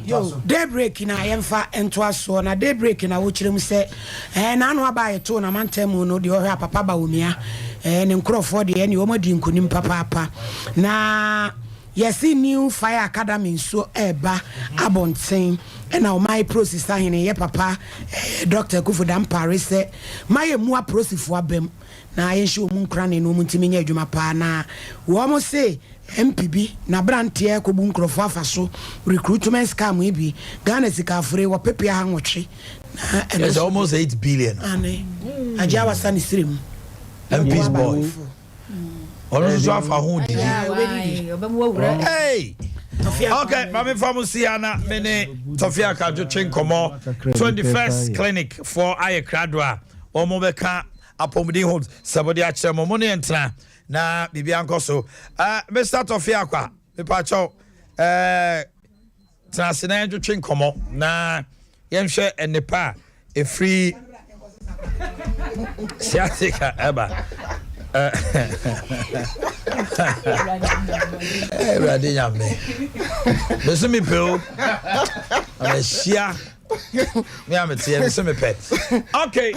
Yo, daybreak na yemfa ento aso na daybreak na wo kirem se na anu abaye to na mantemu no de ohwa papa Bawumia ne nkrofo de ne o madi nkunim papa na yesi new fire academy so eba abonten na o my process ahene ye papa Dr. Kufudam Paris se my mu process fo abem na yenhye o mu nkra ne no muntimi nya adwuma pa na wo mo se MPB na brantie ko bu nkrofo afaso recruitment scam ibi Ghana sika afre wo pepe ha nwotwe It's almost 8 billion. Ajawa Sani Stream. And Peace Boy. Also, hey. Okay, Mami Famusiana, Mene, Sofia Kajuchin Komo, 21st Clinic for Aye Kradwa, Omobeka, Apomudi Homes, Sabodi Achemo, Money and Tra, na Bibianco so. Mr. Sofia Kwa, the Pacho, Transina Juchin Komo, na Yemshe and Nepa, a free Siatica Eba. Ready, young man. Listen, me, Bill. I'm a share. Me, I'm a tear. Listen, me, pet. Okay,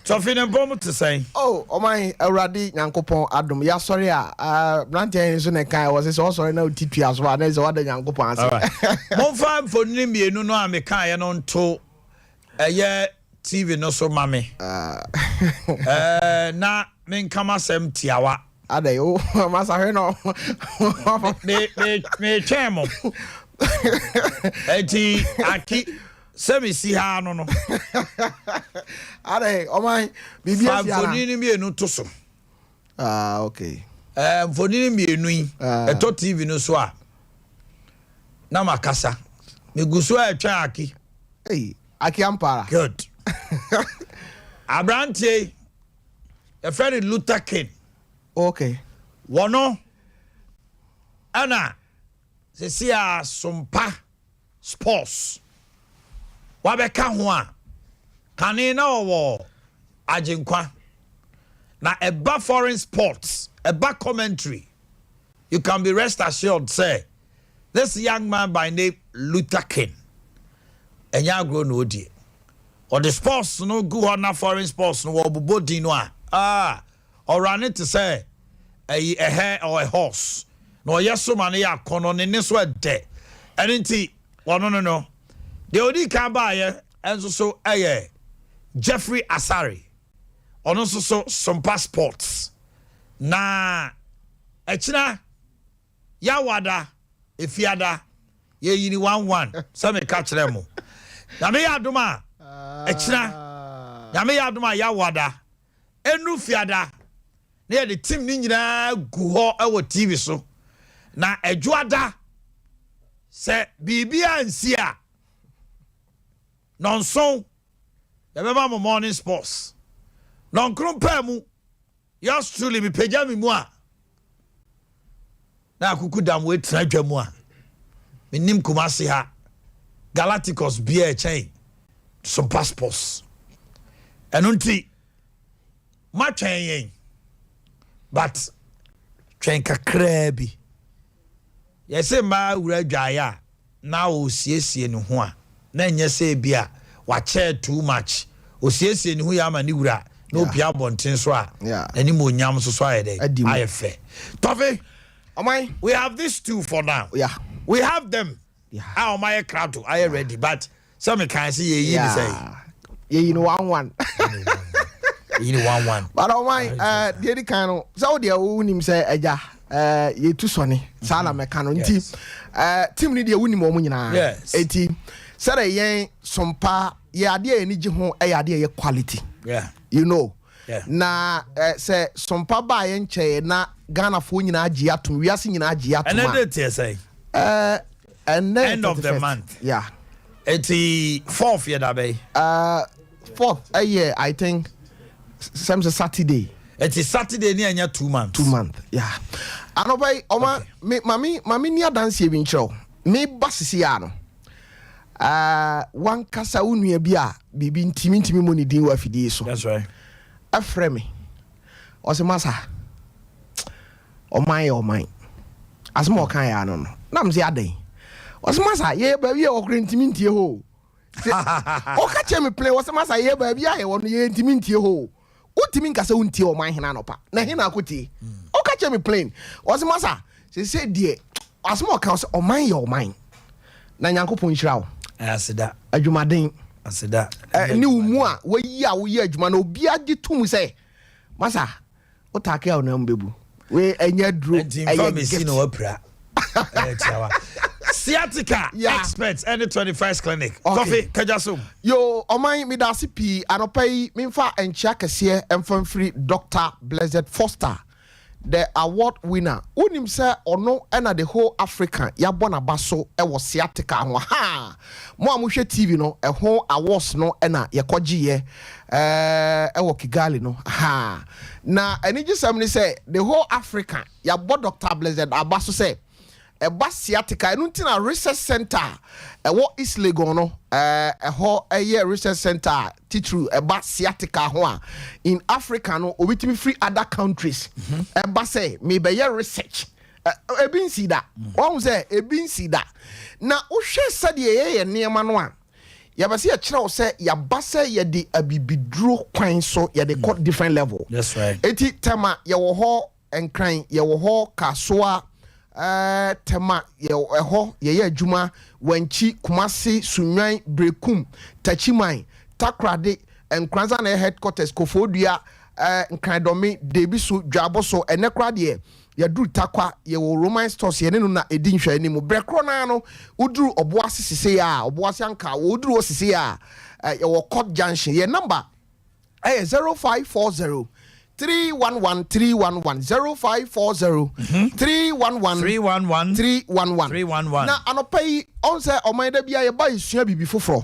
so feeling bomb to say. Oh, my, already, Yankopon, Adam. Yeah, sorry, Blanty is in a car. Was also no TP as well. There's other Yankopon. More fun for Nimby, no, I'm a car and on to a year. TV no so mami. Na men kama sem tiawa. Ade o masa he no. Me chemo. Eti aki semi si ha no no. Ade o my bibia si ana. Fonini mi enu to so. Okay. Fonini mi enu yi. Eto TV no so a. Na makasa. Me guso a twa aki. Hey, aki ampara. Good. Abrante, a friend Luther King. Okay. Wano, Anna, Cecia Sompa Sports. Wabeka Hua, Kanina or Ajinkwa. Now, a bar foreign sports, a bar commentary. You can be rest assured, say, this young man by name Luther King. And ya grow no dear. Or the sports no go on na foreign sports no body no or run it to say a hare or a horse no yes so man ya kono ne ne so de enti no the odi can buy and so Jeffrey Asari ono so some passports na echina ya wada efiada ye yini 11 so me catch them na me aduma Echina, Yame Yaduma Yawada, Enu Fiada, near the team Nina Guho our TV so. Na Ejuada say Bibia and Sia. Non so, the Mama Morning Sports. Non Crumpemu, yours truly be pejami moi. Na Kukudam wait Trajamua. Minim Kumasiha, Galacticos beer chain. Some passports. And unti ma train but train kakrebi. Yes, ma ura dwaya na osiesie ne ho a na nya se bia wa chair too much. Osiesie ne ho ya ma ne ura no pia bonten so a. Ani mo nyam so ayede. Ayefe. Tofi, Omai, we have these two for now. Yeah. We have them. Yeah. How my crowd to I ready but some can see ye say. You know 1-1. You know 1-1. But oh my the other kind of so the unim say eja ye too sunny. Sala mekano nti team ni de unim omo nyina. Yes. Eti say yen Sompa ye ade ani gi ho e ade ye quality. Yeah. You know. Yeah. Na say Sompa ba ye nche na Ghana fo nyina agi atum wiase nyina agi atum. And then they say end of the month. Yeah. It's the 4th year that be. 4th year I think some Saturday. It is Saturday near 2 months. 2 months. Yeah. Ano bay oma me mami ni dance e bi ncho. Me basisi ya no. Wan kasa unua bi a bibi ntimi mo ni din wa fidie so. That's right. Afre me. O se masa. O mine. Asmo kan ya no. Na mse adan. Osmasa ye baby e okre ntimi ntie ho. O ka che me play osmasa ye baby a ye wono ye ntimi ntie ho. Utimi nkasa untie o man hena no pa. Na hena akoti. O ka che me play. Osmasa se die asmo ka o man ye o man. Na Nyankopon hira wo. Aseda. Adwumaden. Aseda. Ni umu a wo yi adwuma na obi agi tum se. Masa o ta ka o na mbebu. We enya duro eye gift. No opera. sciatica experts and the 21st clinic. Okay. Coffee Kajasum. Yo, omai mi da CP anopai minfa encha kese emfam free Dr. Blessed Foster, the award winner. Unim say ono ena the whole Africa ya bona baso e was sciatica ho ha. Mo amuhwe TV no e ho awards no ena ye kwaji ye e wo Kigali no ha. Na eni gisam ni say the whole Africa ya bo Dr. Blessed abaso say eba sciatica enuntina research center wo East Legon no ho research center titru eba sciatica ho a in Africa no obitimi free other countries eba say me be research ebin si da won say ebin si da na wohwe sade ye niema no a yabase ye kire wo say yabase ye de abibiduro kwan so ye de cut different level. That's right. Eti tema ye wo ho enkran ye wo ho kasoa tema ye ho ye adwuma wanchi kumasi sunwan brekum tachiman takrade enkranza na headquarters kofodua nkrandomi debiso dwaboso enekrade ye duru takwa ye wo Roman stores ye ne no na edin hwa ani mu brekro na no uduru oboase sise ya oboase anka wo uduru osise ya ye wo court junction ye number 0540 311 0540 311 311 na anopai on say omaida bia ye ba isua bibi foforo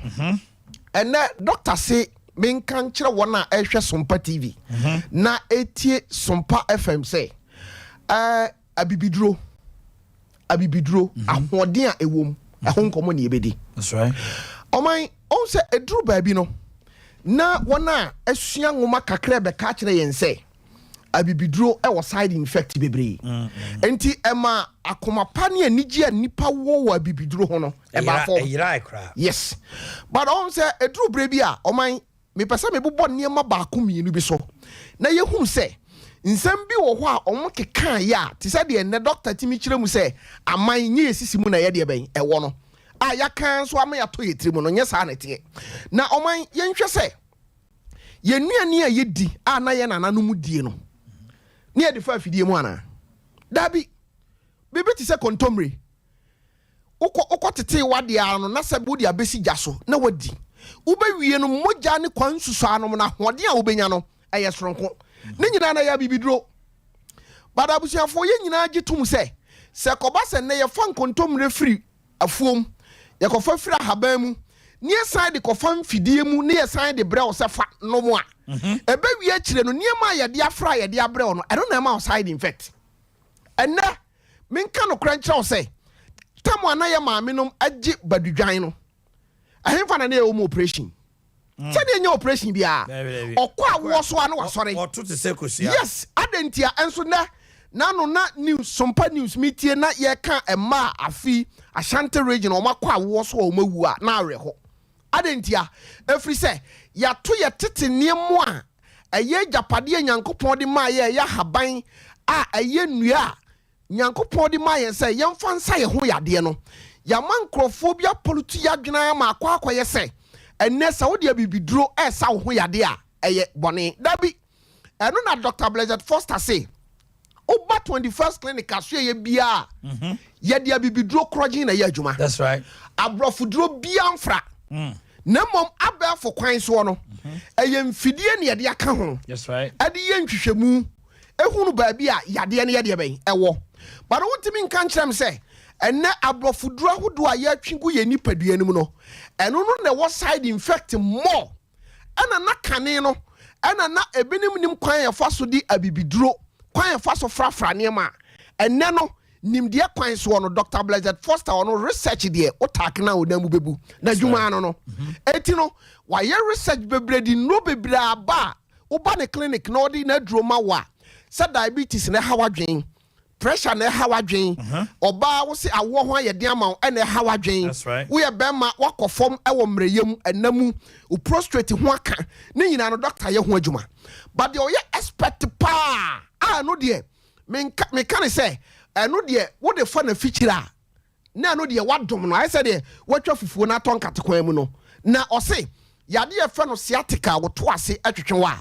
ene doctor say men kan kire wona ehwe Sompa TV na etie Sompa FM say abibiduro ahoden a ewom ehonkomo ne ebedi. That's right. Omai on say eduru baabi no na wona asua ngoma kakra be ka kire yen say abibiduro e was side effect bebre enti ema akoma pa ne anigi nipa wo abibiduro ho no e ba fo yes but on say eduru bre bi a oman me pesa me bobɔ niema ba ko mienu bi so na yehum say nsɛm bi wɔ hɔ a ɔmo keka ya te sɛ de ne doctor timi kyerɛ mu sɛ aman nye esisi mu na yɛ de bɛn ɛwɔ no a ya kan so ama ya to yɛtiri mu no nyɛ saa ne te na ɔman yɛnhwɛ sɛ yɛnuani a yɛdi a na yɛ nana no mu die no ne yɛ de fa afidie mu ana dabi bebe te sɛ kontomre ukɔ tete wade ara no na sɛ bo de abesi gya so na wadi ubewie no mogya ne kwan susu anom na hoɔden a ubenya no ɛyɛ soronko ne nyina na ya bibiduro bada busuafo ye nyina gitum sɛ kɔba sɛ ne yɛ fa kontomre firi afuom yɛ kɔfa firi ahaban mu ne yɛ san de kɔfa mfidie mu ne yɛ san de brɛ wo sɛ fa no mu a ebe wie akyire no niema yɛ de afra yɛ de abrɛ wo no ɛno na ma side effect ɛnɛ menka no kran kyerɛw sɛ tamu ana yɛ maame nom agye badudwan no ahemfa na ne yɛ operation sɛ de nya operation bia ɔkɔ awo so ano wasɔre ɔto te sɛ kosia yes adentia enso na no na news Sompa news metie na ye ka ema afi Ashanti region o makɔ awo so o mawu a na awerɛ hɔ adentia efri sɛ ya to ye tete niemu a ɛyɛ japade Nyankopɔn de ma ye haban a ɛyɛ nnua Nyankopɔn de ma ye sɛ yɛmfa nsa ye ho yade no ya man nkrɔfo polutu ya dwena ma akɔ ye sɛ enne sa wo de bibiduro ɛsa wo ho yade a ɛyɛ bɔne dabi ɛno na Dr. Blessed Foster say oba 21st clinic aso ye bia ye de bibiduro krɔgye na ye adwuma. That's right. Abrɔfoduro bia mfra na mom abɛfo kwan so no ɛyɛ mfidie ne ye de aka ho. That's right. Ɛde ye nhwehwɛmu ehunu baabi a yade ne ye de bɛn ɛwɔ but wontimi nka nkyerɛm sɛ ene abrɔfoduro ahodo a ye atwingu ye nipadua nim no ɛno no na wɔ side effect more ɛna na kane no ɛna na ebinim nim kwan yɛ fa so di abibiduro kwan yɛ fa so frafra niema ɛnɛ no nimdeɛ kwan so no Dr. Blessed Foster ono research deɛ otak na onamu bebu na dwuma no eti no wayɛ research bebredi no bebre aba oba ne clinic na odi na droma wa sɛ diabetes na hawadwen pressure na hawadwen oba wo se awo ho ayɛ den ama ɛna hawadwen wo yɛ bɛma wakɔfom ɛwɔ mreyam ɛnamu o prostrate ho aka ne nyina no doctor yɛ ho adwuma but de oyɛ expert pa no de me kan sɛ ɛno de wo de fa na fikyira na no de wadom no ayɛ sɛ de watwa fufuo na ton katekwan mu no na ɔse yade yɛ fa no sciatica wo to ase atwetwe wa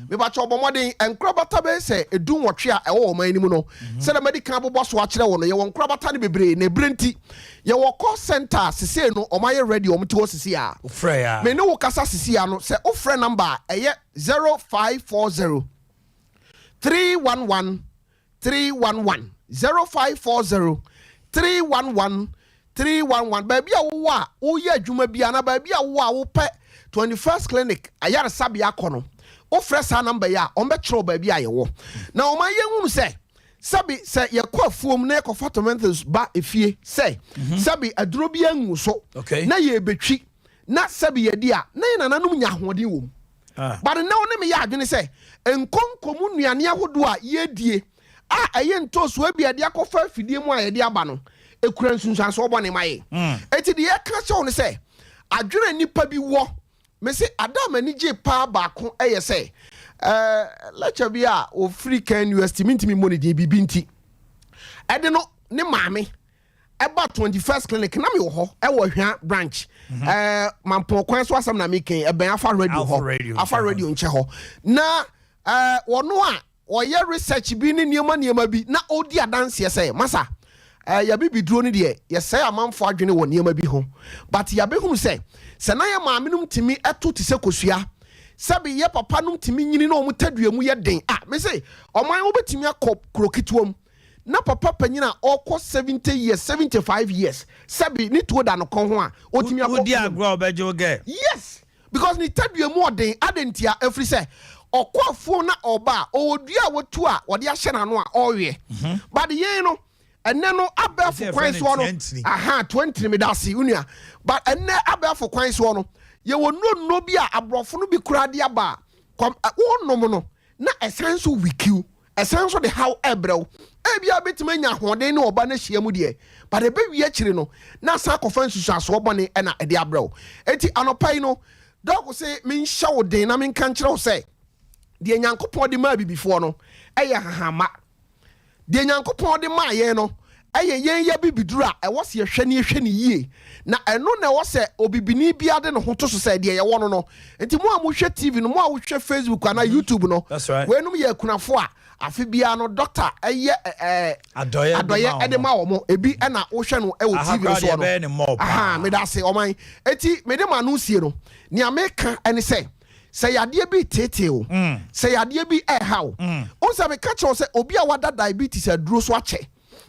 me ba cho bomodin enkrobata be say edun wotwe a ewo man ni mu no say the medical bobo so a kire wo no ye won krobata ne bebre na brenti ye wo call center sisi no omaye ready o mti wo sisi a ofre ya me ne wo kasa sisi a no say ofre number eye 0540 311 311 0540 311 311 baby a wo a wo ye adwuma bia na baby a wo a wo pe 21st clinic ayare sabia kono o fresa number ya on be tro baby a ye wo na o man ye hunu se sabi se ye kwa fuom na ekofa tomatoes ba efie se sabi aduro bia ngu so na ye betwi na sabi ye dia na ye nananum nya hoden wo but na woni me ya adwene se enkonkomu nuane ahodo a ye die a aye ntoso abi ade akofa afidie mu a ye de aba no ekura nsunsan so obone maye eti de ye ka che woni se adwene nipa bi wo me se adam ani je pa ba ko eye se lecture bi a o free can university mintimi money de bibi nti ede no ne maame eba 21st clinic na me wo ho e wo hwa branch mampo kwan so asam na me ken e ben afa radio ho afa radio nche ho na wono a oye research bi ne niema bi na odi adanse ye say masa ya bibi duro ni de ye say amanfo adwene wo niema bi ho but ya be hunu say se na ye maame num timi eto te se kosua sabi ye papa num timi nyini na omutadua mu ye den me say oman wo betimi akọ krokituom na papa panyina okọ 70 years 75 years sabi ni to da no kon ho a otimi akọ odi agro obejo ge yes because ni tadua mu odin adentia every say okwafu na oba odua wotu a wode ahye na no a owe but ye no enne no abafo kwan so no 20 me dasi unia but enne abafo kwan so no ye wono no bi a abrofo no bi kura de aba wonom no na essence wikiu essence de how ebrew ebia betima nya hoden ne oba na hia mu de but ebe wi akire no na sa kofa nsusu aso obone na ede abrew eti anopai no dog say min shawo den na min kan kire wo say de nyankopon de ma bibifo no eye hahama de nyankopon de ma ye no eye yen ya bibidura e wo se hwe ne yie na eno na wo se obibini bia de no hoto so se de ye wo no enti mo a mo hwe TV no mo a wo hwe Facebook ana YouTube no we num ye kunafo a afi bia no doctor eye adoye ede ma wo mo ebi na wo hwe no e wo TV so no aha me da se o man eti me de ma no sie no ni ameka ene se say yade bi tete o say yade bi how on say me catch say obi a wada diabetes aduro so ache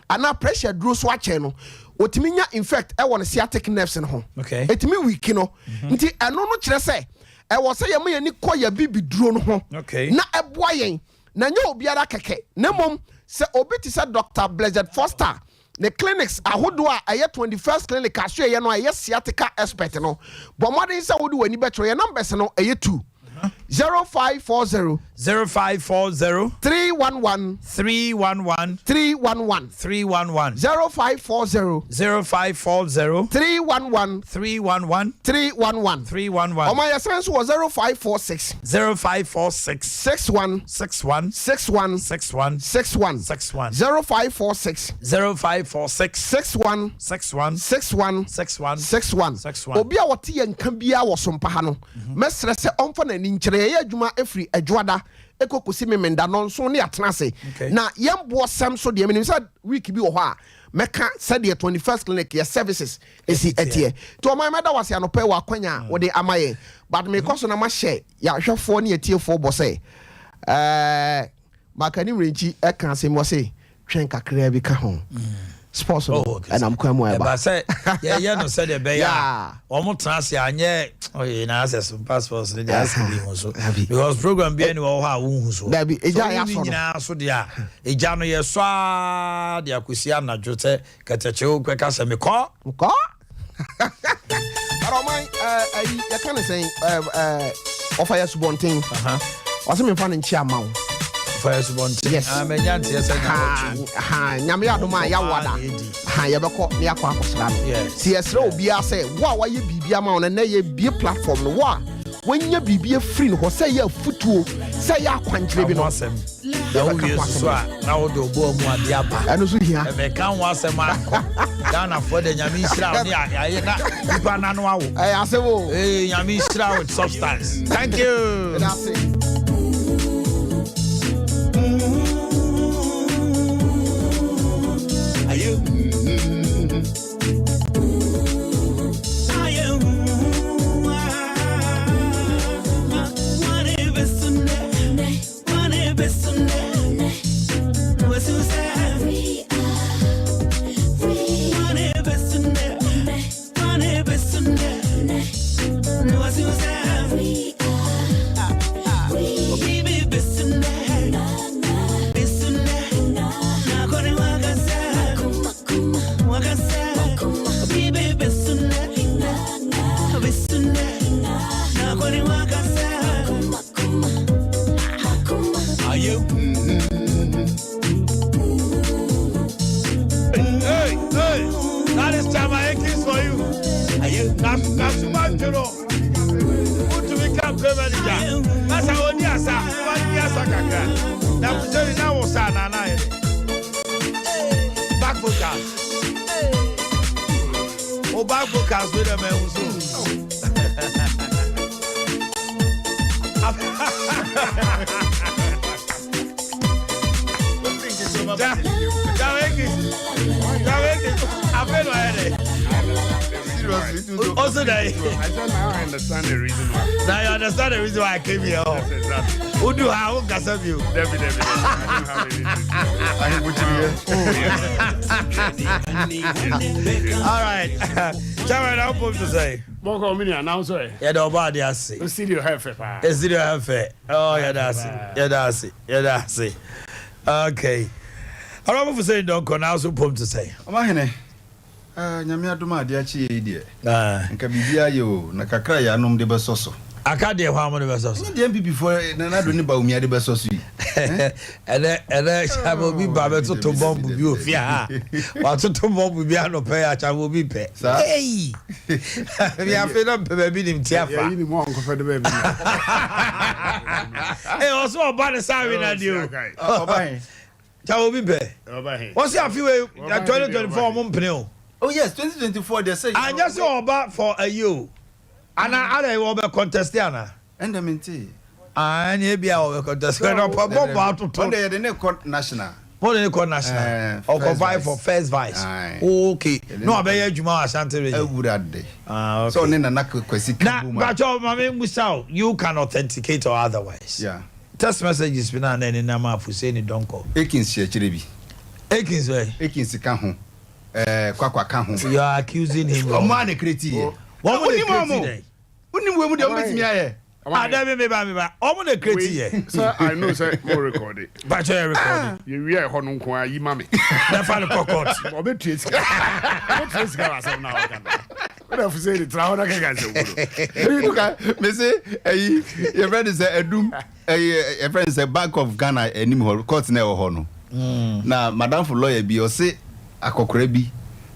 ana pressure aduro so ache no otimi nya infect e won sciatic nerves no ho etimi weak no nti eno no kire say e wo say yema yani koya bibi duro no ho na eboa yen na nya obi ara keke na mom say obi ti say Dr. Blessed Foster the clinics ahodo a aye 21st clinic ahwe ye no aye sciatic expert no but modern say wo do wani betro ye numbers no aye 2 0540 0540 311 311 311 311 0540 0540 311 311 311 311 Oh my sense was 0546 0546 61 61 61 61 61 61 0546 0546 61 61 61 61 61 61 obi a wote ye nka bia wo sompa ha no mesre se onfa na ni nkyere ye adwuma efri adwada ekokosi memenda no nso ne atena se na yembo sam so de menim sa week bi wo ho a meka said the 21st clinic your services esi etie to my mother was ya no pay wa kwanya wo de amaye but me koso na ma share ya hwefo ne etiefo bo say makani mrenchi e kan se mo say twen kakra bi ka ho sports and I'm coming over. But say, yeah, no, said the bear. Almost transi anye. Oh, yeah, na some passports. Because program be anywhere how so. Baby, so dia. Ejano ye swa dia kusia na jote kateche kweka se me ko. Ko? I don't mind. You kind of saying offer your subonting. What's me fan in Chiamau? Yes. Nyame adoma ya wada. Ya beko ne akwa akosra no. Si esra obi a say, "Wa wa ye bibia ma on na ye bie platform no wa. Wanya bibia free no say ya futuo, say ya kwankyere bi no." Da wo yesu a na wo de obo mu ade aba. Eno so hia. E be kan wa asem akọ. Ghana for the nyame isra ne aye na bipa na no awo. Asewo. Nyame isra with substance. Thank you. That's it. Also, I understand the reason why. Now you understand the reason why I came here. Yes, exactly. Who do how can serve you? Definitely. I don't have anything. All right. Chairman, I'm supposed to say. Boko mini announcer. Yeah, the body I see. The studio have pa. The studio have Oh, yeah, that's it. Yeah, that's it. Yeah, that's it. Okay. I don't know if saying don't come now, so to say. Omanhene. Nyame adoma ade achi ye die. Nka bibia yo na kakra ya nom de besoso. Aka de hwa mo de besoso. Ni de MPP for na do ni ba umi ade besoso yi. Ele chabo bi ba be to bomb bi ofia ha. Wa to bomb bi anope ya chabo bi pe. Hey. Bi afi na pe bi nim tiafa. Ya yi ni mo onko fe de ba bi. Eh oso oba ne sawi na di o. Oba he. Chabo bi pe. Oba he. What's your few 2024 mo mpene o. Oh yes, 2024 they say. I just saw about for a you. And I will be contestant. And the minty. And you be our contestant. No problem about to talk. They didn't call national. What do you call national? Or provide for first vice. Okay. No, I bet you more Ashanti. I would add day. Okay. So then a question. But your mammy Musao, you can authenticate or otherwise. Yeah. Text messages been on any number of Hussein Donko. Ekins Chirebi. Ekins way. Ekins Kahu. Kwakwa Kahu. You are accusing him. Oh man, creative. What would you want? Wouldn't we would have me here? I never made me. I'm on the critique. Sir, I know, sir, more recorded. But you're recording. You are Honung Kwa, you mammy. That's how the cockroach. What is what have you said? It's how I can say. Your friend is a doom. A friend is a Bank of Ghana anymore. Court never honor. Now, Madame for lawyer be or say a cockrebi.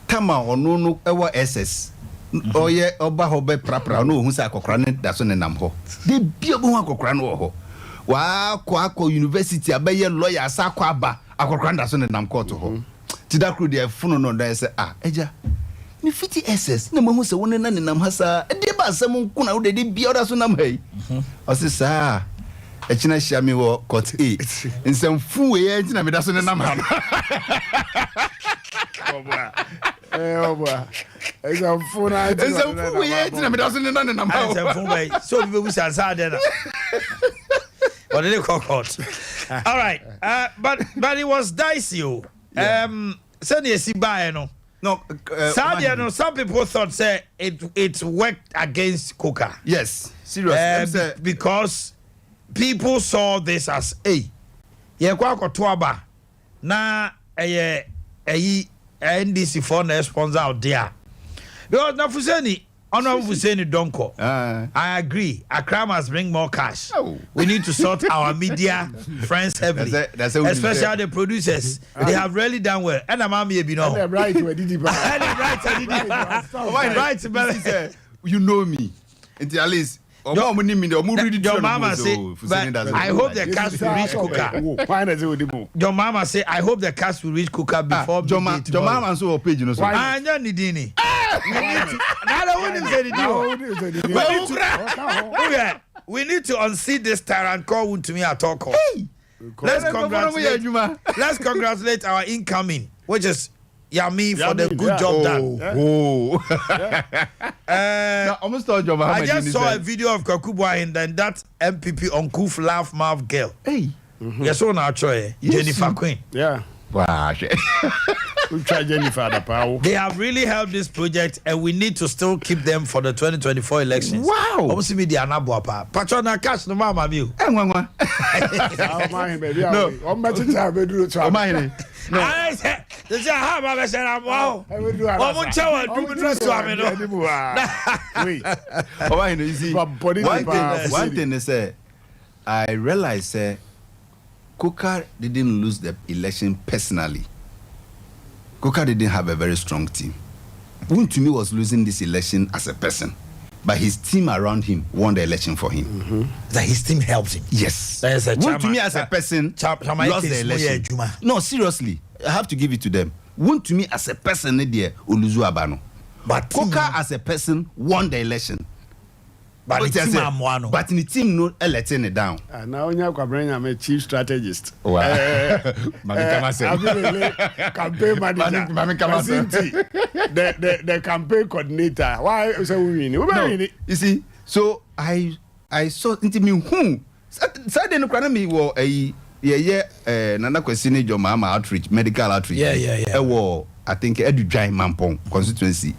Tama or no ever SS. Oh yeah, oba hobe prapra no hu sa akokrane da so nenam ho. De bia bo akokrane wo ho. Wa akwa university abaye lawyer asa akwa aba akokrane da so nenam court ho. Ti da kru de funu no da say ah eja. Me fiti SS na mo hu se woni na nenam ha sa de ba asem nku na wo de bia da so nam hai. O se sa e china hia me wo court A. Nsem fu we e china me da so nenam ha. Oh boy. It's a phone. It's a phone. We ain't in the middle of the night. It's a phone. So we shall say that. What did they call it? All right. But it was dicey. Said you see by no. No. Sadia, some people thought say it worked against Coca. Yes. Serious. Because people saw this as ye kwa kotoaba na NDC for the sponsor out there. Because na Fuseni, Honorable Fuseni Donko. I agree. Accra must bring more cash. We need to sort our media friends heavily, especially the producers. They have really done well. And I'm right. You know me. At least. Your mama say, I hope the cast will reach Kuka. Your mama say, I hope the cast will reach Kuka before. Your mama so page, you know. I know Nidini. We need to unseat this tyrant called to me at all. Let's congratulate our incoming, which is Yami for the good job done. I just saw a video of Kakubwa and then that MPP uncouth laugh mouth girl. Hey. Yes, on our Jennifer Queen. Yeah. Wow. They have really helped this project, and we need to still keep them for the 2024 elections. Wow. Almost me the anabuapa. Patrona cash no mama view. No. Omanhene. No. I said, this is how I said, I'm wow. Omanhene, you see, one thing is, I realize, Kuka didn't lose the election personally. Kuka didn't have a very strong team. Wontumi was losing this election as a person, but his team around him won the election for him. That his team helped him. Yes. Wontumi as a person lost the election. No, seriously, I have to give it to them. Wontumi as a person, Oluzu Abano. But Kuka as a person won the eleon. But in the team no letting it down. Now I'm a chief strategist. Wow. Campaign manager. The campaign coordinator. Why so we win? You see, so I saw into me who said no crana me wo nana kwesini jo mama outreach, medical outreach. Yeah. I think Edu Dry Mampong constituency.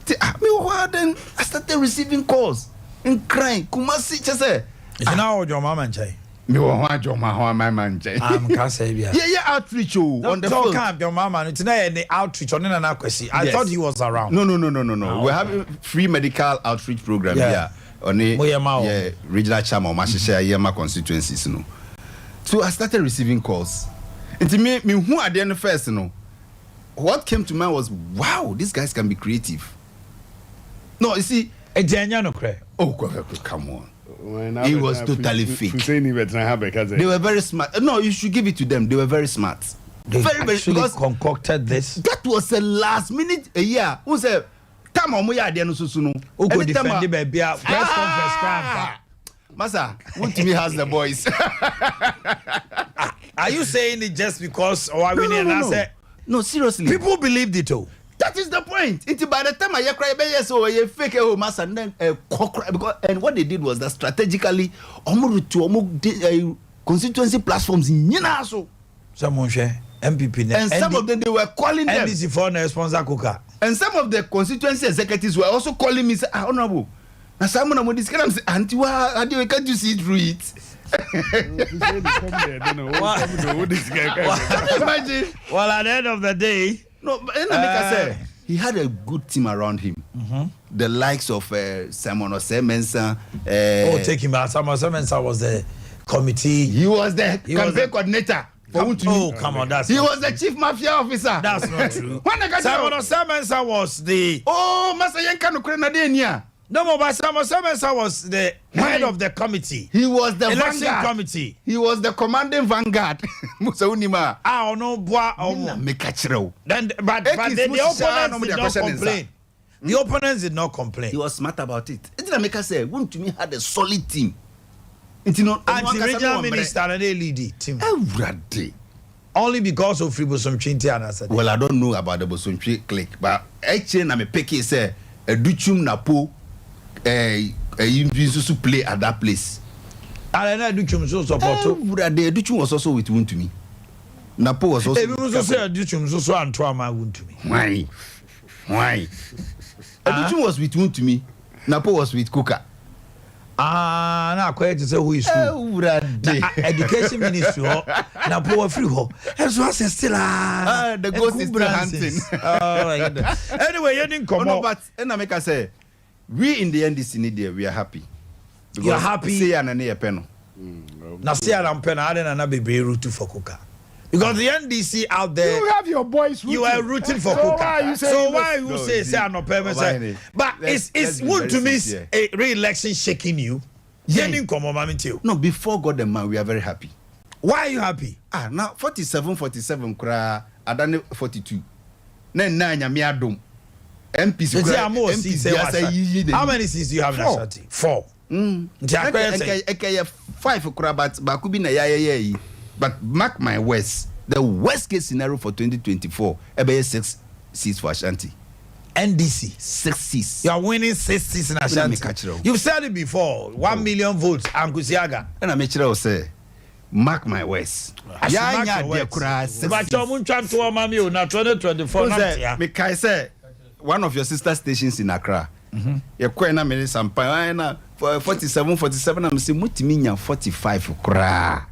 Then I started receiving calls. And crying, Kumasi chese. It's now your mama and chay. No, what your mama man chay. I'm Casabia. Yeah, outreach on the phone. Can't your mama. It's not any outreach on an aquasi. I thought he was around. No. We're having free medical outreach program here on the regional chairman, Mashisha Yama constituencies. No. So I started receiving calls. And to me who are the first, what came to mind was, wow, these guys can be creative. No, you see. Oh, come on. He was totally fake. They were very smart. No, you should give it to them. They were very smart. They actually concocted this. That was the last minute a year. Who said, "Come on, we are there no susuno." Who could defend the baby? Press conference. Masa, what to me has the boys? Are you saying it just because No, seriously. People believed it all. That is the point. It's by the time I cry, so I fake master and then and what they did was that strategically, constituency platforms in Yinaso. Someone share MPP and some of them they were calling them NDC for the sponsor Kuka. And some of the constituency executives were also calling me, say, honorable. Now someone I'm this kind of say, Auntie, can't you see through it? Imagine. Well, at the end of the day. No, but he had a good team around him. The likes of Simon Osemensa. Take him out. Simon Osemensa was the committee. He was the campaign coordinator. Come on, that's he was the chief mafia officer. That's not true. Simon Osemensa was the. Oh, Master Yanka no Krenadenia. No, but Simon Osemensa was the head of the committee. He was the election vanguard committee. He was the commanding vanguard. Musa Unima. No, boy. Then, but the opponents did not complain. The opponents did not complain. He was smart about it. It's like I said, one to me had a solid team. Anti-regional minister and they lead the team. Only because of Free Bosomchinti and I said. Well, I don't know about the Bosomchi click, but actually, I'm a picky say a Duchum Napo. You play at that place. I know Duchum so support. The Duchum was also with Woon to me. Napo was also. Even so say Duchum so and trauma Woon to me. Why? Duchum was with Woon to me. Napo was with Kuka. Now quite to say who is who. Education ministry. Napo free ho. And so I say still the ghost is still hunting. Anyway, you didn't come up. But and I make us say. We in the NDC need there, we are happy. You are happy. Say an near penno. Now say an penno, I didn't be rooting for Kuka. Because the NDC out there, you have your boys rooting. You are rooting for Kuka. So why you say an penno? But it's would to miss a re-election shaking you. No, before God and man, we are very happy. Why are you happy? Now 47, kra, Adane 42. Then nine me adum. MPs. How many seats do you have in Ashanti? 4. 5 but could be na. But mark my words, the worst case scenario for 2024, about 6 seats for Ashanti. NDC 6 seats. You are winning 6 seats in Ashanti. You've said it before. 1 million votes. Ankusiaga. And I make sure say mark my words. Yeah, yeah, but someone trying to mami o na 2024 na me kai say one of your sister stations in Accra. You kwen na me Sompa na 47 am say mutimi nya 45 kra.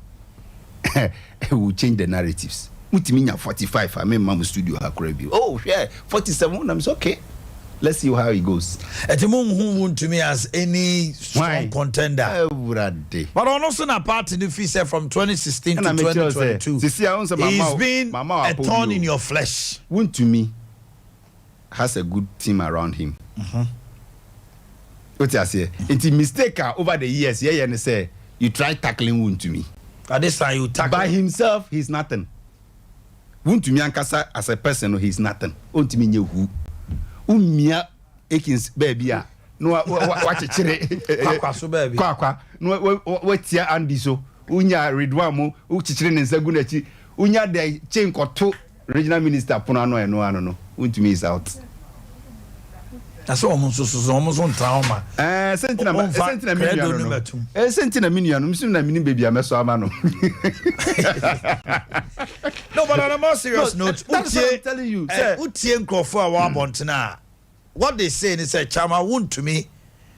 We will change the narratives. Mutimi nya 45 I mean mam studio Accra bi. Oh, yeah, 47 I'm say okay. Let's see how it goes. Etimum to me as any strong contender. But also na part in the fee from 2016 to 2022. He's been a thorn in your flesh. Woon to me has a good team around him. What I say? It's a mistake over the years. Yeah, and say you try tackling Woon to me. At this time you tackle by himself. He's nothing. Woon to me ankasa as a person, he's nothing. Woon to me who. Umia Ekins baby no watch it kwa so baby kwa no wetia andi so unya redwa mo uchichire ne nsagu na chi unya de chain koto regional minister pono ano no untumi is out. That's all almost so almost on trauma sentina minu msim na mini baby ameso ama no. No, but on a more serious note, that's what I'm telling you. Utien Crawford Wabontina. What they say is a Chama won to me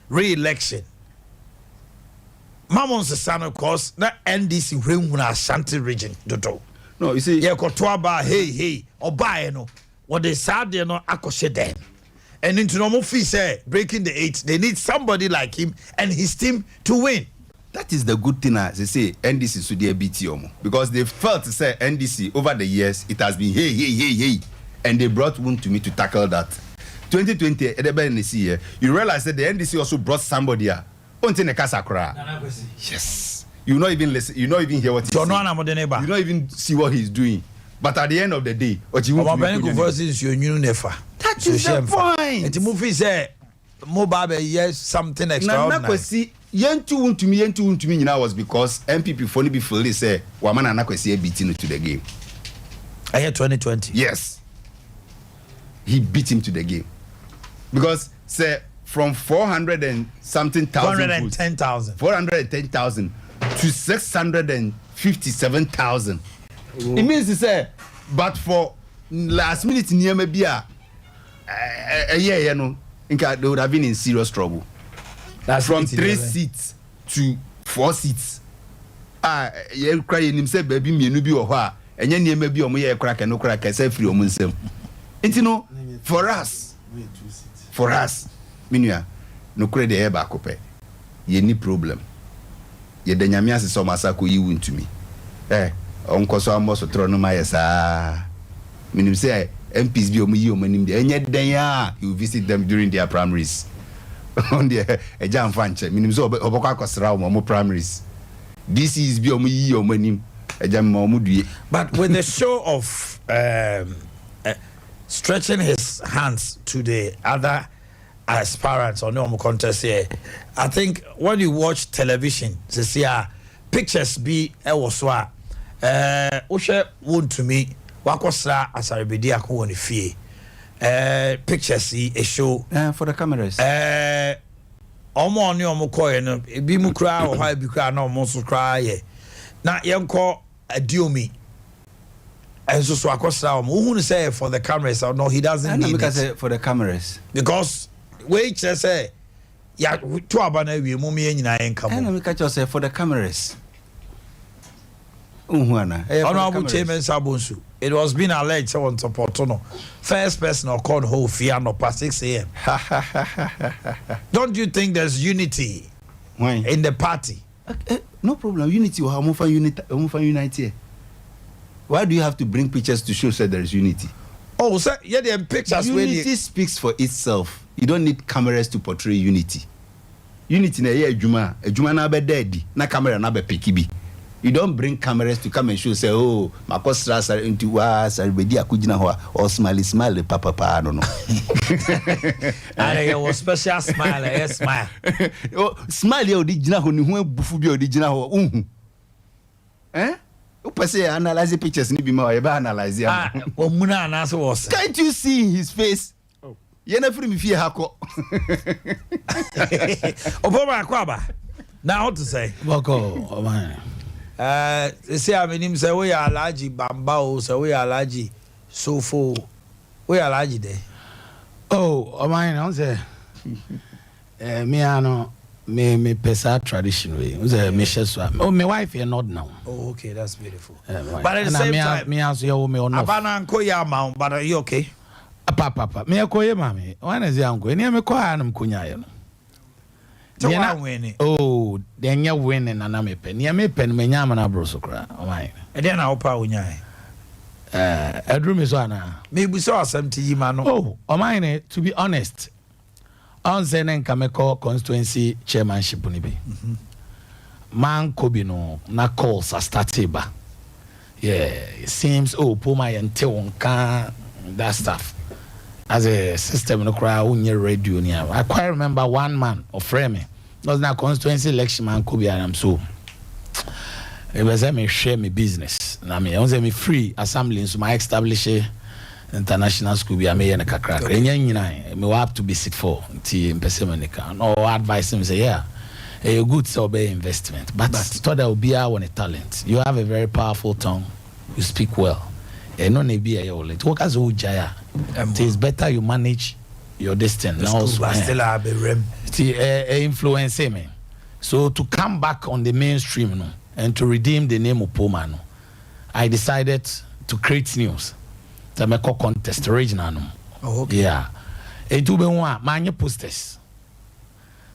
re-election. Mamon's son, of course, not NDC Ring Ashanti region. No, you see, yeah, Kotwaba, hey, or buy no. What they said, they no akoshe then. And into normal fee say breaking the 8, they need somebody like him and his team to win. That is the good thing, as they say, NDC should be beat you because they felt to say NDC over the years it has been hey, and they brought one to me to tackle that. 2020, you realize that the NDC also brought somebody here. Yes, you not even listen, you not even hear what he's saying. You don't even see what he's doing. But at the end of the day, what you want versus your new nefa. That is the point. The movie say mobile yes something extraordinary. Yentu to me now was because MPP funny before they say Waman Anakwesi beating to the game. I hear 2020. Yes. He beat him to the game. Because say from 400 and something thousand 410,000 to 657,000. It means to say but for last minute near maybe a year you know they would have been in serious trouble. That's from 3 seats to 4 seats. You cry in himself, baby, me, be or what, and then you may be on me a crack and no crack, I say free on myself. And you know, for us, Minya, no credit ever back up. Ye any problem. Ye the Yamias is so massacre you win to me. Uncle so almost a throne of my Minim say, MPs be on me, and yet they are, you visit them during their primaries. On the a jam fanche minimum so obokwa kwasra mo primaries this is bi omo yi omo nim a jam mo due. But with the show of stretching his hands to the other aspirants on the contest here, I think when you watch television they see pictures be ewoswa ohwe won to me wakwasra asarbedi akon fie pictures a show for the cameras omo ni omo koye no ebi mu kra o ha bi kra na omo so kra ye na yenko adiomi enso so akosra omo who say for the cameras or no he doesn't need it for the cameras because we say ya to abana wi mu me nyina yenka mo na me ka say for the cameras Honorable Chairman Sabonsu, it was being alleged on Topotono. First person or called whole Fiano past 6 a.m. Don't you think there's unity in the party? No problem. Unity. How much unity? Why do you have to bring pictures to show that there is unity? Oh, sir, yeah, the pictures. Unity speaks for itself. You don't need cameras to portray unity. Unity na ye adwuma na be dead na camera na be pikibi. You don't bring cameras to come and show, say, oh, my costas are into us, everybody akujina or smiley, papa, I don't know. I was special smile, yes, smile. Smiley original, who bufubi original, eh? Upa say analyze the pictures, ni bima eba analyze ya. Muna anaso was. Can't you see his face? Yena free me fear hako. Obama Kwaba. Now what to say? Boko, man. say I mean him say we are Alaji Bamba o say we are Alaji Sofo we are Alaji there. Oh, Omanhene I say me ano me pesa tradition way. Say me share oh my wife here not now. Oh okay, that's beautiful. But at the same time me as you me on. Abana anko ya ma but are you okay? Papa me akoye mami. Wana zi anko eni me kwa anum kunyaye no. Oh, then you win and an ame pen. Ya me pen me nyama na bro so kra. Omanhene. E dey na opa unyaye. Edrum is one. Me bu so asem ti yi ma no. Oh, Omanhene, to be honest. On senen kameko constituency chairmanship ni bi. Man kobi no na calls are started ba. Yeah, it seems Puma yente wonka that stuff. As a system no cry unye radio ni. I quite remember one man of frame. Was na constituency election man kobi am so. It was me share me business. Na me on me free assembly so my establish international school be me na kakra. Enya nyina me have to be sick for ti mpese manika. No advice him say yeah. A good so be investment. But thought there will be one talent. You have a very powerful tongue. You speak well. And no be a let work as ujaya. It is better you manage your destiny. Now still have a rem. Influence me. So to come back on the mainstream no, and to redeem the name of Poma no, I decided to create news. To make a contest regional no. Oh, okay. Yeah. And to be one many posters.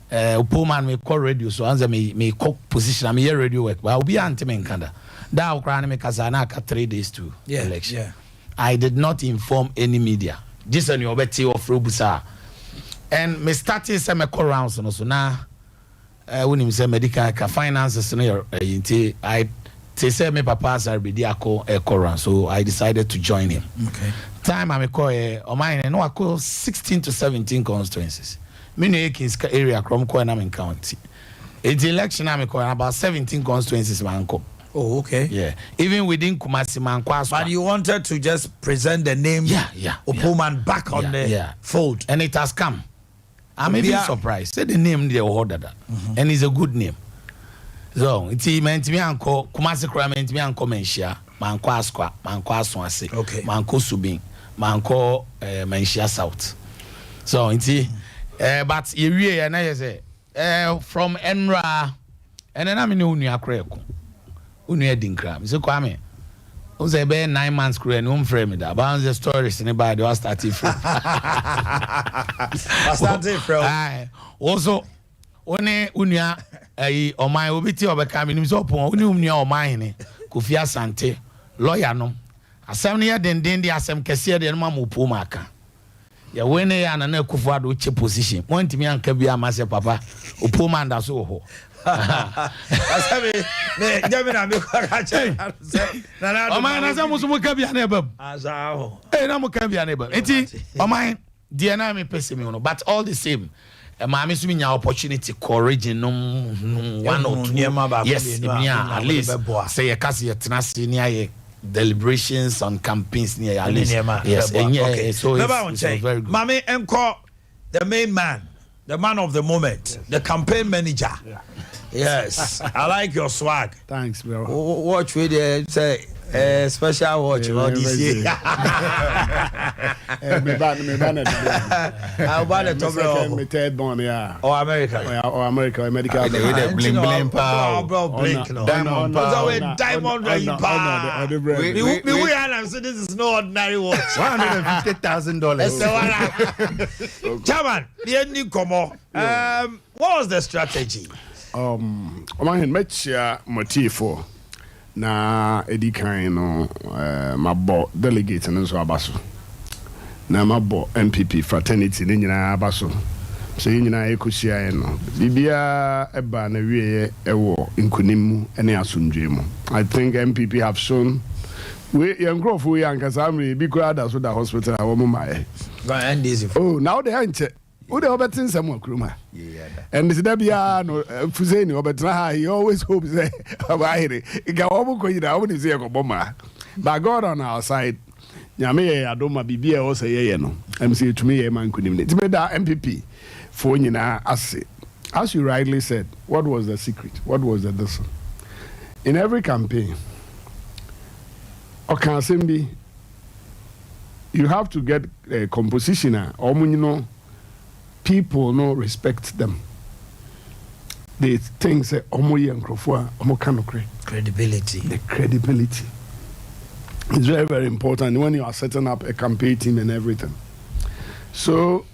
Poma me call radio so answer me call position me hear radio work. But I'll be anti me kanda. That Ukraine me kazana ka 3 days to election. Yeah. I did not inform any media. This and your betty of Robusa. And me started some rounds no so now when him say medical finances no I say me papa sir be dia so I decided to join him. Okay. Time I me call Omanhene no I call 16 to 17 constituencies. Me no Ekins area from Kwanamen County. It's election I me call about 17 constituencies man ko. Oh, okay. Yeah. Even within Kumasi Mankwas. But you wanted to just present the name Opoman back on the fold. And it has come. I'm even surprised. Say the name they ordered that. And it's a good name. So it's meant to be uncle Kumasi Kra meant to be uncle Menshia, Mankwasqua, Mankwaswase, okay, Manko Subin, Manko Menshia South. So it's but you really and I say from Enra and then I'm in Unia Kreko. Unia Dinkram. So Kwame. Who's a 9 months crew and frame it. About the stories anybody was starting from. Also, one Unia or my obiti of a coming is open, Unia or mine, Kufia Sante, lawyer no. A 7 year then the Assam Cassia and Mamu Pumaka. Ya when they are an Kufad which position. Point me and Kabia Massa Papa, Upuman da Soho. Asabe me jamina me kwakache na Omanhene na say musu mukabia na ebam azaho na mukabia na ebam enti Omanhene dia na me pese me no but all the same maame so nya opportunity courage no one or two yes at least say yakase yetenase ni aye deliberations on campaigns near at least yes okay. So it's very good. Mame enko the main man, the man of the moment, the campaign manager. Yes, I like your swag. Thanks, bro. Watch with say special watch about this year. Me ban How about the top me third born, yeah. Oh, America. Oh, America, medical. With the bling power. Blink no. Diamond power. Diamond power. We are so this is no ordinary watch. $150,000. Chairman, the ending come on. What was the strategy? Omanhene mechia motifo na edikan no mabo delegate no so abaso na mabo MPP fraternity ni nyina abaso so nyina ekosia no bibia eba na wieye ewo nkunimu ene asundwemu. I think MPP have shown we young we yankasa amre bi ko ada so da hospital a wo mamaye and easy. Oh, now they anche who the obetin some kruma. And this Debia no Fuzeni obetra he always hopes that Omanhene ga obu ko yira obu say ko bomba. But God on our side. Nyame ya adoma bibia o say ye no. MC tumi ye man kunim. It made that MPP for nyina ase. As you rightly said, what was the secret? What was the this? in every campaign, or can be, you have to get a compositioner, or people no respect them. They think say credibility. The credibility is very, very important when you are setting up a campaign team and everything. So,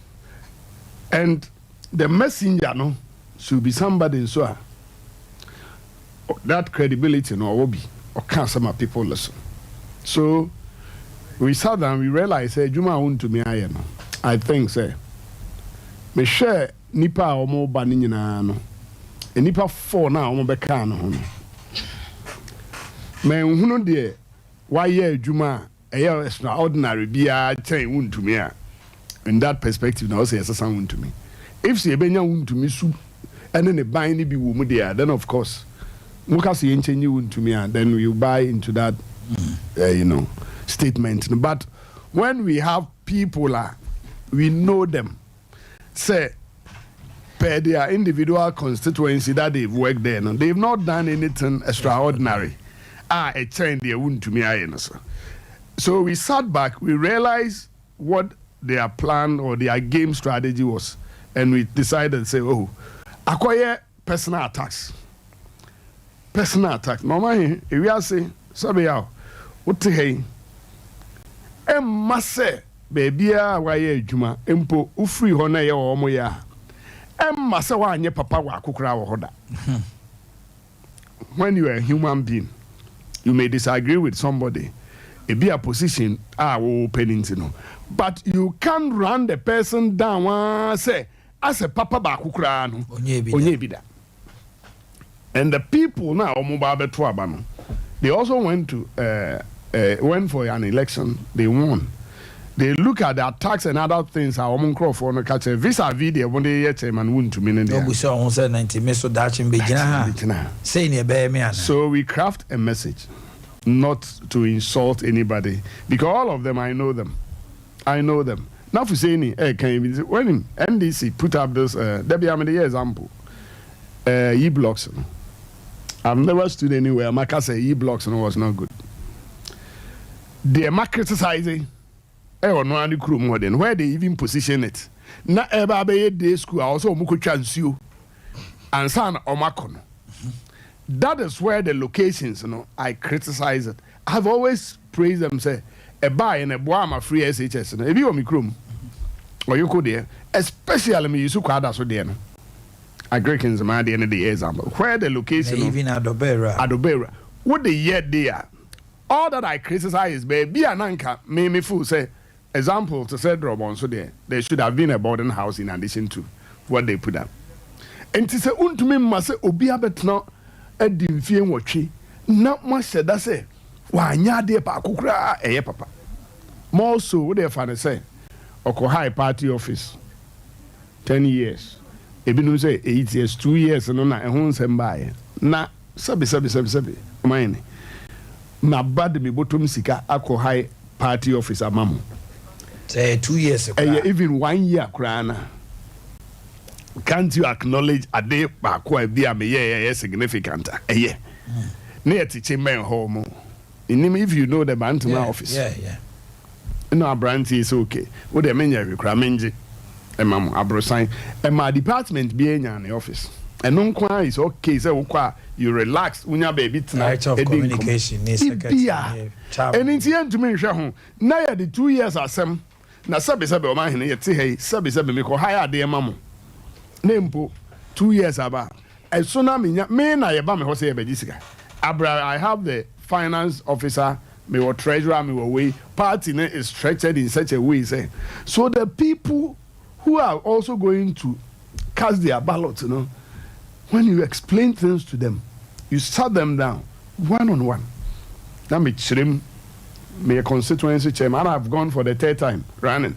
and the messenger no should be somebody so that credibility no will be or can some people listen. So we sat down, we realized say Juma won to me I think say me share nipa omo ba ni nyina no nipa 4 na omo be ka no ho me hunu de why adwuma extraordinary bia ten won to me in that perspective now say yes won to me if say benya won to me su and then the buy ni bi wo mu there then of course muka say enchenye won to me and then you buy into that statement. But when we have people we know them say per their individual constituency that they've worked there and they've not done anything extraordinary a change they wouldn't to me so we sat back, we realized what their plan or their game strategy was, and we decided to say acquire personal attacks normally if we are say sabe yaw what hey emma baby why adwuma empo ufri ho na ye omo ya emma se wa anye papa wa akukura wo hoda. When you are a human being, you may disagree with somebody, it be a position opening to know, but you can't run the person down say as a papa ba akukura no onye bi da. And the people now they also went for an election, they won. They look at the attacks and other things. Our own crop for no catch a visa video when they yet man wouldn't to me. So we craft a message, not to insult anybody, because all of them I know them. Now for saying when NDC put up this Debbie example, e-blocks. I've never stood anywhere. Maka say e-blocks was not good. They are criticizing. Where they even position it. Na eba be day school also muko chansio and san omakono. That is where the locations, I criticize it. I've always praised them say eba in a boama free SHS. If you want me or you could there, especially me you kwada so there. Agrikins at the end of the example. Where the location even Adobera. What the yet there. All that I criticize is baby ananka me fool say example to say Robon so there should have been a boarding house in addition to what they put up. And to say untumi must say obi abetno edimfie nwotwe na mo said that say wa anya de pa kokura eye papa. More so what they find say oko high party office 10 years. Ebinu say 8 years 2 years no na ehun nsem baaye. Na sabi Omanhene na bad me bottom sika ako high party office amamu. Say 2 years ago. Even 1 year krana. Can't you acknowledge Adea Akye Abia me significant? Near teaching men home. If you know the Bantama office. Yeah. No, a branch is okay. What the men you cramenji. And Mamma Abrosign. And my department being in the office. And non qua is okay, so you relax when your baby tonight of communication. And it's the end to me, Shahon. Now the 2 years are some. Na sabi Omanhene yet say sabi me ko hire de mamo. Nempo 2 years aba. E so na me na ye ba me ho say e bejisika. Abra I have the finance officer, me or treasurer, me way party is structured in such a way say so the people who are also going to cast their ballot, when you explain things to them, you sat them down one on one. Now me chrim me a constituency chairman. I've gone for the 3rd time running.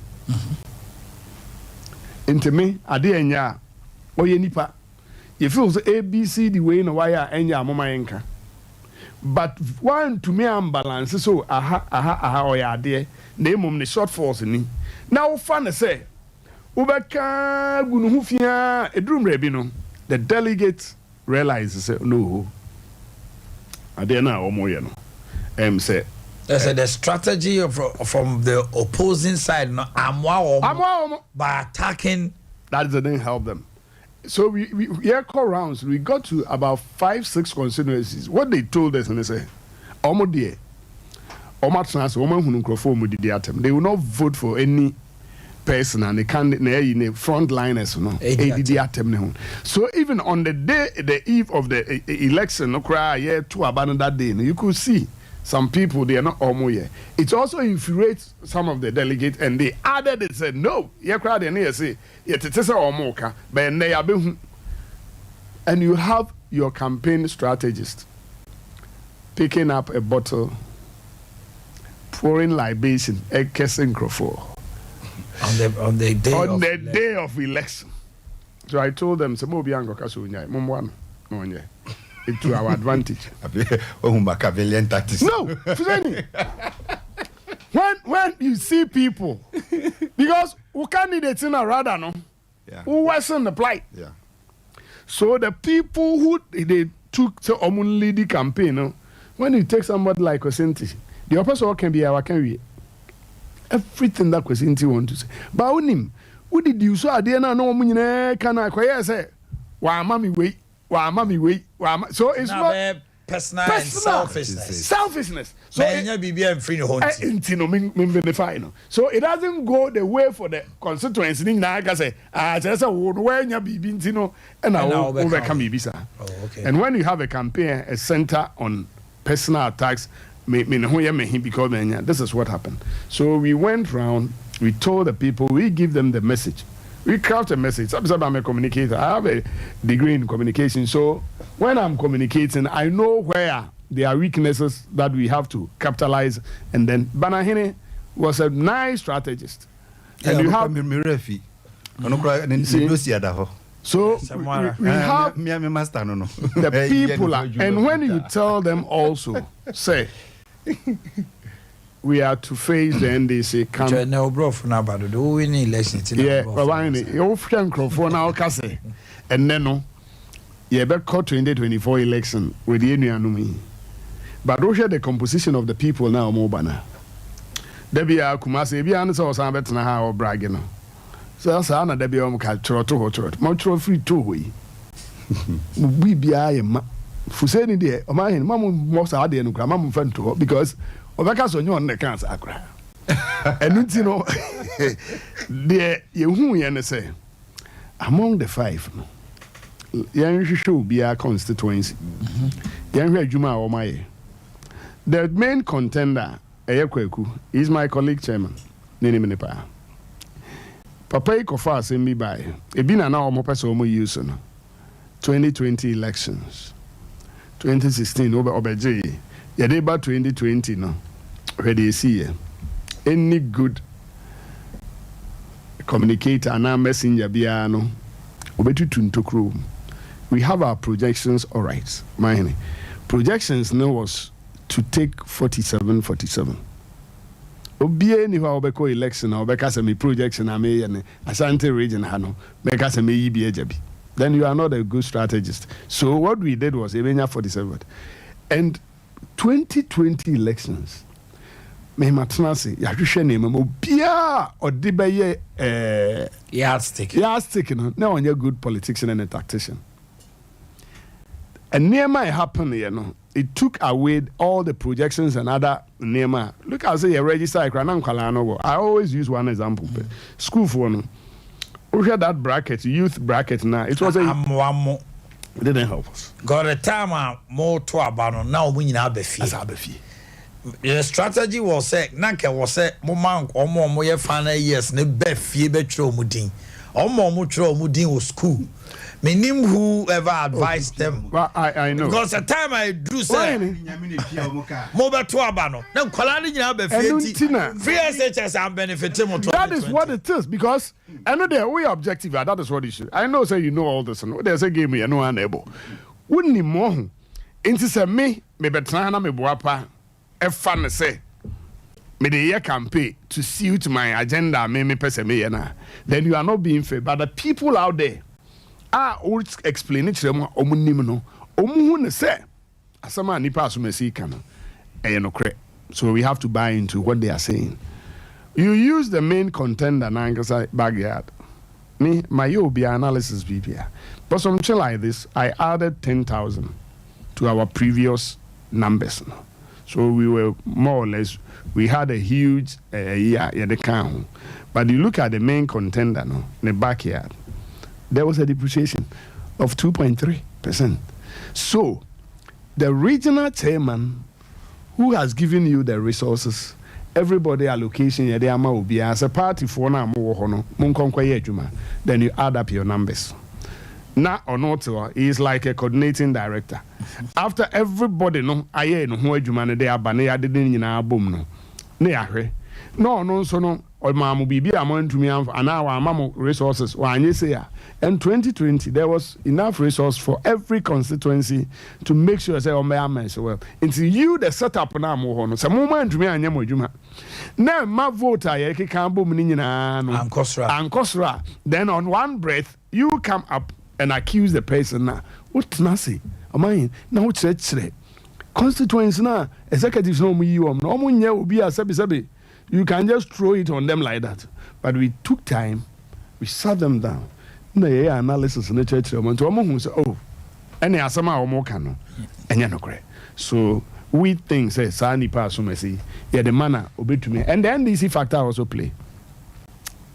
Into me, Adea Akye Abia nipa. You feel the ABC the way in a wire enya mama enka. But one to me unbalance so aha or ya there. Name the shortfalls in me. Now fun say Ubaka Gunuhufia Edrum Rebino. The delegates realize say no. Adea na omo ye no. Say the strategy from the opposing side no amwa by attacking that didn't help them. So we call rounds. We got to about 5-6 constituencies. What they told us and they say, omo die, omo trans, omo hunu nkrofo mu didi atem. They will not vote for any person and they can't frontliners no. Didi atem ne ho. So even on the eve of the election, no cry yeah to abandon that day. You could see some people, they are not omo ye. It also infuriates some of the delegates, and they added it, said, no, ye crowd and they say, yet it is a omoka, but they are being. And you have your campaign strategist picking up a bottle, pouring libation, a kissing crofo. On the day of election. So I told them, some of young Kasunya, Mumwan, no, to our advantage. Machiavellian tactics. No, when you see people, because who candidates in a radar, no, who wasn't the plight. Yeah. So the people who they took to only the campaign, no, when you take somebody like Osinti, the opposite can be our can we everything that Osinti want to say. But him, who did you so Adea no munye can I say, why mommy wait. So it's not personal and selfishness. Selfishness. So so it doesn't go the way for the constituency. And when you have a campaign, a center on personal attacks, this is what happened. So we went round, we told the people, we give them the message. We craft a message. I'm a communicator. I have a degree in communication. So when I'm communicating, I know where there are weaknesses that we have to capitalize. And then Omanhene was a nice strategist. And you have so we have the people, and when you tell them also, say, we are to face the NDC camp. And then no, you better 2024 election with the Enemy. But those are the composition of the people now, Mobana. Debbie Kumasi, be honest, or some better now, or bragging. So that's another Debbie Trot, much free two way. We be I am Fuseni dear, Omanhene, Mamma most are the Mamma friend to her because. Obaka so nyon ne kan akra enu ti no de yehu ye ne say among the 5 no yan hwehwe obi a constituency yan hwe adwuma a omaye the main contender Eyekwaku is my colleague chairman nene me pa papa ikofa asem bi bai ebi na omo pese omo use no 2020 elections 2016 obeje yeah, they about 2020 no. Where they see any good communicator and our messenger biano obetu. We have our projections, all right. My projections now was to take 47. Obie ni wa obeko election na obeka se me projection na me ne Asante region ha no beka se me yibi ejabi. Then you are not a good strategist. So what we did was Ebenya 47. And 2020 elections me matnase ya hwehwe ne memo bia odi beye yardstick no na onye good politician and a tactician. And near my happened, you know, it took away all the projections and other near my look. I say a register. I always use one example. School for no. We had that bracket, youth bracket. Now it was a. It didn't help us. Got a time more to abandon. Now we need to be. The strategy was say, Nanka was say, Momang or more final years, ne befi betro mudin. Or more mutro mudin was school. Meaning whoever advised them. Well, I know. Because the time I do say, Moba to Abano. Now, Kalani Yabe free SHS and benefiting. That is what it is. Because I know they're way objective. That is what it is. I know, say, you know all this. There's a game here, no unable. Wouldn't you more? Into say me betrana me boapa. A fun say. Me the year campaign to suit my agenda. Me person me na. Then you are not being fair. But the people out there. Explain it to them. No. Ne say asama nipa asumesi kano eyenokre. So we have to buy into what they are saying. You use the main contender na backyard. Me, my UOB analysis BPR. But something like this, I added 10,000 to our previous numbers. So we were more or less, we had a huge the count. But you look at the main contender in the backyard, there was a depreciation of 2.3%. So the regional chairman who has given you the resources, everybody allocation will be as a party for now, then you add up your numbers. Now or not, he is like a coordinating director. After everybody no who they are banana didn't in our boom no so no or mamu bibi amount to me and our mamu resources or in 2020 there was enough resource for every constituency to make sure say well until you the setup na mo ho no some moment to me anya mo adwuma na ma voter ye keka bom ni nyina no ankosra then on one breath you come up and accuse the person na what na say oman na wo chire constituency na executives no mo yi om no mo nya obi a sabi you can just throw it on them like that. But we took time, we sat them down. No analysis in the church who say, oh, any asama or more can no. So we think say Sani Pasumesi, yeah, the manner obey to me. And the NDC factor also play.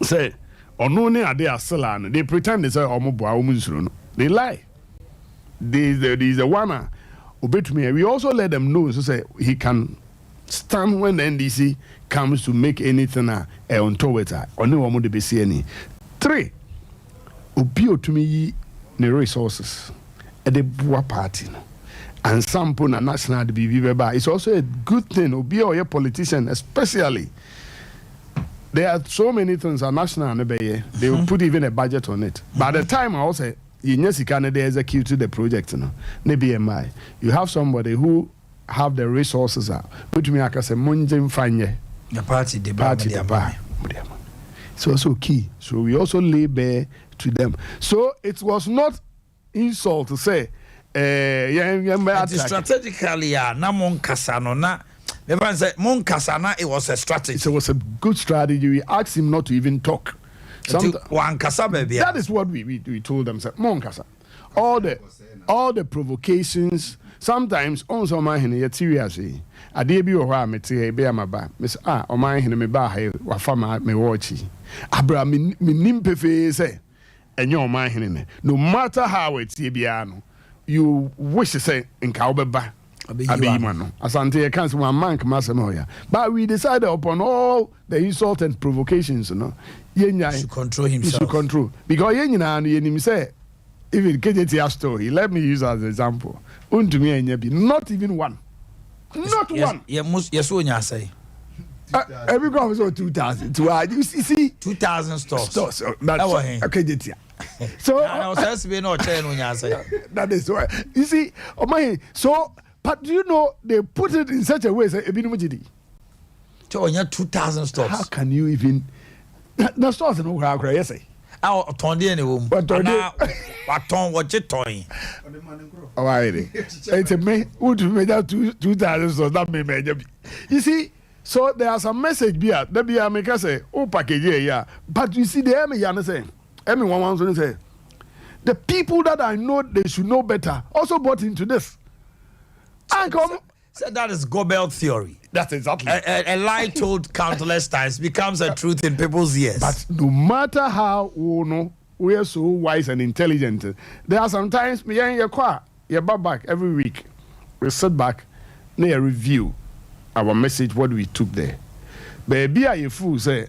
Say, onone Adea Akye, they pretend they say omo they lie. There's a one obey to me. We also let them know so say he can stand when the NDC comes to make anything on Twitter. Only one would be any. 3. Opio to me the resources at the Boa party. And sample na national BB. It's also a good thing. Opio a politician, especially. There are so many things are national. They will put even a budget on it. By the time I also they executed the project. BMI. You have somebody who have the resources but me aka say monjem fanye the party the so also key, so we also lay bare to them. So it was not insult to say strategically na mon kasano na mon kasana it was a strategy. So it was a good strategy. We asked him not to even talk. That is what we told them. Mon kasa all the provocations. Sometimes on Omanhene Yaw seriously. Adea bi wo ha mete be amaba. Miss Omanhene me ba ha wa fama me watchi. Abra me nim pefe say enye Omanhene ne. No matter how it bia no, you wish say nka wo beba. Abeyima no. Asante ye kan se one man kama se no ya. But we decided upon all the insult and provocations, Yenya should control himself. He should control. Because yenya no yenim say even KJT story, let me use as an example. Not even one. Not one. Yes, when you say. Every girl was 2,000. You see 2,000 stores. Stores. That's KJT. So I was just being no chain when you say. That is why. You see, so but do you know they put it in such a way say ebinumujidi. So you 2,000 stores. How can you even the stores no cry yes say. Tondi any room. What what you toy? Oh, it's a me who to me that 2,000 so that may be. You see, so there are some message here. There be a make say, oh package yeah. But you see the Yana say, everyone wants to say, the people that I know they should know better also bought into this. So that is Gobel theory. That's exactly. A lie told countless times becomes a truth in people's ears. But no matter how we are so wise and intelligent, there are sometimes me and your back every week. We sit back, and review our message, what we took there. Baby, are you fool? Say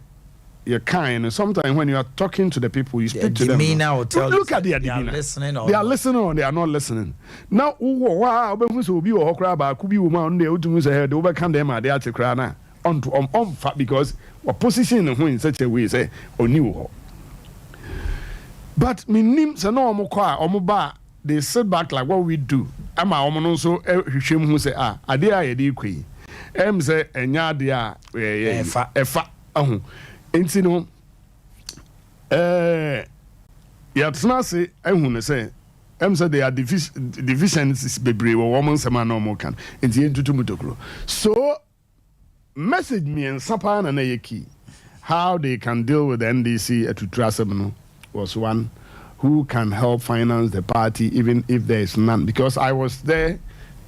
you're kind, and sometimes when you are talking to the people, you speak to them. Look at their demeanor. They are listening or they are not listening. Now, wow, so be or crab, could be woman, they would say they overcome them at the Articrana on because what position in such a way say or new. But me names are no more quiet or more they sit back like what we do. Am I also him who say, Adea Akye Abia, say, and Yadia, efa, and you know, Yatsna say, I want to say, Em said they are deficiencies bebree wo woman sama no mo kan. Enti entutu mutokro. So message me and Sompa na yeki. How they can deal with the NDC at Tutrasem was one who can help finance the party even if there is none. Because I was there,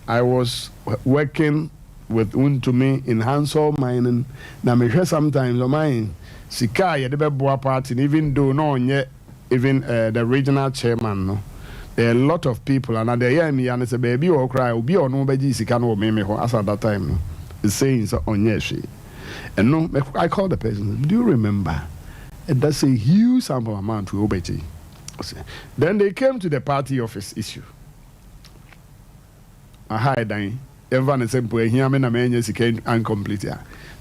I was working with Untumi in Hansel mining. Now me hear sometimes o mine sika ye de beboa party even though no yet even the regional chairman no. There are a lot of people and they hear me and say baby or cry obi or no beji sika no me ho as at that time no. The saying so onye she. And no I called the person. Do you remember? That's a huge sample amount to Obechi. Then they came to the party office issue. Aha dying. Everyone is saying, "Here, me na me came incomplete."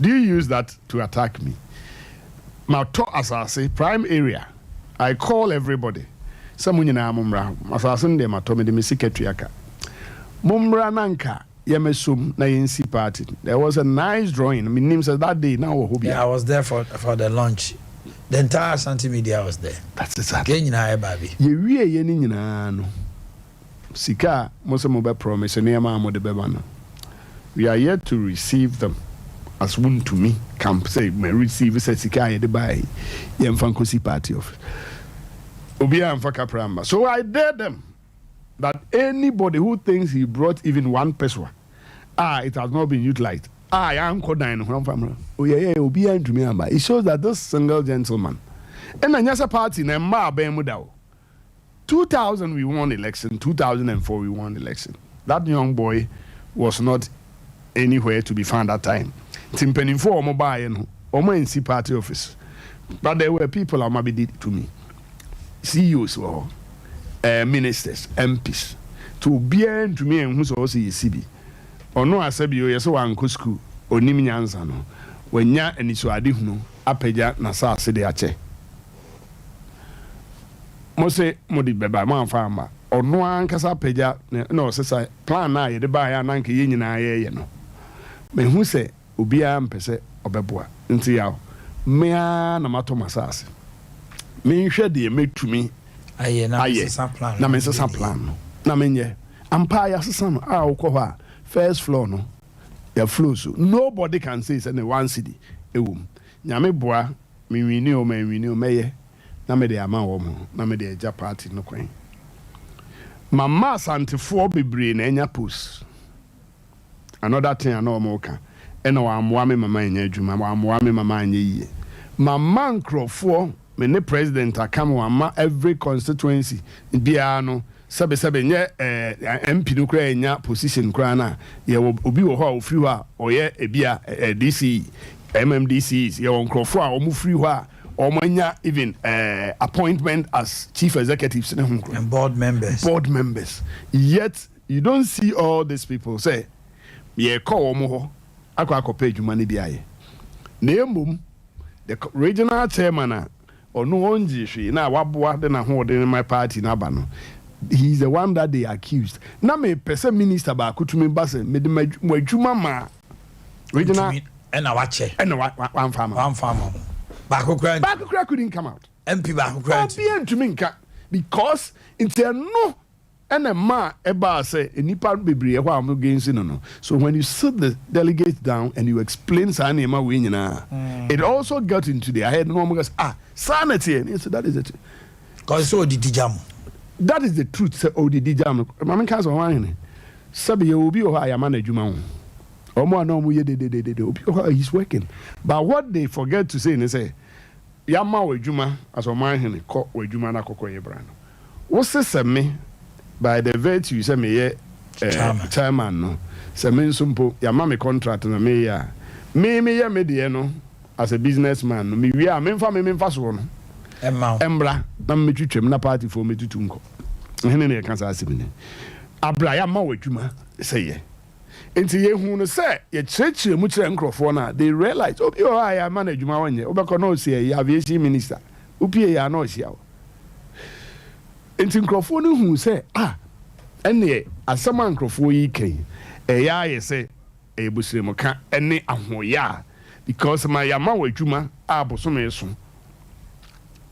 Do you use that to attack me? My talk as I say, prime area. I call everybody. Someone na mumra. As I say, my Tommy the secretary aka. Mumra nanka yemesum na yensi party. There was a nice drawing. My name says that day now. Yeah, I was there for the lunch. The entire Santi media was there. That's exactly. Baby. Ye no. Sika most of promise and we are yet to receive them as one to me. Camp say may receive Sika ye de buy Yemfankosi party of Obia and Fakapramba. So I dare them that anybody who thinks he brought even one person, it has not been utilized. I am Kodine from family. Oh yeah, Obia to me. It shows that this single gentleman and Anyasa party na ma Bemudao. 2000 we won election, 2004 we won election. That young boy was not anywhere to be found that time. Timpeni for mobile and NC party office. But there were people who maybe did to me. CEOs or ministers, MPs. To be to me and who's also CB. Or no asabi yes one school or Niminyanza no. When ya and it's no apeja nasa se de ache. Mose modi beba man farmer or no ankasa peja no say plan na ye de ba ya na nke ye nyina ye no me hu se obia mpese obeboa nti ya me na mato masase me hwe de metumi aye na me sesa plan no na menye ampa ya sesa no a ukọ ha first floor no ya floor so nobody can say say one city ewum nyame boa me wini o meye na me de ama wo mo na me de eja party no kwen mama santifo bebre na enya post another thing na mo ka ena wa amwa me mama enya adwuma wa amwa me mama anya yie mama nkrofo me ne president akam wa ma every constituency bia no sebe nye MP no kra enya position kra na ye obi wo ho ofiri ho a oye ebia DC MMDCs ye won nkrofo a omu free ho a Omanya even appointment as chief executives and board members. Yet you don't see all these people say, "Yeah, call omo ako page money biaye." Nemum the regional chairman or no onji na waboa de na ho de my party na ba no. He's the one that they accused. Na me person minister ba kutumi ba se me de madwuma ma regional and awache and one farmer. Bakukra couldn't come out. MP Bakukra because it's a no and a ma eba say nipa bebre ho am against no. So when you sit the delegates down and you explain sanema we nyina, it also got into their head no because sanity and so that is it. Cause so the jam. That is the truth say the jam. Mama can so wan sabi ye obi o ha ya management. He's working. But what they forget to say is say, Yama Wejuma as Omanhene call Wejuma na koko yebrano. What's this me by the virtue say me chairman no. Say me sumpo Yama me contract na me ya. Me ya me de no as a businessman no me wi a me mfa so no. Embra na me twetwem na party for me tutunko. Hene na kan sa asebine. Abra Yama Wejuma say ye. Enti ye hu no say ye chechire mu kire nkrofo na they realize obi o ya manage ma wonye obeko no see aviation minister opie ya na o sia o enti nkrofo no hu say ene asama nkrofo yi kan ya ye say ebusire mo ka ene ahoya because my yama wadwuma aboso me so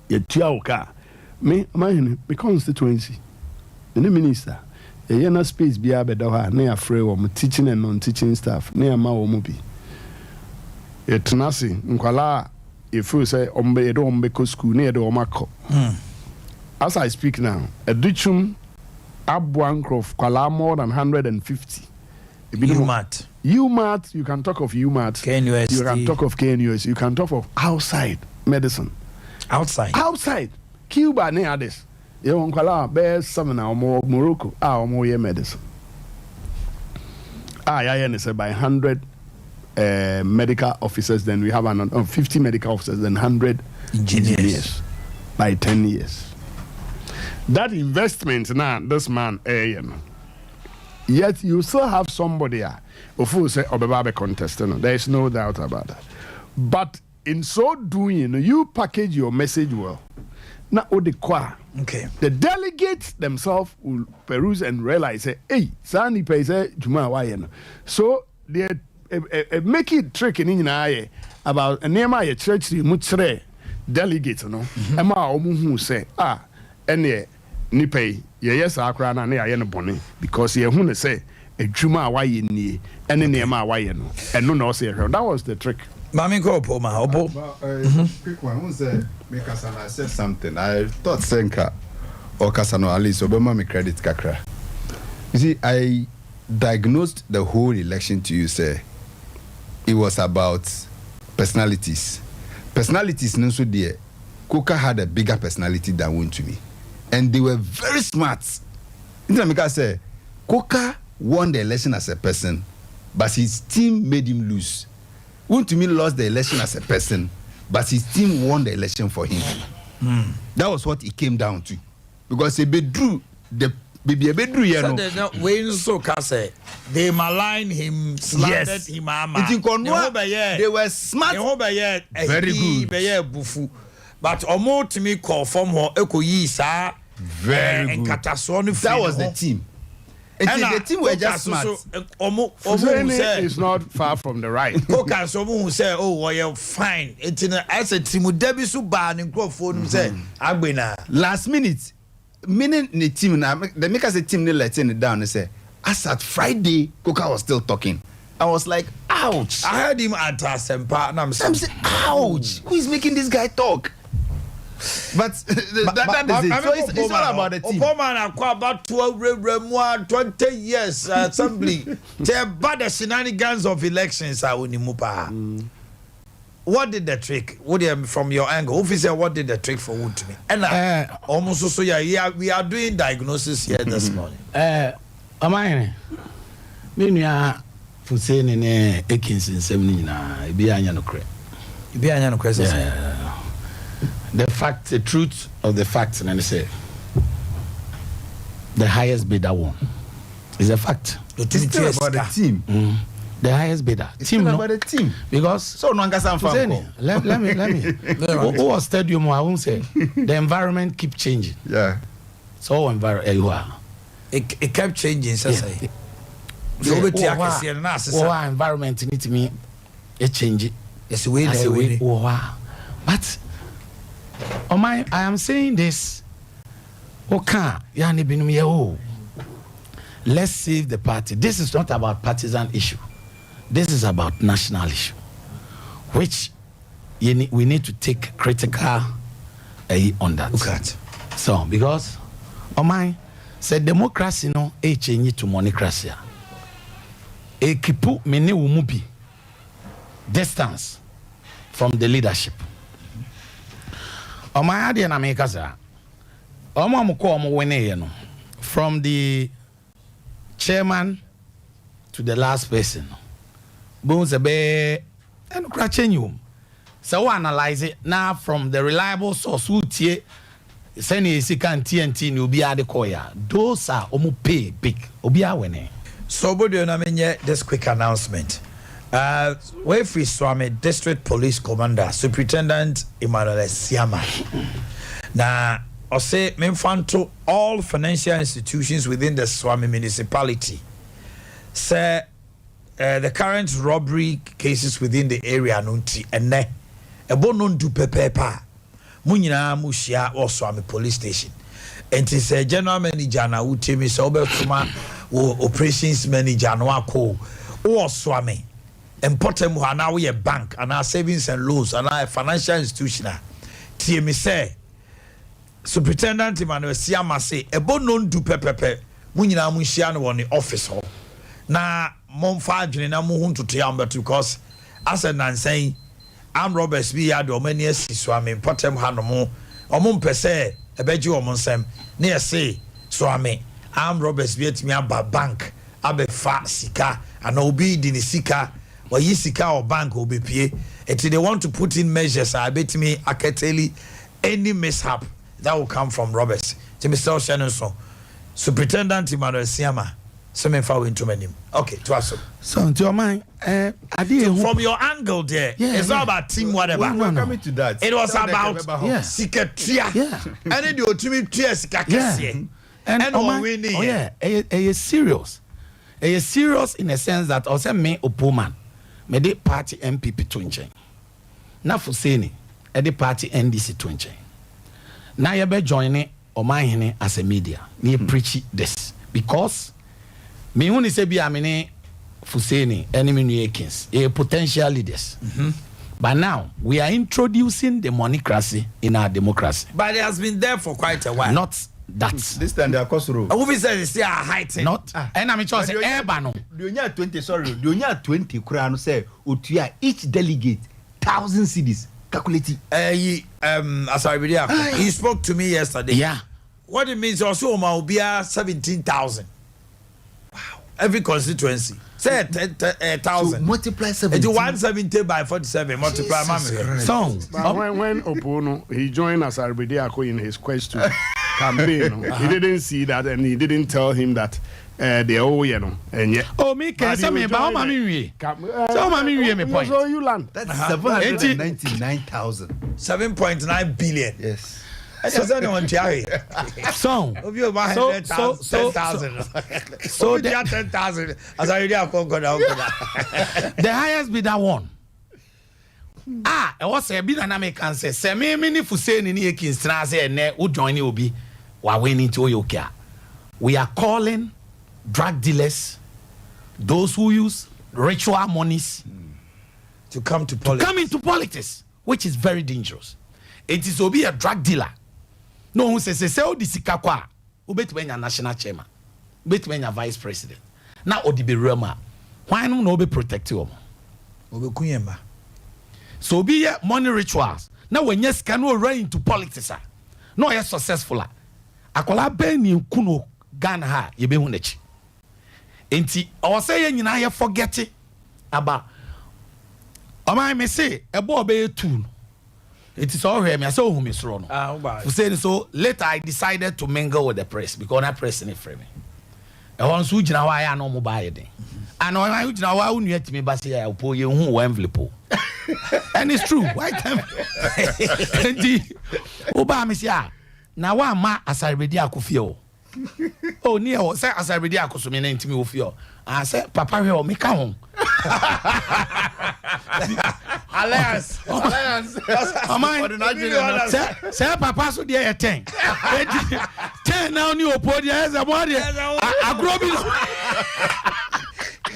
ye tia o ka me constituency ne minister ye na space bia be da ha na ya free wo teaching and non teaching staff na ya ma wo mu bi etnasi nkwala efu say ombe edo ombe ko school na edo omako as I speak now educhum abwankrof kwala more than 150 UMAT. UMAT, you can talk of UMAT. KNUST. You can talk of KNUS. You can talk of outside medicine. Outside. Cuba, ne others. You want to be something or more Morocco. More medicine. I say by 100 medical officers, then we have 50 medical officers, then 100 engineers by 10 years. That investment now, this man, yet you still have somebody who say Obebabe contestant. There is no doubt about that. But in so doing, you package your message well. Now, okay. The delegates themselves will peruse and realize, hey, Sani pays Juma Wayan. So they make it tricky in eye about a name I church mutre delegates, no? Emma Omu say, any nipe, yes, Akra na ayen bonny, because ye who say a Juma Wayan ni, and in Emma Wayan, and no say her. That was the trick. Mami Kopo, ma Obo. Quick one. Who said make us and I said something. I thought Senka or Kasano Ali so Bema me credit kakra. You see, I diagnosed the whole election to you, say it was about personalities. Personalities no so dear. Koka had a bigger personality than one to me. And they were very smart. I say Koka won the election as a person, but his team made him lose. Wontumi lost the election as a person, but his team won the election for him. That was what it came down to. Because he bedrew the baby bedrew, you know. So when so say they maligned him, slandered him, they were smart. Very good. But omo to me call from her ekoyi sa very good. That was the team. The team were just smart. Is not far from the right. Koka so who say, oh, well, you're fine. It's in as a team with Debbie Suban and Crawford say, Agbena. Last minute, meaning the team now, they make us a team, they letting it down and say, as at Friday, Koka was still talking. I was like, ouch. I heard him at Sompa, and I'm saying, ouch. Who is making this guy talk? But that is it. So it's all about the team. Oman about 20 years assembly. They bad the shenanigans of elections are Unimupa. What did the trick? From your angle, officer, what did the trick for wood to me? And almost so yeah, we are doing diagnosis here this morning. Omanhene, Minya Fusen in Ekinson 70 na Ibianya no cre. Ibianya no cre. The truth of the facts, and I say the highest bidder won. Is a fact. It's still about the team. The highest bidder. It's team, no? About the team. Because so no let me. Who was stadium? I won't say. The environment keep changing. Yeah. So it kept changing. The environment need to me it change. Yes, we but I am saying this. Let's save the party. This is not about partisan issue. This is about national issue, which we need to take critical on that. Look at. So because said democracy no a change to monocracy. A kipu mene umubi distance from the leadership. Adea na make us from the chairman to the last person. Bones a bear and crashing you. So analyze it now from the reliable source. Send a second TNT, you'll be at the koya. Those are pay big. Obia wene. So, this quick announcement. Wefri Swami, District Police Commander, Superintendent Emmanuel Siama. Now, I say, to all financial institutions within the Swami municipality. Say, the current robbery cases within the area, nunti, and ne, a bonon du pepepa, Munina Mushia or Swami Police Station. and it's a general manager na utimi so obetuma operations manager no akọ o swami important ho na we bank and our savings and loans and our financial institution tie me say superintendent Emmanuel Siama say ebo no ndu pepepe mu nyina mu hia no won the office ho na momfa adwene na mu huntoto ya mbeto because as a nansan am robbers bi ya do mani asi swami important ha no mo omo mpese ebeji omo nsem na yesi swami am robbers bi etimi aba bank abefa sika and obi di ni sika or yi sika or bank obepie and they want to put in measures abetimi aketeli any mishap that will come from robbers to Mr. Shannon Superintendent Emmanuel Siama some info into my name. Okay, to us. So to your mind, from your angle there, it's not about team whatever. We're coming to that. It was about Sikatria. Yeah. And then you to me Sikakasi. And winning. Oh yeah, a serious. A serious in a sense that also me opoman. Me de party MPP twinche. Na Fuseni, the party NDC twinche. Now you be joining Omanhene as a media. Me preach this because me who say be amene Fuseni enemy new kings, a potential leaders. But now we are introducing the monocracy in our democracy. But it has been there for quite a while. Not that. This time they are cost road. Who says it's still heightened? Not. And I'm sure say no. The only 20 sorry. The only 20 crown say utia each delegate 1,000 cedis. Calculating. He spoke to me yesterday. Yeah. What it means also will be 17,000. Wow. Every constituency. Say 1,000. So multiply 17. It's 170 by 47. Multiply. So when Opono he joined as Adea Akye in his quest to campaign, he didn't see that and he didn't tell him that they all and yet. Oh, me can say me about mommy. So mommy me point. So you land. That's 799,000. 7.9 billion. Yes. So the highest bidder won. It was a bid and I can say, Semi mini Fuseni ni Ekins say ne who join you be wa winning to Oyokia. We are calling drug dealers, those who use ritual monies to come to politics. Come into politics, which is very dangerous. It is to be a drug dealer. No who says say o disika kwa ubetwenya national chairman ubetwenya vice president na odibe rema why no be protective obekuyemba so be money rituals na when yes can no run into politics no yes successful akola ben ni kuno Ghana ha ye be hu nachi enti o say ye nyina ye forget about o me say ebo obey two. It is all here. Me I say who me sro no. Saying so later I decided to mingle with the press because I press any frame. I want to jina wa ya no mo buy den. And I jina wa unu yet me ba say ya po ye hu envelope. And it's true. Why time? Enti oba me say na wa ma asaredi akofie o. Oh ni o say asaredi akoso me na ntimi ofie. I say papa we o me ka ho. Alliance. Say papa so dey 10. 10 now new opodi as a body. Agrobi.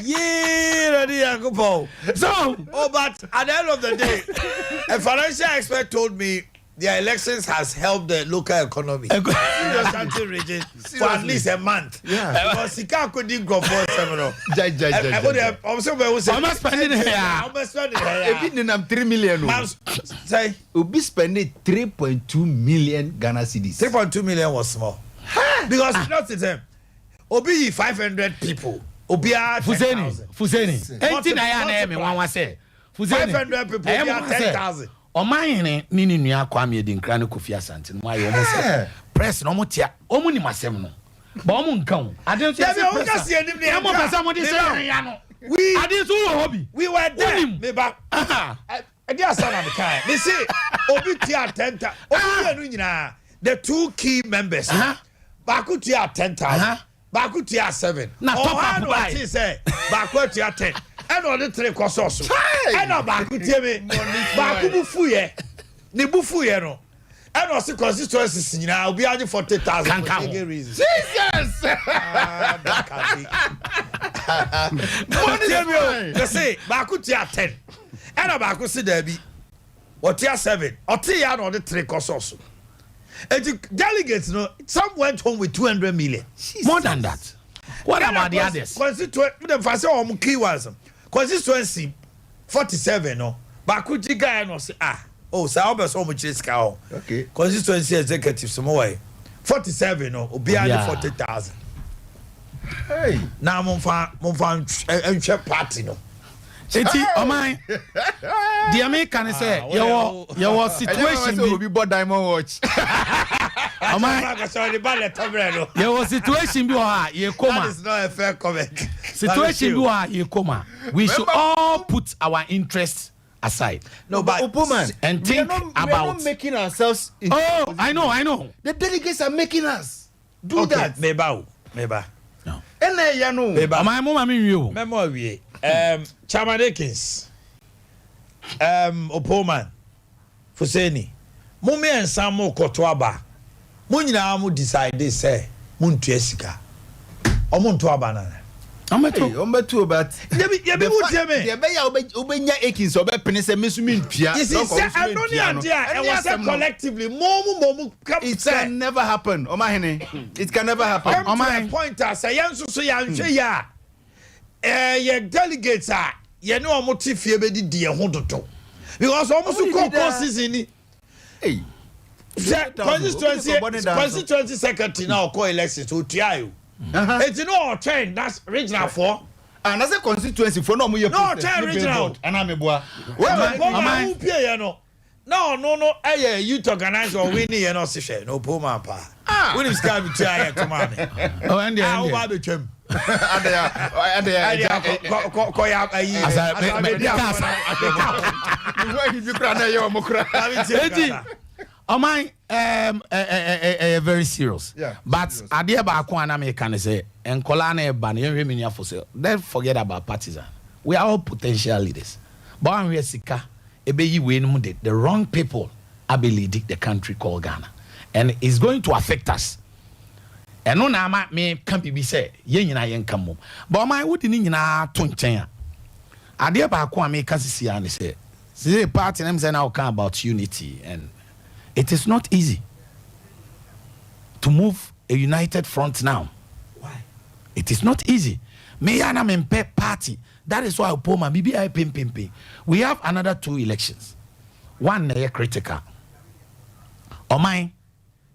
Yeah, ready Yakupo. So, but at the end of the day, a financial expert told me the elections has helped the local economy in the country region for at least a month. Yeah. Because Sika couldn't go for several. I'm spending here. I'm spending 3 million. Say, we'll be spending 3.2 million Ghana cedis. 3.2 million was small. Because not the same. Obi 500 people. Obi 10,000. Fuseni. 18 I am one say. Fuseni. 500 people. 10,000. Omanhene nini nua kwame di nkra ne Kofi Asante no ayo mo se press no mo tia omu ni masem no ba omu nkan ade so se mo pesa mo di se ya no we ade so wo hobby we were there me ba ade asana me kai me say obi tia 10,000 obi anu nyina the two key members ba ku tia 10,000 ba ku tia 7 na top up buy say ba ku tia 10 and on the 3 kososo and on back with me back bufu ye ni bufu ye no And also constituencies, you know, we are 40,000 for taking reasons. Jesus! That can be. They say, Bakutia 10. And a Bakusi Debbie. What year 7? Or 3 years on the 3 course also. And the delegates, no, some went home with 200 million. More than that. What about the others? Constituency 47, no. Bakuti guy no say oh, so how so much is cow. Okay. Constituency executive some way. 47 no, obiya 40,000. Hey. Now mon fan party no. Eti Oman. The American say your situation will be bought diamond watch. Oman sorry ballet tobrelo. Your situation be ye coma. That is not a fair comment. Situation be ye coma. We should all put our interests aside. No, but and think about. We are not making ourselves. Oh, I know. The delegates are making us do that. Meba. No. And you know. Meba. My mom, I mean you. Memory. Chairman Akins. Opoman. Fuseni. Mummy and Samu Kotwaba. Munyina mu decide say muntu esika. Omuntu abana. Ometo but ye be mu tie me. Ye be ya obenya Akins obe say mesumi mpia. You see say anoni idea e was collectively momu it can never happen. Omanhene. It can never happen. Omanhene point say yanso so yanhwe ya. Ye delegates are ye no omo fie be di ho dodo. Because almost season ni. Hey. Constituency secretary now call elections to try. It's no train that's regional for. And as a constituency for no train regional. And I'm a boy. No. Youth organizer or winning and no session. No poor man pa. When it's coming to try to mommy. Oh, and the chem. Oman very serious. Yeah, but Adea Akye Abia can say and Kolana ban you for sale. Then forget about partisan. We are all potential leaders. But I'm here sika the wrong people are leading the country called Ghana. And it's going to affect us. And no na me can be say yen come. But my would in na tonchen. Adea Akye Abia say party names and now come about unity, and it is not easy to move a united front now. Why? It is not easy. Me and I'm in party. That is why Poma BBI pim. We have another 2 elections. One critical. Oh my,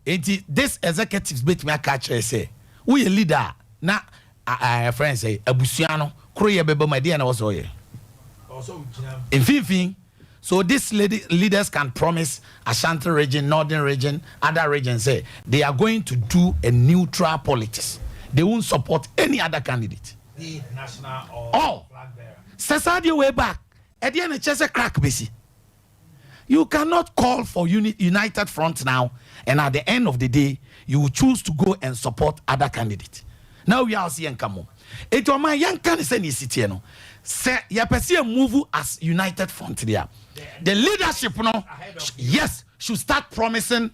this executives bit me a catcher say, we a leader. Na friend say Abusiano, Korea bebe my dear and also here. In 15. So these leaders can promise Ashanti region, Northern region, other regions say they are going to do a neutral politics. They won't support any other candidate. The national or flag bearer. Sasadio way back. At the end of just a crack busy. You cannot call for united front now, and at the end of the day, you will choose to go and support other candidates. Now we are seeing come. It was my young candidate in city, no. Say you perceive move as united front there. The leadership, no, yes, should start promising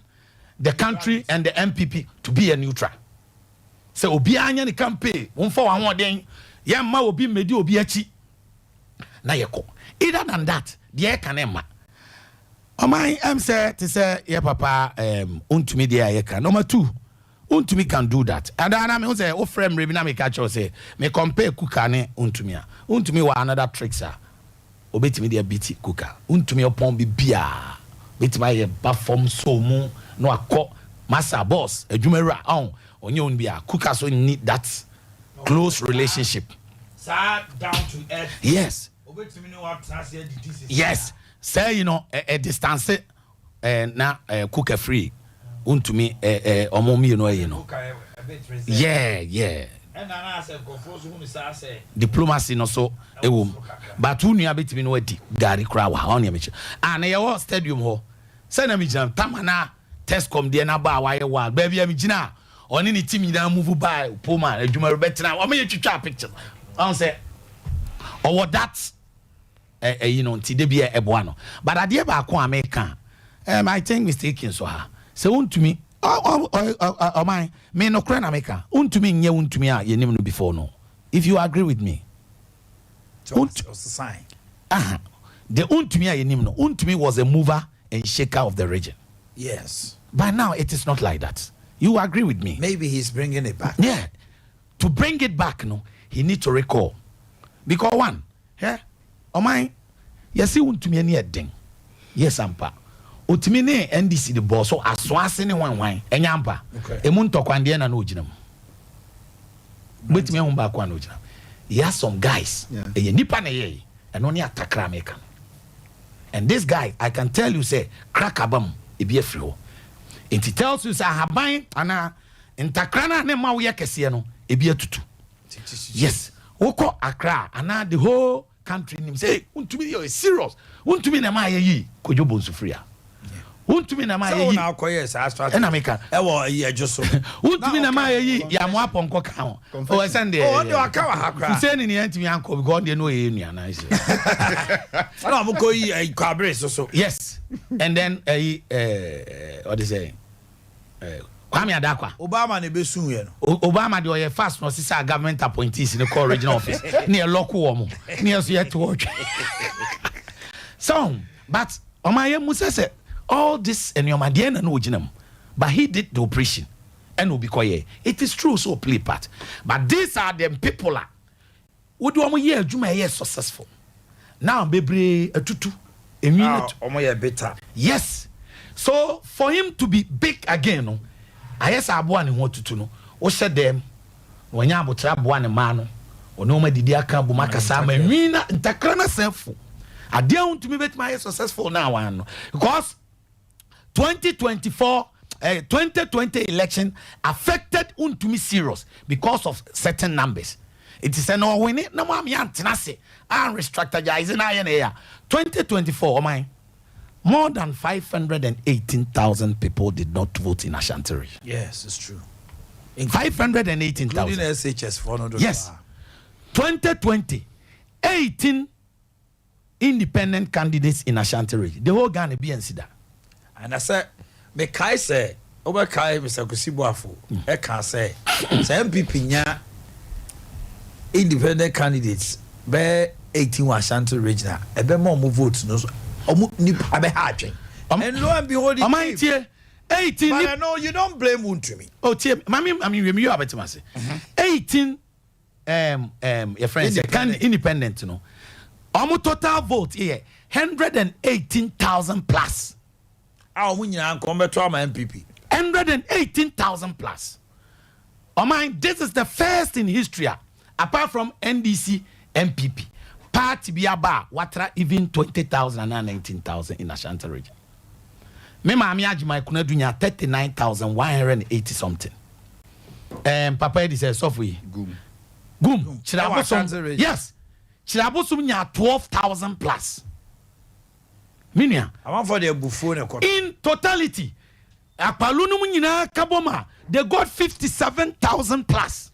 the country and the MPP to be a neutral. So obi anya ni campaign, for one more day, yamma obi medi obi achi. Na yeko. Either than that, the air can emma. My say to say yeah papa untumi there ye can. Number 2, untumi can do that. And then I say, oh frame rebina me catch or say me compare kukane untumi. Untumi wa another trick sir. Obetimi there biti kuka. Untumi upon be bia. Betimi ye bafom so mu no akọ massa boss adwumera on onye on bia kuka so need that close relationship. Sir down to earth. Yes. Obetimi no what say yes. Say you know a distance na cook free untumi omomi you know yeah and I said go for so say diplomacy no so ewom but unu abetimi no adi gari kra wa on ya and your stadium ho say na mi jam tamana test com de na ba wa ye wa ba bia mi gina oni ni team na move by poma adwuma betina o me twitwa picture on say or that you know, but Adea Akye Abia I think mistaken so So untumi oh my me no kra na meka untumi nye untumi a yenim no before no. If you agree with me. What's the sign? The untumi a yenim no. Untumi was a mover and shaker of the region. Yes. But now it is not like that. You agree with me? Maybe he's bringing it back. Yeah. To bring it back, no, he need to recall. Because one, yeah, oh my, yes, he won't to me any thing. Yes, Ampa. Utimi ne NDC the boss so aswase ne wan enyampa. Emu ntokwa na no ginam. Betimi humba kwa no ginam. He has some guys. Eye nipa na ye. Eno ne atakra meka. And this guy, I can tell you say crack abam e be afri. It tells you say haban ana ntakra na ne ma wo yakese no e be atutu. Yes. Woko Accra ana the whole country nim say untumi you serious. Untumi na ma ye kojo bonsu free a. Untumi na ma ye na akoye sa strategy. Na meka. E wo ye joso. Untumi na ma ye ya mo aponko ka ho. O sende. Oh, on aka wa hakra. Say ni antimi anko because they know ye nua na say. Ana mo ko yi kwabre so. Yes. And then what is say? Kwame Adakwa. Obama ne besu ye no. Obama de oye fast no say government appointees in the core regional office. Near local woman. Near so yet to watch. So, but Omaye Musa said all this and your madiana no ginam. But he did the operation. And will be quiet. It is true, so play part. But these are them people would do a year Juma year successful. Now baby a tutu a minute omoye better. Yes. So for him to be big again, no, I guess I want to know. O said them when you have one man or no me did aka bumaka sama mina ntakrana self. I don't to me bet my successful now one because 2020 election affected untumi serious because of certain numbers. It is no winning no mam yantinase and restructurizing I 2024 mine. More than 518,000 people did not vote in Ashanti region. Yes, it's true. 518,000. Including SHS 400. Yes. 2020, 18 independent candidates in Ashanti region. The whole Ghana be and and I said, me kai say, over kai Mr. Kusibuafu, I can say, MPP nya independent candidates be 18 Ashanti region. A be more votes no. And lo and behold, 18. But no, you don't blame Untumi. Oh, Tim, I mean, you have it, 18 your friends independent, you know. Almost total vote here 118,000 plus. Our winning come to our MPP 118,000 plus. Oh my, this is the first in history, apart from NDC MPP. Party biaba watra even 20,000 and 19,000 in Ashanti region. Me mami ajima kuna dunya 39,180 something. Papa Eddie says software. Gum. Yes. Chirabosum nya 12,000 plus. Minia. I want for the buffon in totality. Akpalunu nyina kaboma they got 57,000 plus.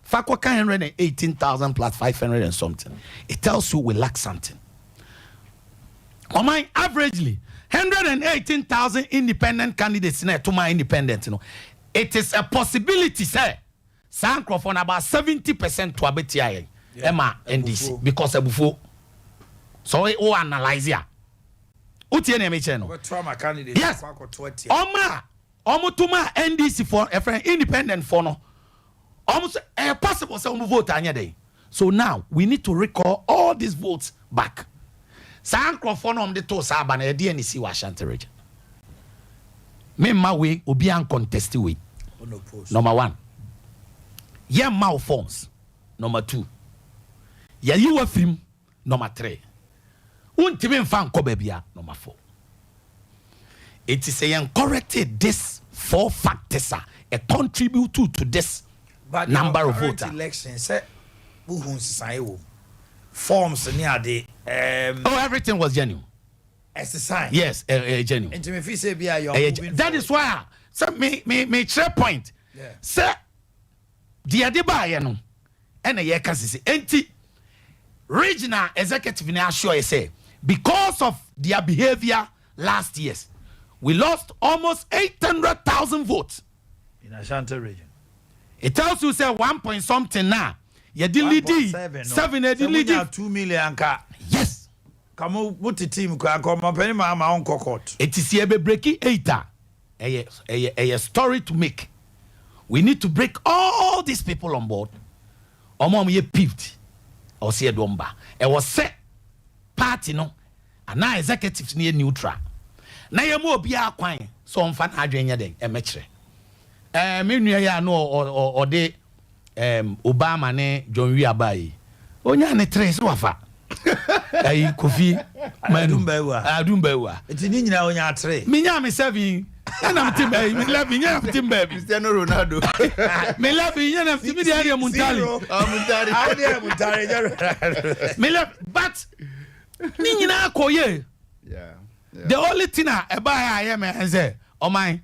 Fakwa 118,000 plus 500 and something. It tells you we lack something. On my averagely 118,000 independent candidates to my independent, you know. It is a possibility, sir. Sancrophone about 70% to ABTI, Emma NDC because of before. So we all analyze ya. Utiene channel. Trauma candidate. Yes. Oma Omutuma NDC for a friend independent for no. Almost possible some vote anya day. So now we need to recall all these votes back. Sancrophone on the to Saba na DNC Ashanti region. Me ma way obi uncontested way. Number 1. Yeah malforms. Number 2. Yeah you a film. Number 3. Untime fan ko bebia. Number 4. It is a corrected this 4 factors a contribute to this. But number of voters. Election say forms near the everything was genuine. Exercise. Yes, genuine. That is why so me share point. Yeah. Sir, the adeba no and a can say anti regional executive now sure say because of their behavior last years we lost almost 800,000 votes in Ashanti region. It tells you say 1 point something now. You delete 7 delete 2 million ka. Yes. Come on, put the team come penny my own court. It is here be breaking 8. A story to make. We need to break all these people on board. Omom ye peeved. Or see a domba. It was set party no. And now executives near neutral. Now you more be a quine. So on fan adrenia den a metre. Me ya no or de Obama ne John Wiabai. Onya ne tres wafa. Ai Kofi Adumbewa. It's in India onya tre. Minya me 7. And I'm Timber, me love me, I'm Timber, Cristiano Ronaldo. Me love me, and I'm Timmy Muntali. Me love, but Nina Koye. Yeah. The only thing I buy I am and say, oh my,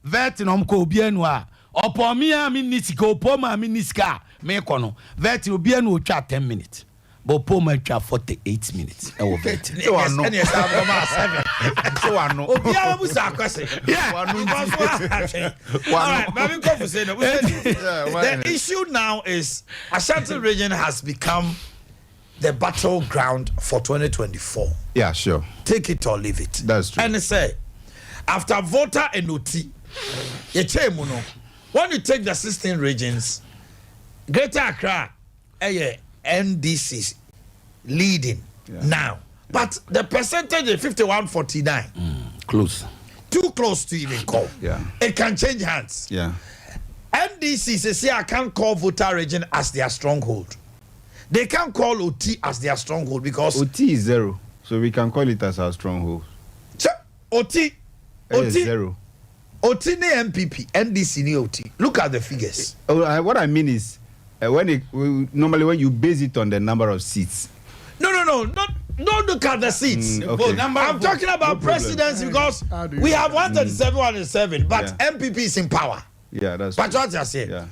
Vetinum ko bienwa. Opo mi a minisiko, poma miniska, me kono. Veti will be an chat 10 minutes. But Poma chat 48 minutes. I will bet. So I know. So I know. Yeah. All right, but we go for say no. The issue now is Ashanti region has become the battleground for 2024. Yeah, sure. Take it or leave it. That's true. And say, after voter and OT, when you take the 16 regions, Greater Accra, NDC's leading now. But the percentage is 51-49. Close. Too close to even call. Yeah. It can change hands. Yeah. NDC say I can't call voter region as their stronghold. They can't call OT as their stronghold because OT is 0. So we can call it as our stronghold. So, OT is 0. OT ne MPP, NDC ne OT. Look at the figures. What I mean is normally when you base it on the number of seats. No, don't look at the seats. Okay. I'm talking about presidency because we have 137, 107, but MPP is in power. Yeah, that's But what you're saying. Yeah.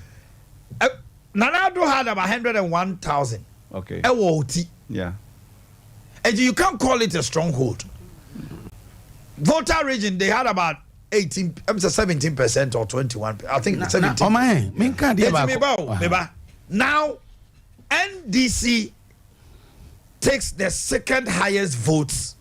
Nanado had about 101,000. Okay. OT. Yeah. And you can't call it a stronghold. Voter region, they had about 17% or 21. I think 17%. Now, NDC takes the second highest votes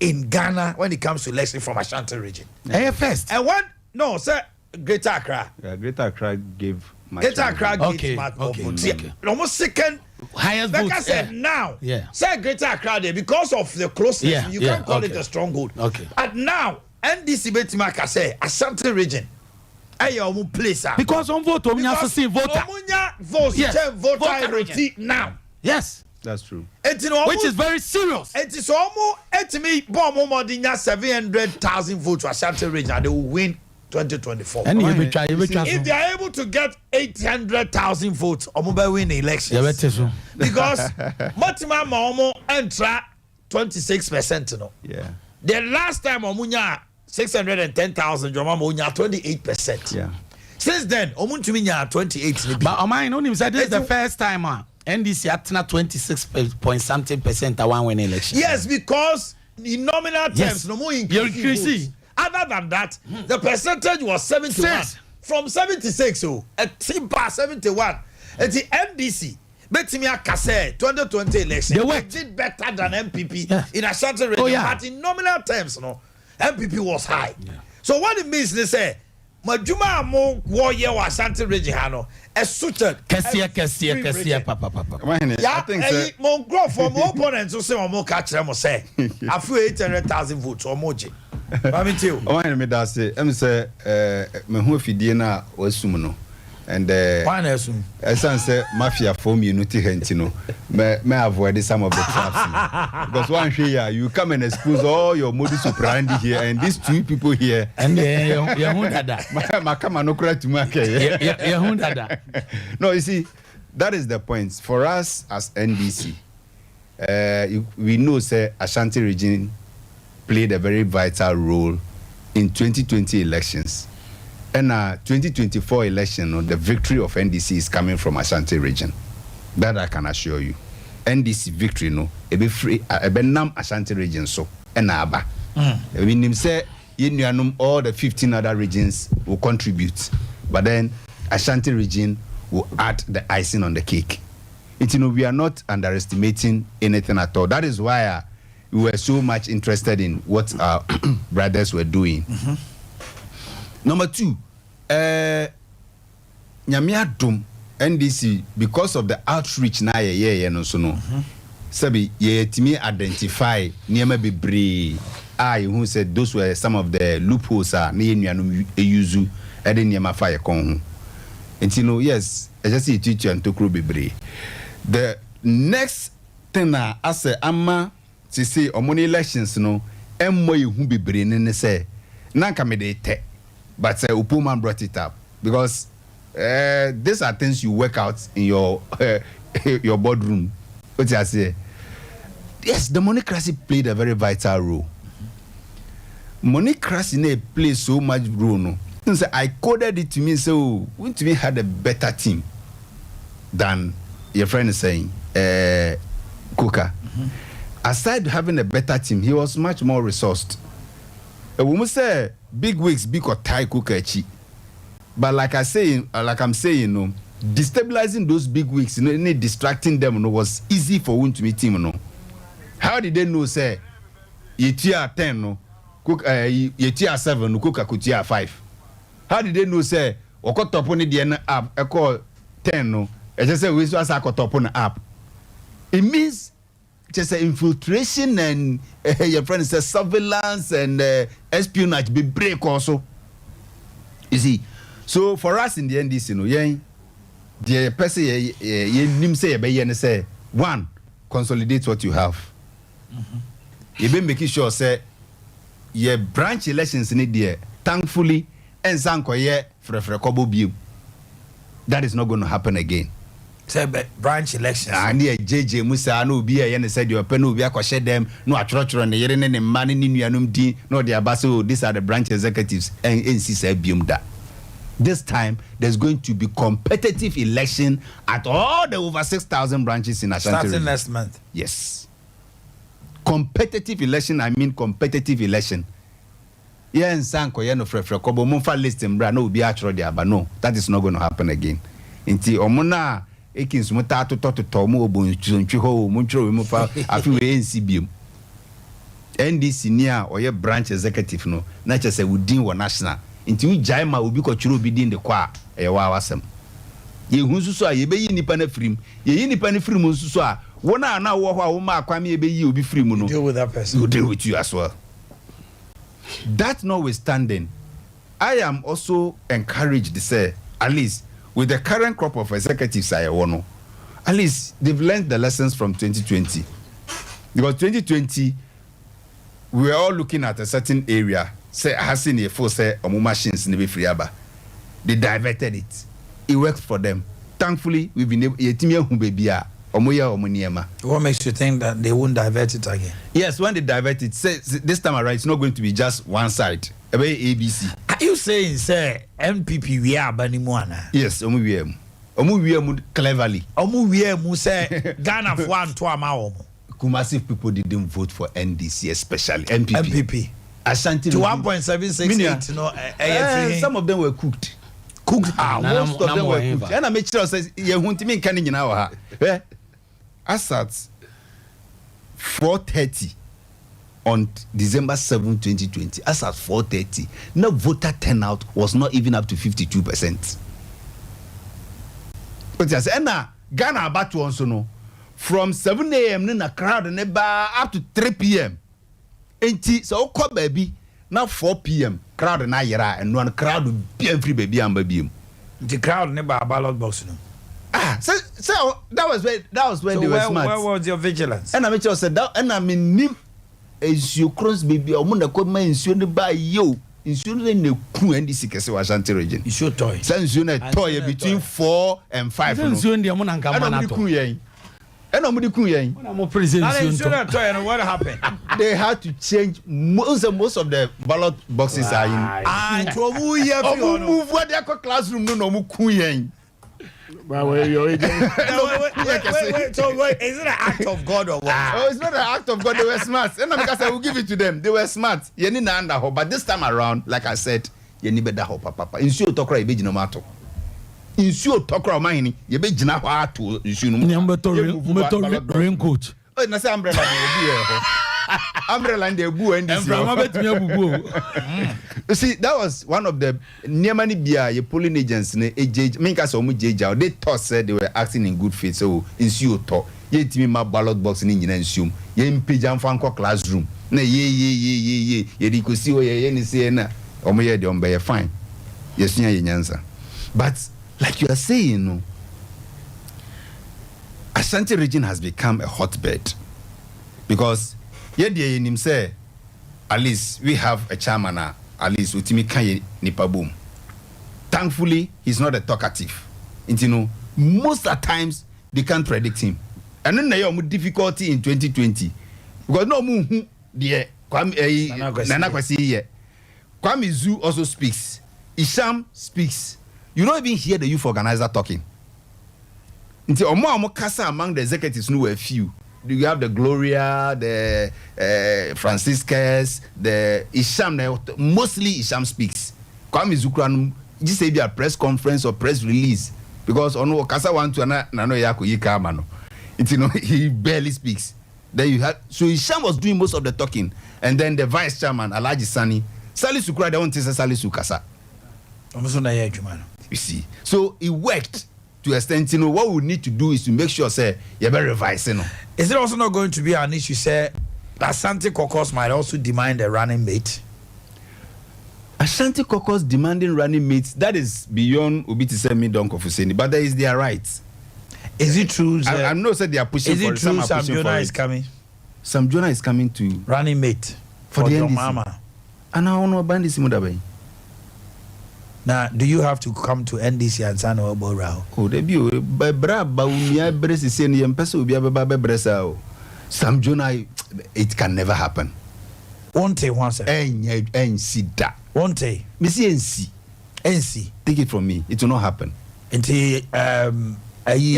in Ghana when it comes to election from Ashanti region. First. And one, no, sir, Greater Accra. Yeah, Greater Accra gave much. Greater Accra gave much votes. Almost second highest votes. Like I said, now, yeah. Sir, Greater Accra there, because of the closeness, you can't call it a stronghold. Okay. And now, NDC Betimaka say Ashanti region. Place because on vote, voter. Votes, voter now. Yes, that's true. Which is very serious. It is almost me bomb 700,000 votes to Ashanti region and they will win 2024. And if they are able to get 800,000 votes, will win the elections. Because Motima Momo enter 26%. No. Yeah. The last time Omunya 610,000, Omunya 28%. Yeah. Since then, Omuntuminya 28. But Oman only said this is the first time NDC at 26.something% one win election. Yes, because in nominal terms, no more increase. Other than that, the percentage was 71 from 76. So a Sompa 71. And the NDC, Betimia Kase 2020 election, they did better than MPP in Ashanti region. But in nominal terms, no, MPP was high. Yeah. So what it means, they say, Majuma mo warrior was Ashanti region hano a suited Kessia papa. Yeah, I think so. Mon grow for more opponents who say more catch them say I feel 800,000 votes or more. I too. I me that say me hu fidie na wasum no and why na asum say mafia form unity hentino me avoid some of the traps because one here you come and expose all your modus operandi here and these two people here and you hundada makama no kura to make you hundada. No, you see, that is the point for us as NDC. We know say Ashanti region played a very vital role in 2020 elections. And 2024 election, the victory of NDC is coming from Ashanti region. That I can assure you. NDC victory, no, it be free. It be nam Ashanti region so. And aba. We nim say all the 15 other regions will contribute, but then Ashanti region will add the icing on the cake. We are not underestimating anything at all. That is why we were so much interested in what our brothers were doing. Number 2, Nyamia Dum NDC, because of the outreach na Sabi timi identify niema bebre who said those were some of the loopholes na nuanum use ede niema fire kon ho. Yes, I just see teacher and tokro bebre. The next thing as ama to say omoni elections no emmo hu bebre ne say na ka me de te, but Upuman brought it up because these are things you work out in your your boardroom. What I say? Yes, the monocracy played a very vital role. Monocracy plays so much role. No, so I coded it to me. So we to me had a better team than your friend is saying, Kuka. Aside having a better team, he was much more resourced. A woman say big wigs, big or tie Kuka chi. But like I'm saying, destabilizing those big wigs, distracting them, was easy for one to meet him. No, how did they know? Say, you tier 10, no, cook, you tier 7, no, cook a tier 5. How did they know? Say, or cut up on the app, I call 10, no, I just say we was a cut up on the app. It means just an infiltration and your friend says surveillance and espionage be break also. You see, so for us in the NDC, the person you say 1, consolidate what you have. You been making sure say your branch elections in there thankfully and sankoye frefre kobo biu. That is not going to happen again. Say branch elections. And here JJ Musa no be here said your pen will be a them no atro and the yere ne man ni nuanum di no the abaso. These are the branch executives and NC said bium that. This time, there's going to be competitive election at all the over 6,000 branches in Ashanti. Starting next month. Yes. Competitive election, I mean competitive election. Yeah, and Sanko, yeah, no frefre, kobo monfa list and bra no be atro there, but no, that is not going to happen again. Inti omona ekins muta to tomu obun chunchuho munchro mufa afi we NCBM. NDC near or your branch executive no, not just a within one national. Until Jaima will be controlled within the qua a wasam. Ye Hunsusa, ye be in the free, ye in the penny free Munsusa. One hour now, Woma, Kwame, be you be free mono. Deal with that person. Will deal with you as well. That notwithstanding, I am also encouraged to say, at least with the current crop of executives, I want at least they've learned the lessons from 2020. Because 2020, we were all looking at a certain area. Say hasn't a full say omo machines in the free aba. They diverted it. It worked for them. Thankfully, we've been able What makes you think that they won't divert it again? Yes, when they divert it, say this time around, it's not going to be just one side. ABC. Are you saying, say, MPP we are Banimuana? Yes, Omu cleverly. Omu say Ghana for one to amount. Kumasi people didn't vote for NDC, especially MPP. Ashanti to 1.768, some of them were cooked. Most of them were cooked. And I make sure says you want me can in our as at 4:30 on December 7, 2020. As at 4:30, no voter turnout was not even up to 52%. But yes, and now Ghana about to also know from 7 a.m. in a crowd and up to 3 p.m. Enti so call baby now 4 p.m. crowd na yera and one crowd be every baby and baby. The crowd never ballot box no. So that was where so they were smart. Where was your vigilance? And I make sure said that and I mean nim is you cross baby o mun na ko man nsuo ne ba yo nsuo ne na ku NDC kese wa Ashanti region. Nsuo toy. Say nsuo na toy between 4 and 5 no. Nsuo ndi mo na nka ma na to. And I'm what happened? They had to change most of the ballot boxes are in. And to move what they call classroom no Wait, so wait, is it an act of God or what? Oh, it's not an act of God. They were smart. And because I will give it to them. They were smart. You need to under, but this time around, like I said, you need better hope, papa. Insure tokra ibe jina mato. Insure tokra Omanhene, you be jina to insure no. Nyambeto raincoat. Oh, na say umbrella dey umbrella and dey bu and you see, that was one of the nearmany bia your polling agents ne age me ka so mu jeja. They thought said they were acting in good faith. So insure to ye timi ma ballot box ni nyina insure. Ye mpage amfa nko classroom. Na ye di kosi o ye ni say na omo ye de ombe ye fine. Yesunya ye nyansa. But like you are saying, no, Ashanti region has become a hotbed because yedi him say at least we have a chairman at least utimi kanye nipa boom. Thankfully he's not a talkative. And you know most of the times they can't predict him. And then there are difficulty in 2020 because no mu the Nana Kwesi here. Kwame Zu also speaks. Isham speaks. You don't even hear the youth organizer talking. Until Omo Kasa among the executives know a few. You have the Gloria, the Franciscus, the Isham. Mostly Isham speaks. Kwame Zukran just say be a press conference or press release because Ono Kasa want to na no yako yikamano. You know he barely speaks. Then you have so Isham was doing most of the talking, and then the vice chairman Alhaji Sani Salisu Kura they want to say Salisu Kasa. You see, so it worked. To extent, you know, what we need to do is to make sure, say, you're very revising. Is it also not going to be an issue, say, that Ashanti caucus might also demand a running mate? Ashanti caucus demanding running mates, that is beyond Obiti Semi Don Kofuseni, but that is their right. Is it true? I know that they are pushing for it. Is it true Sam Jonah is coming? Sam Jonah is coming to running mate for the your NDC. mama. And I don't know about this. Now, do you have to come to NDC and sign over Borao? Oh, they be bra baumia bresi seni yempesa ubi ababa bresa o. Sam Jonah, it can never happen. One day, once. Sida. One day. Missy NC. NC. Take it from me. It will not happen. Until yeah,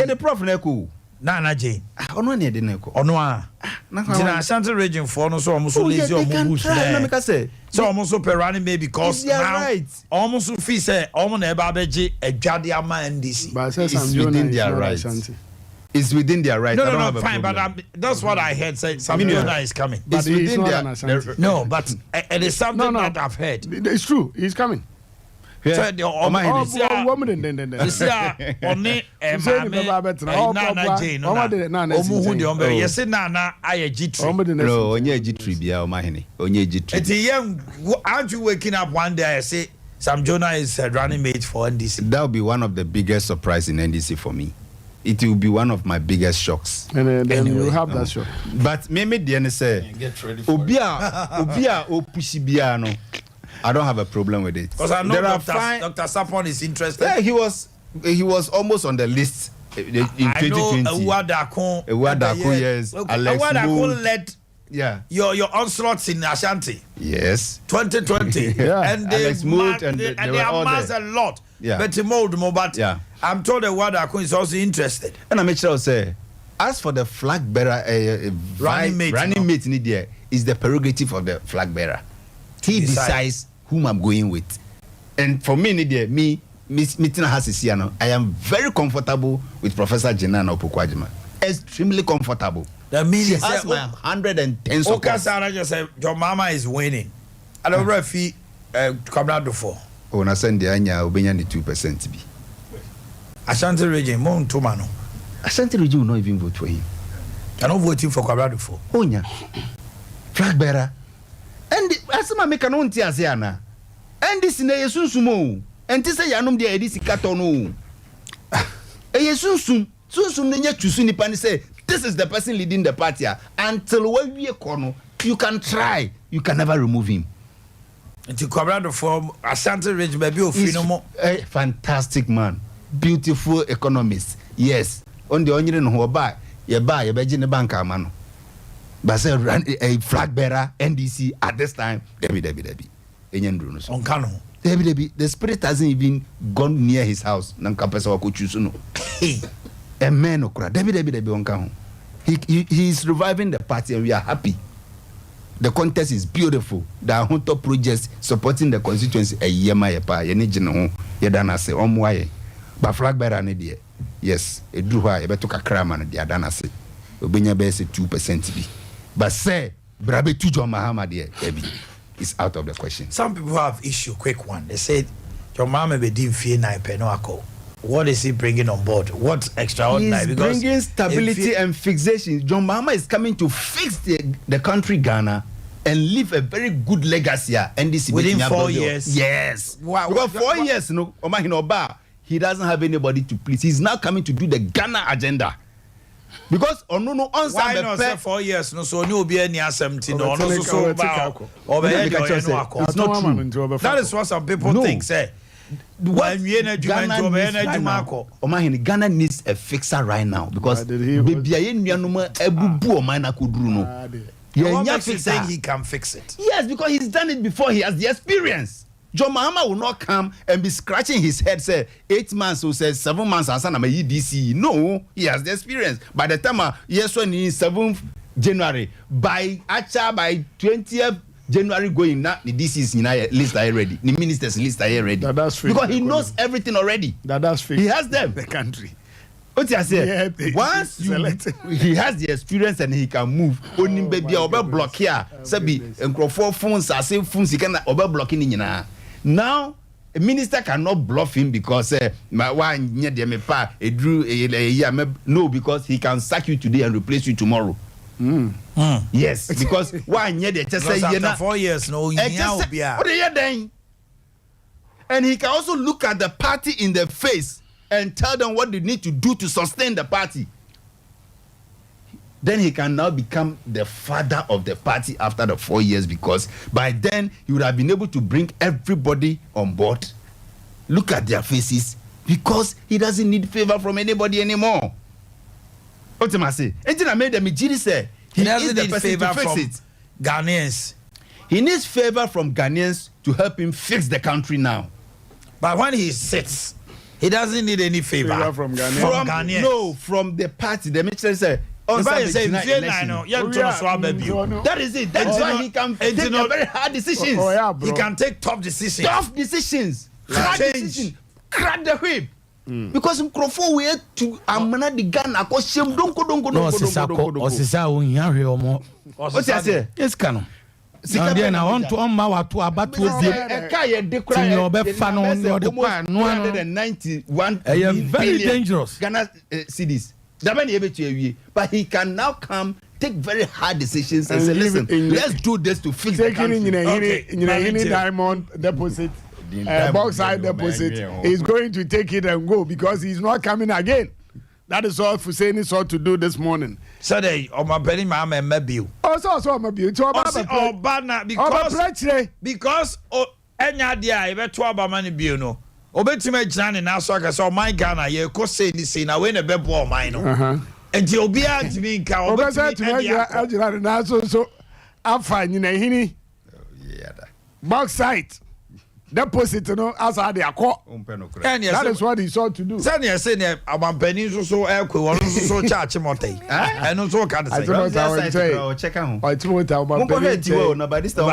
the prof neko. Nana Jane. Ono ne de neko. Ono a. Ntina Ashanti region for no so almost lazy or move. So almost so running maybe because now right. Almost fee say almost never beji a jadi ama NDC. But it's within their right. It's within their right. No, fine, but that's what I heard. Say Sam Jonah is coming. But it's within their no, but it is something that I've heard. It's true. He's coming. So the aren't you waking up one day I say Sam Jonah is a running mate for NDC? That will be one of the biggest surprise in NDC for me. It will be one of my biggest shocks. And then anyway, you have that shock. But maybe the NSA Obia Opushibiano. I don't have a problem with it. Because I know Dr. Sapon is interested. Yeah, he was almost on the list in 2020. Ewadako, yes. Ewadako led your onslaughts in Ashanti. Yes. 2020. Yeah. And they amassed a lot. Yeah. But I'm told Ewadako is also interested. And I make sure I say, as for the flag bearer, running mate in there is the prerogative of the flag bearer. He decides whom I'm going with. And for me, meeting has I am very comfortable with Professor Jenana Opokwajima. Extremely comfortable. That means she has my 110 supports. Just say your mama is winning. I don't know if he come out before. Oh, na send the anya obenya the 2% be. Ashanti region, mon tomano. Ashanti region will not even vote for him. You're not voting for Kwabra before. Oh, yeah. Flag bearer. And asema make an onti asiana. And this na yesunsumo. And this say yanum dia edisi katono. Yesunsum. Sunsum nenya chusu ni pani say this is the person leading the party until when we kono you can try, you can never remove him. Until Kwabra from Ashanti region baby ofinomo. A fantastic man. Beautiful economist. Yes. On the only no buy. You buy you beji ne bank amano. But say a flag bearer NDC at this time, Debbie. On Kano. The spirit hasn't even gone near his house. A man okra. He is reviving the party and we are happy. The contest is beautiful. There are top projects supporting the constituency. But flag bearer ne yes, a drew high, but took a cram and the adanase. Obenya base 2%. But say, Brabe to John Mahama, dear, baby, is out of the question. Some people have issue, quick one. They said, Your mama be dim fear na penoako. What is he bringing on board? What's extraordinary? He's bringing stability and fixation. John Mahama is coming to fix the country Ghana and leave a very good legacy. NDC within 4 years. Yes. Because 4 years, no, Omanhene Yaw, he doesn't have anybody to please. He's now coming to do the Ghana agenda. Because on why not say 4 years? No, so no be any assembly. No, no, so it's not true. That is what some people think. Say. Ghana needs a fixer right now because what makes you think he can fix it? Yes, because he's done it before. He has the experience. John Mahama will not come and be scratching his head, say 8 months or say 7 months as an EDC. No, he has the experience. By the time yes, when he 7th January, by 20th January going now, the DC's list are ready. The ministers list are ready. Because he knows everything already. He has them. The country. What I say? Once he has the experience and he can move. Only baby over block here. Sabi and phones are same phones he can over blocking in now. A minister cannot bluff him because my one near the mepa a drew a no, because he can sack you today and replace you tomorrow. Yes, because why near the just say after 4 years no what are you doing? And he can also look at the party in the face and tell them what they need to do to sustain the party. Then he can now become the father of the party after the 4 years, because by then he would have been able to bring everybody on board, look at their faces, because he doesn't need favor from anybody anymore. What am I saying? Engineer made the Mijiri say he doesn't need favor from Ghanaians. He needs favor from Ghanaians to help him fix the country now. But when he sits, he doesn't need any favor from Ghanaians. No, from the party. The minister said, that is it. That's why he can take very hard decisions. He can take tough decisions. Tough decisions. Hard decisions. Crack the whip. Because Mkrofo we to amana the Ghana ko shem donko. Osisa o nyanhwe omo. What you say? Yes kanu. Sika na want to on ma watu abatu obi. Eka ye dekra. Ti obe fa no de kwa no 191 very dangerous. Ghana cedis. But he can now come, take very hard decisions and say, listen, let's do this to fix the country. Taking diamond deposit, bauxite deposit, he's going to take it and go because he's not coming again. That is all Hussein sought to do this morning. So they, Omanhene Yaw and maybe. Also, maybe because enya dia e beto abama ne bio no obetima gina ne na so aka so my Ghana ye ko say ni say na we ne bebo o man no enti obi antimi nka obetima gina ne na so afa nyina hini bauxite deposit no as I dey akọ that is what he sought to do. Say ne say ne Omanhene so ekwe won so charge motai eno so ka dey say check am I told you Omanhene na by this time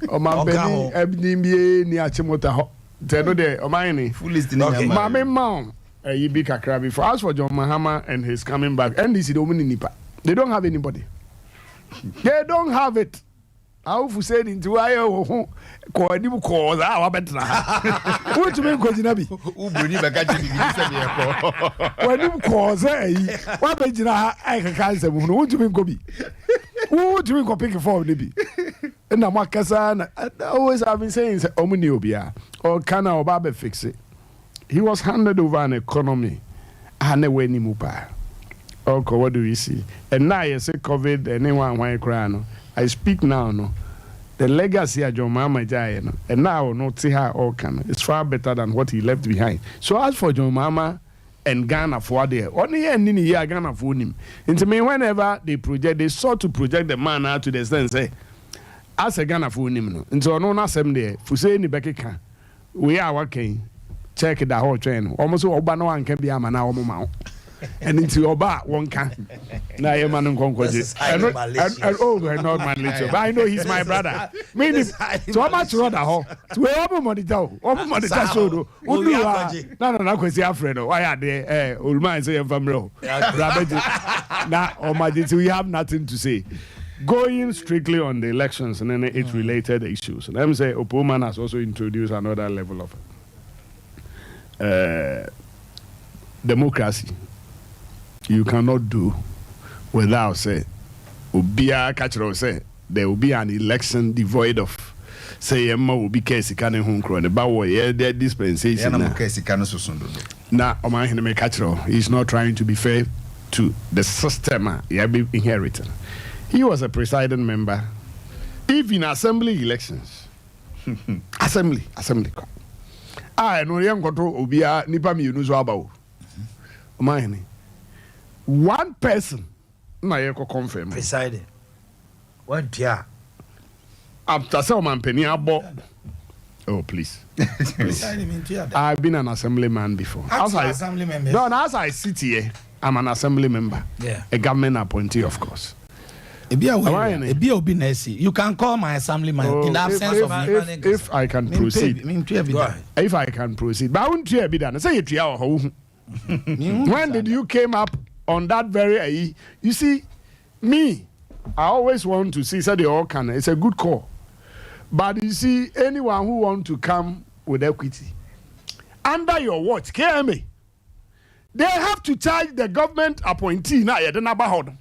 Omanhene ebnimie ni achimota ho teno de Omanhene full list ni mama mom you be kakra before. As for John Mahama and his coming back, NDC don't win nipa. They don't have anybody. They don't have it. How you said into ayo ko ni ko za wa betra. What you mean ko jinabi? Ubuni baka jini bisa bi ko. When you ko za yi, wa be jina ai ka kan se mu no. What you mean ko bi? What you mean ko pick for ni bi? Na makasa na always have been saying omuni obia or kana oba be fix it. He was handed over an economy and when he moved. Okay, what do we see? And now you say COVID anyone why cry no. I speak now, no. The legacy of John Mahama Jai, no, and now no see how all can. It's far better than what he left behind. So as for John Mahama and Ghana for there, only and in here Ghana for him. And to me, whenever they project, they sought to project the man out to the sense, say, as a Ghana for him no nti ono na asem de fuse ni bekeka we are working check the whole train almost oba no anka bia ma na omo ma and into oba one can na ye man nkonkoje and oh not Malaysia but I know he's my brother meaning so much rather ho to we omo monitor so do udu na kwesi afredo why are there olman say famro na omaji we have nothing to say. Going strictly on the elections and then its related issues. And let me say, Opoman has also introduced another level of democracy. You cannot do without, say, there will be an election devoid of, say, Emma will be Casey Canning Hunkro, the Bower, their dispensation. Now, Omanhene Yaw, he's not trying to be fair to the system he had inherited. He was a presiding member, even assembly elections. assembly. No young control obia nipa mi unu zo abawo. Omanhene. One person na ye ko confirm. Presiding. One tia. After some Omanhene abo. Oh please. I've been an assemblyman before. As I sit here, I'm an assembly member. Yeah. A government appointee, of course. You can call my assemblyman in the absence of if I can proceed. If I can proceed. But I won't be done. Say it. When did you came up on that very you see, me, I always want to see they all can. It's a good call. But you see, anyone who want to come with equity under your watch, KMA, they have to charge the government appointee. Now, you don't know about them.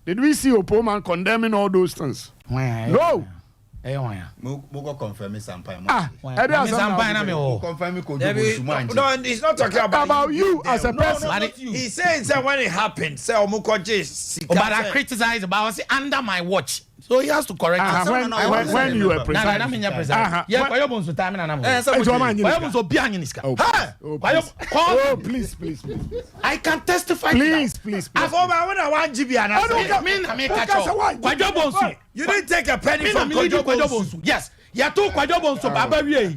Did we see Opoman condemning all those things? No. Mugo confirm Sompa. No, he's not talking about you as a person. No, he's saying that when it happened, say but I criticize about say under my watch. So he has to correct when you were presiding. Please. I can testify. Please. You didn't take a penny from Kwajo. Yes. Ya to Kwajo Bonsu baba wie.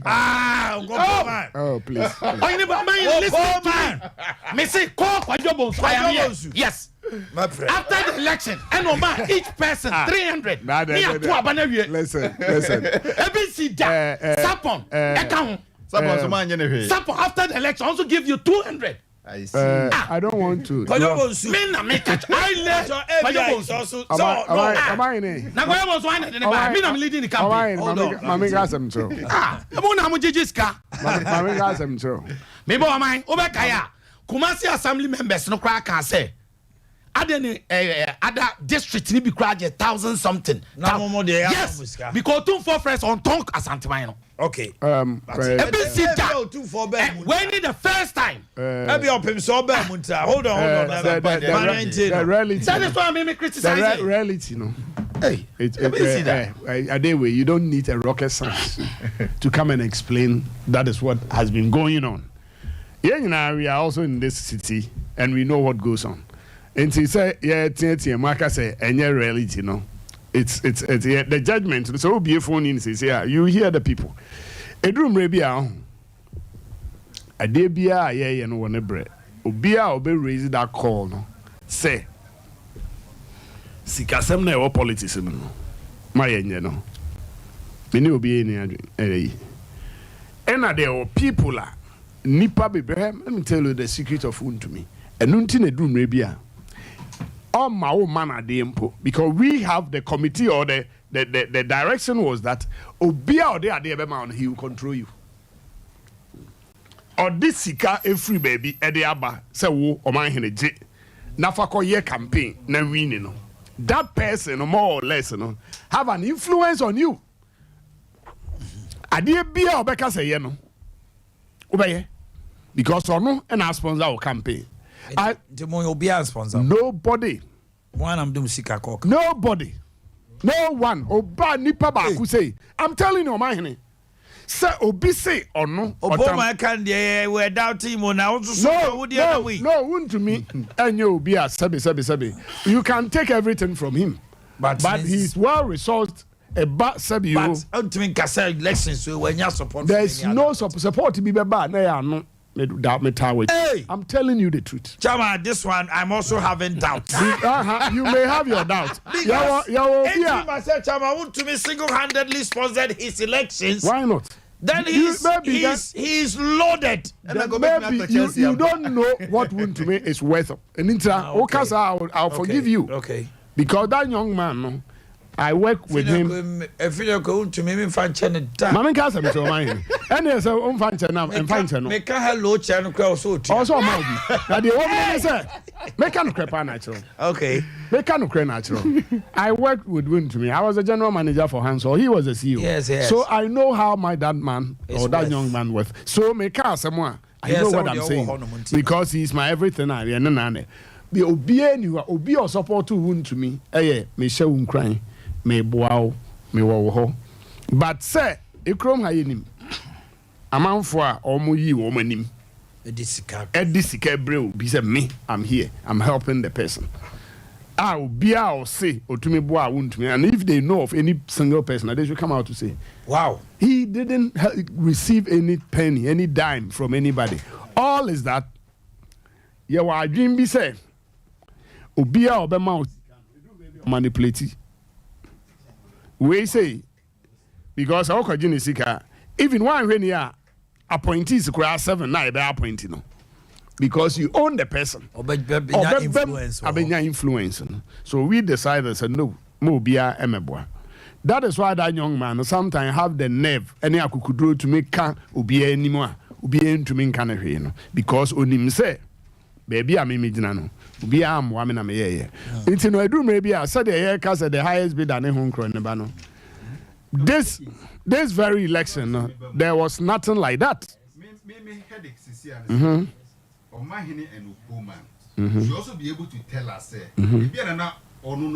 Please. Me say call Kwajo Bonsu. I am here. Yes. After the election, and each person 300. Listen. ABC Sapon. Sapon after the election also give you 200. I see. I don't want to. I am leading the campaign. Maybe am I Kumasi Assembly members no crack can say. Other district ni be crack 1,000 something. Yes, because 2 friends on tongue as Antimino. Okay. When is the first time? Hold on. The reality. That is why I'm criticizing. The reality, no. Hey, Adea, you don't need a rocket science to come and explain that is what has been going on. Yeah, we are also in this city and we know what goes on. And he said, Marka say, and your reality, no. It's the judgment. So be a phone in says, yeah, you hear the people. A room rebia. Adea, yeah, no one a bread. Obia obe raise that call, no. Say, Sikasem na politics, no. My no. Many will be in and there were people nipa bebe. Let me tell you the secret of to me. And untin a room rebia. On my own man because we have the committee or the direction was that Obia or the he will control you. Or this sika every baby Edeaba say wo Omanhene J. Nafako ye campaign na winning no. That person more or less no have an influence on you. Adea Bia Obeka say ye no. Obeye because ono and our sponsor our campaign. Nobody. Nobody. No one. Oba nipa ba ku say. I'm telling you, Omanhene. Say obi say or no. Obama can we doubt him now. No, wouldn't to me. And you be a sabi. You can take everything from him. But he's well resourced eba sabi you. But ultimately, kasa elections so when you support. There is no support to be beba na ya no. Hey. I'm telling you the truth. Chama, this one I'm also having doubts. You may have your doubts. Because myself, Chama, I want to be single-handedly sponsored his elections. Why not? Then he's loaded. Maybe you don't know what wound to me is worth. And I'll forgive you. Okay. Because that young man, no, I work with him. To me, Mammy can't say so mine. And there's a function now and function. Make a hello channel also. Also, maybe. Now the woman said, make a crap natural. Okay. Make a crap natural. I worked with Win to me. I was a general manager for Hans, so he was a CEO. Yes. So I know how that man or that young man was. So make a someone. I know what I'm saying. Because he's my everything. The obi or support to Win to me. Me show crying. Me bow, me wo. But say, ikrom hayenim. Amanfo a omo yi wo manim. Edisika breu be say me, I'm here. I'm helping the person. Obi a say otumi boa wontumi, and if they know of any single person, they should come out to say, wow, he didn't receive any penny, any dime from anybody. All is that you are dream be say obi a obema manipulate. We say because our Sika, even one when you are appointees class 7 now be appointed no. Because you own the person. Influence. So we decided said no, Mobia Emeboa. That is why that young man sometimes have the nerve any akukudro to make can ubia anymore. Ubia to mean can no. Because onim say baby I'm imagine ubia am woman am ye. It's no do maybe I said the highest bid and home no. This very election, there was nothing like that. Omanhene and Oman should also be able to tell us,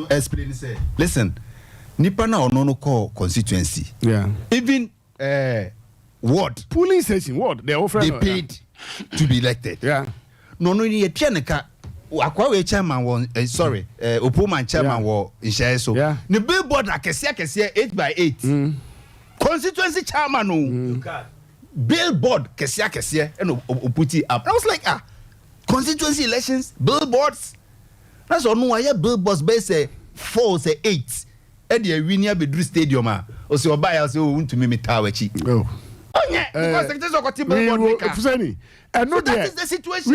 explain, say, listen, Nipana or no call constituency. Yeah. Even ward. Polling station, ward. They paid to be elected. Yeah. No, a pianica. Akwa chairman was Opoman chairman was in share so. Yeah. The billboard I can see 8x8. Constituency chairman no. Billboard kesia and put it up. I was like constituency elections billboards. That's all no why billboards base 4 say 8. And the winner be Drew Stadium or so buy us want to me tower chi. Oh yeah, because the billboard and so that is the situation.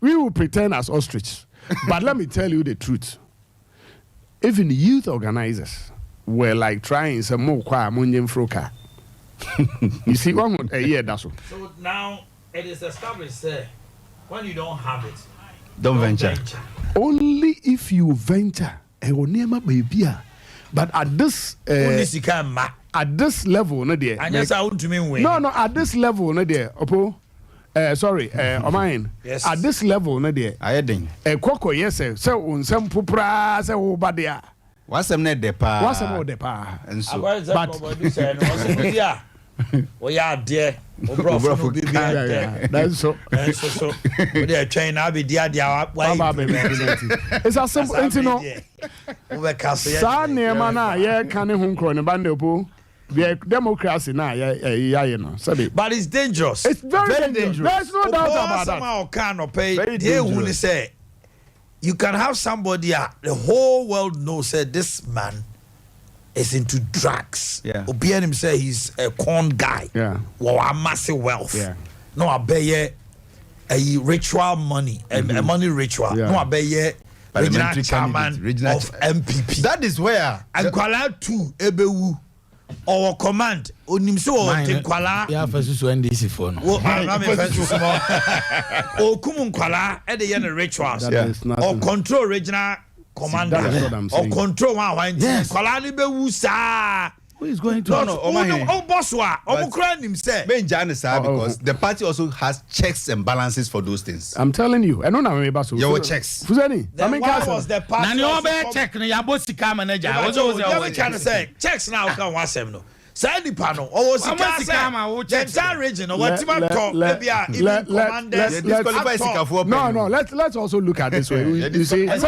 We will pretend as ostrich. But let me tell you the truth. Even the youth organizers were like trying some more froka. You see, one a year that's all. So now it is established when you don't have it, don't venture. Only if you venture, but at this at this level, no dear. And yes, I want to mean win. No, at this level, no dear. Opo. Omanhene. Yes. At this level, no dear. Ayedin. Koko yes, sir. So unsem pupra se wo badia. Wasem ne depa. Wasem o depa. And so. But oh yeah, dear. That's so. So. They are trying to be dear. It's a simple, you know. San Nemana, yeah, can home crone bande democracy now, yeah, no. But it's dangerous. It's very dangerous. There's no doubt about that. Somehow can't pay. They will say you can have somebody. The whole world knows that this man is into drugs. Yeah. Obianim say he's a corn guy. Yeah. Well, a massive wealth. Yeah. No, I bet a ritual money, a money ritual. Yeah. No, I bet regional chairman of MPP. That is where and Kuala 2 Ebewu our command onimso o Tinkwala. Yeah, first to NDC for no. O kumun Kwala e dey na rituals. Or control regional commander. Or control one Kwala ni be wusa. Who is going to no boss wa omukra nim say because the party also has checks and balances for those things. I'm telling you, I know now baso. Your checks. Fuzani. Was the party na no be check no ya boss ka manager. What was trying to say? Checks now can wasem no. Say nipa no. Oh, sika the entire region. What team talk? Maybe even commanders disqualify sika for. No. Let's also look at this way. You see, if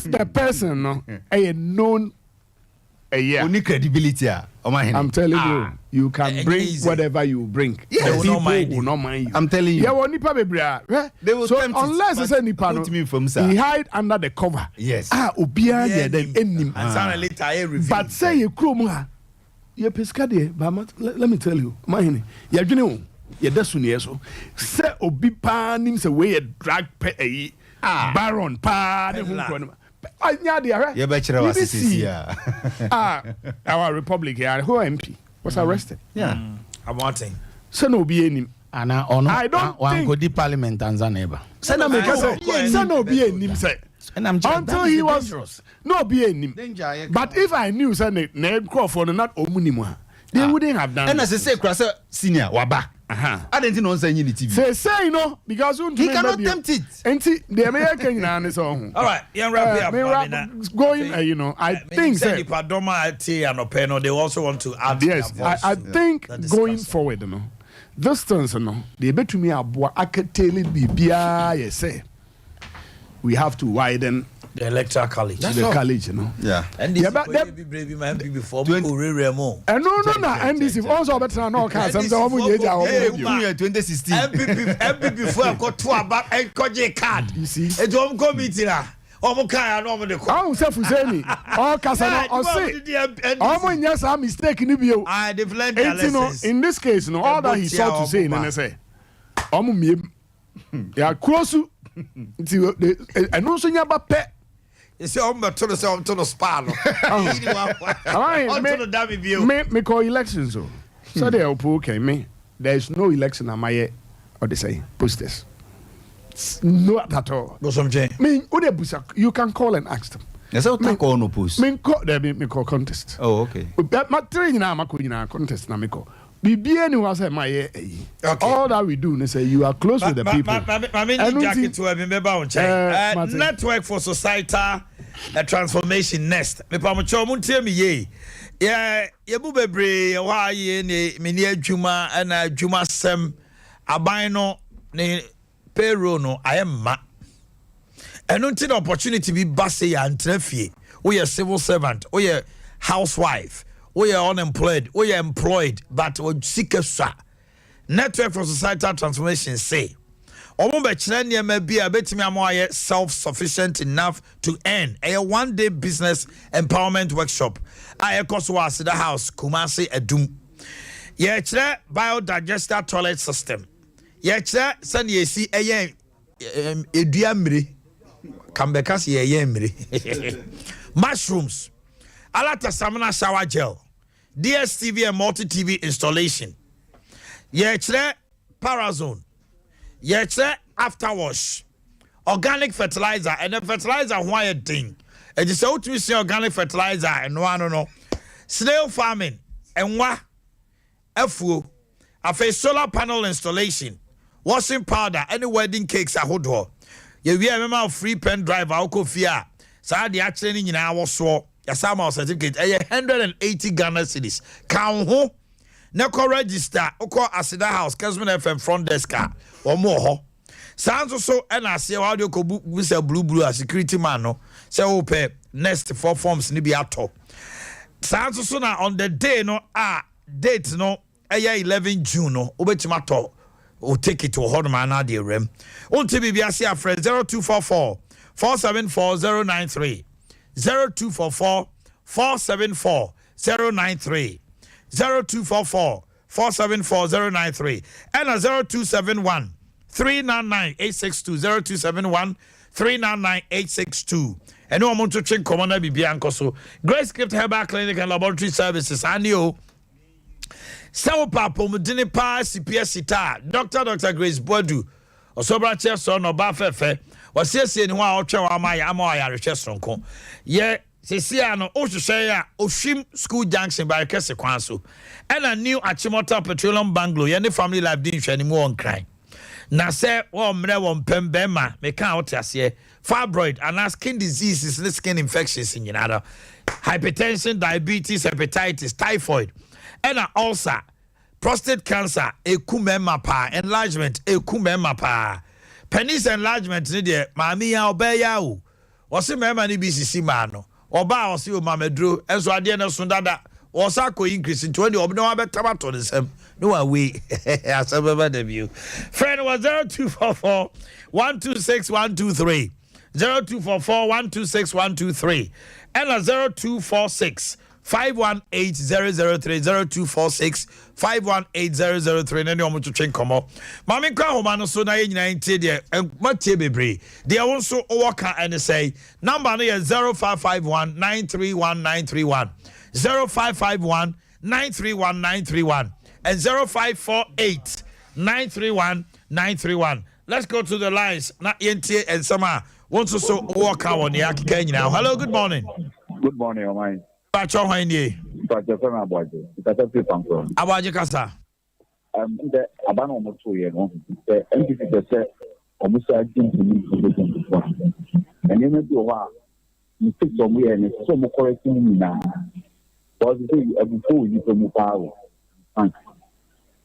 the person no a known only credibility. I'm telling you can bring whatever you bring. Yes. The people will not mind you. I'm telling you. Yeah, well, nipa bebrea. They will so unless it's a nipa no, he hide under the cover. Yes. Obia yeah, then enim. But say you krum you pesca de, but let me tell you, Omanhene, you know, you desuni so. Say obi pa nim say we drag pe baron pa ne hu our republic here, who MP was arrested. Yeah, I'm wanting. So no be any. I don't want go di parliament Tanzania. So no be any. Until he was no be any. But if I knew say na Crawford not omunimo, they wouldn't have done. And as I say, Krasa senior waba. I didn't know saying in the TV. Say no because he cannot tempt it. And the American man is on. All right, yeah, wrap going. I think they also want to add. Yes, I think going forward, distance, they bet to me about akateli bibia. Yes, say we have to widen the electoral college. That's the college, Yeah. And this be brave my MP before we remo. And no. And this is also better no can some 2016. MP before I got to about a card. You see? It won't come meeting. Omuka no mo de ko. Oh, self Fuseni. Oh, Kasano, or say. Oh, yes, I'm mistaken. I deflect lessons. In this case, all that he sought to say, and I say, yeah, close to. And also, you have a pet. You say, I'm to the spa. Me call elections. So they are okay. Me, there's no election on my or they say posters. Not at all. You can call and ask them. Yes, I'll talk on no post. Me call contest. Oh, okay. But my train now, contest na me call. BBN was my all that we do is say you are close with the people. Network for Societal Transformation Nest. Me pamocho mun tie me ye. Yeah, ye bu bebre wa ye ne me ni adwuma na adwuma sem aban no ne payroll no ayemma. Eno nti the opportunity be basse ya antrafie. We are civil servant, we are housewife. We are unemployed, we are employed, but we seek a Network for Societal Transformation say, self-sufficient enough to earn a one-day business empowerment workshop. I was the house, Kumasi Edum. Yechre biodigester toilet system. Yechre send ye see a ediamri. Kambekas ye yemri. Mushrooms. Alata Samana shower gel. DSTV and multi-TV installation. Yechre Parazone. Yechre afterwash. Organic fertilizer. And the fertilizer why thing. And just out to see organic fertilizer and no. Snail farming. And what? FU. A solar panel installation. Washing powder. Any wedding cakes a hoodho. You remember free pen drive out kofia. So the actually in our so. Yasama certificate 180 Ghana cedis. Count ho. Neko register. Oko Asida House. Kesman FM front desk. Or more ho. Sounds also and I say audio ko blue a security man no. Say ope next 4 forms ni bi ato. Sounds also na on the day no date no 11 June no. Obetima to. O take it to hold man na the rem. On TBB say a friend 0244 474093. 0244 474 093 0244 474 093 and a 0271 399 862 0271 399 862 and no amount to check commander Bibianco so Grace Script Herbal Clinic and Laboratory Services anio Sompa pomudini pa CPS sita Dr. Grace Bodu Osobra Chef son oba fefe wasiesie ni ho a otwe wa amaye ya rehwe sonko ye sesia no ohwehwe ya ohwim school junction by kese kwan so and a new Achimota Petroleum Bungalow ye ne family life din hwe ni mu on kran na se wo mre wo mpembema me kan otiase fibroid and skin diseases and skin infections in yinada hypertension, diabetes, hepatitis, typhoid, and ulcer, prostate cancer, ekumema pa, enlargement, ekumema pa, penis enlargement, mami ya obeya u, wasi mema ni BCC mano, oba wasi o mamedro, enso adie na sundada, wasa ko increase into when you no abe tamato the same. No away. As a debut. Friend was 0244 126 123. 0244 126 123. And a 0246 518 003. 0246 518 003. And then you want to train come up. Mami kwa homano so na yen 90 there. And what bebre. They also worker and say number is 0551 931 931. 0551 931 931. And 0548 931 931. Let's go to the lines. Not Yentie and Sama. Want to so walk out on the Akike now. Hello, good morning. Good morning, Omai. Pacho Haini. Pacho from Abuaje. It's a free from Abuaje Kasa. The Abano Motu, you know, the MPP said, almost I think to me before. And you know, you fix some way and it's so more correcting me now. Because before you come power. Thanks.